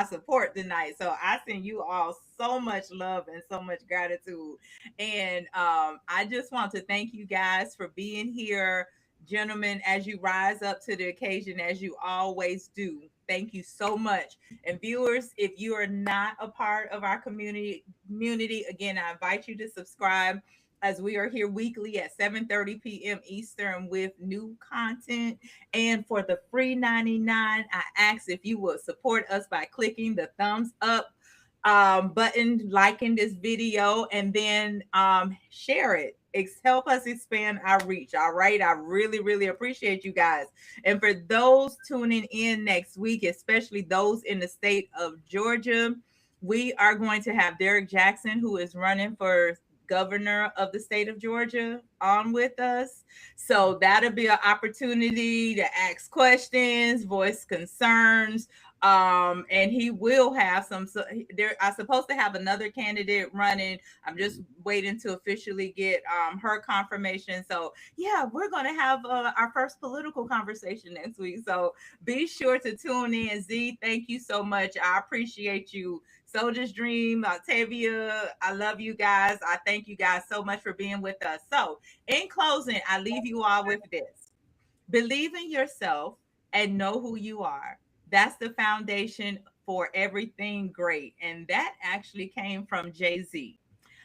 support tonight, so I send you all so much love and so much gratitude. And I just want to thank you guys for being here, gentlemen, as you rise up to the occasion, as you always do. Thank you so much. And viewers, if you are not a part of our community, again, I invite you to subscribe, as we are here weekly at 7:30 p.m. Eastern with new content. And for the free 99, I ask if you would support us by clicking the thumbs up button, liking this video, and then share it. Help us expand our reach. All right. I really, really appreciate you guys. And for those tuning in next week, especially those in the state of Georgia, we are going to have Derek Jackson, who is running for governor of the state of Georgia, on with us. So that'll be an opportunity to ask questions, voice concerns. And he will have some, there I'm supposed to have another candidate running. I'm just waiting to officially get her confirmation. So yeah, we're going to have our first political conversation next week. So be sure to tune in. Z, thank you so much. I appreciate you. Soldier's Dream, Octavia, I love you guys. I thank you guys so much for being with us. So in closing, I leave you all with this. Believe in yourself and know who you are. That's the foundation for everything great. And that actually came from Jay-Z.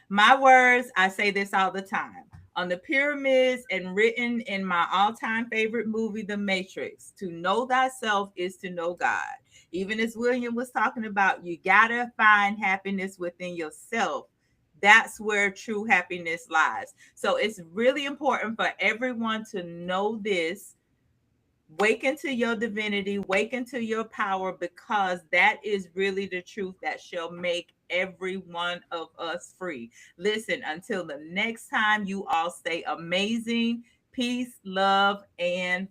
My words, I say this all the time. On the pyramids and written in my all-time favorite movie, The Matrix, to know thyself is to know God. Even as William was talking about, you gotta find happiness within yourself. That's where true happiness lies. So it's really important for everyone to know this. Wake into your divinity, wake into your power, because that is really the truth that shall make every one of us free. Listen, until the next time, you all stay amazing. Peace, love, and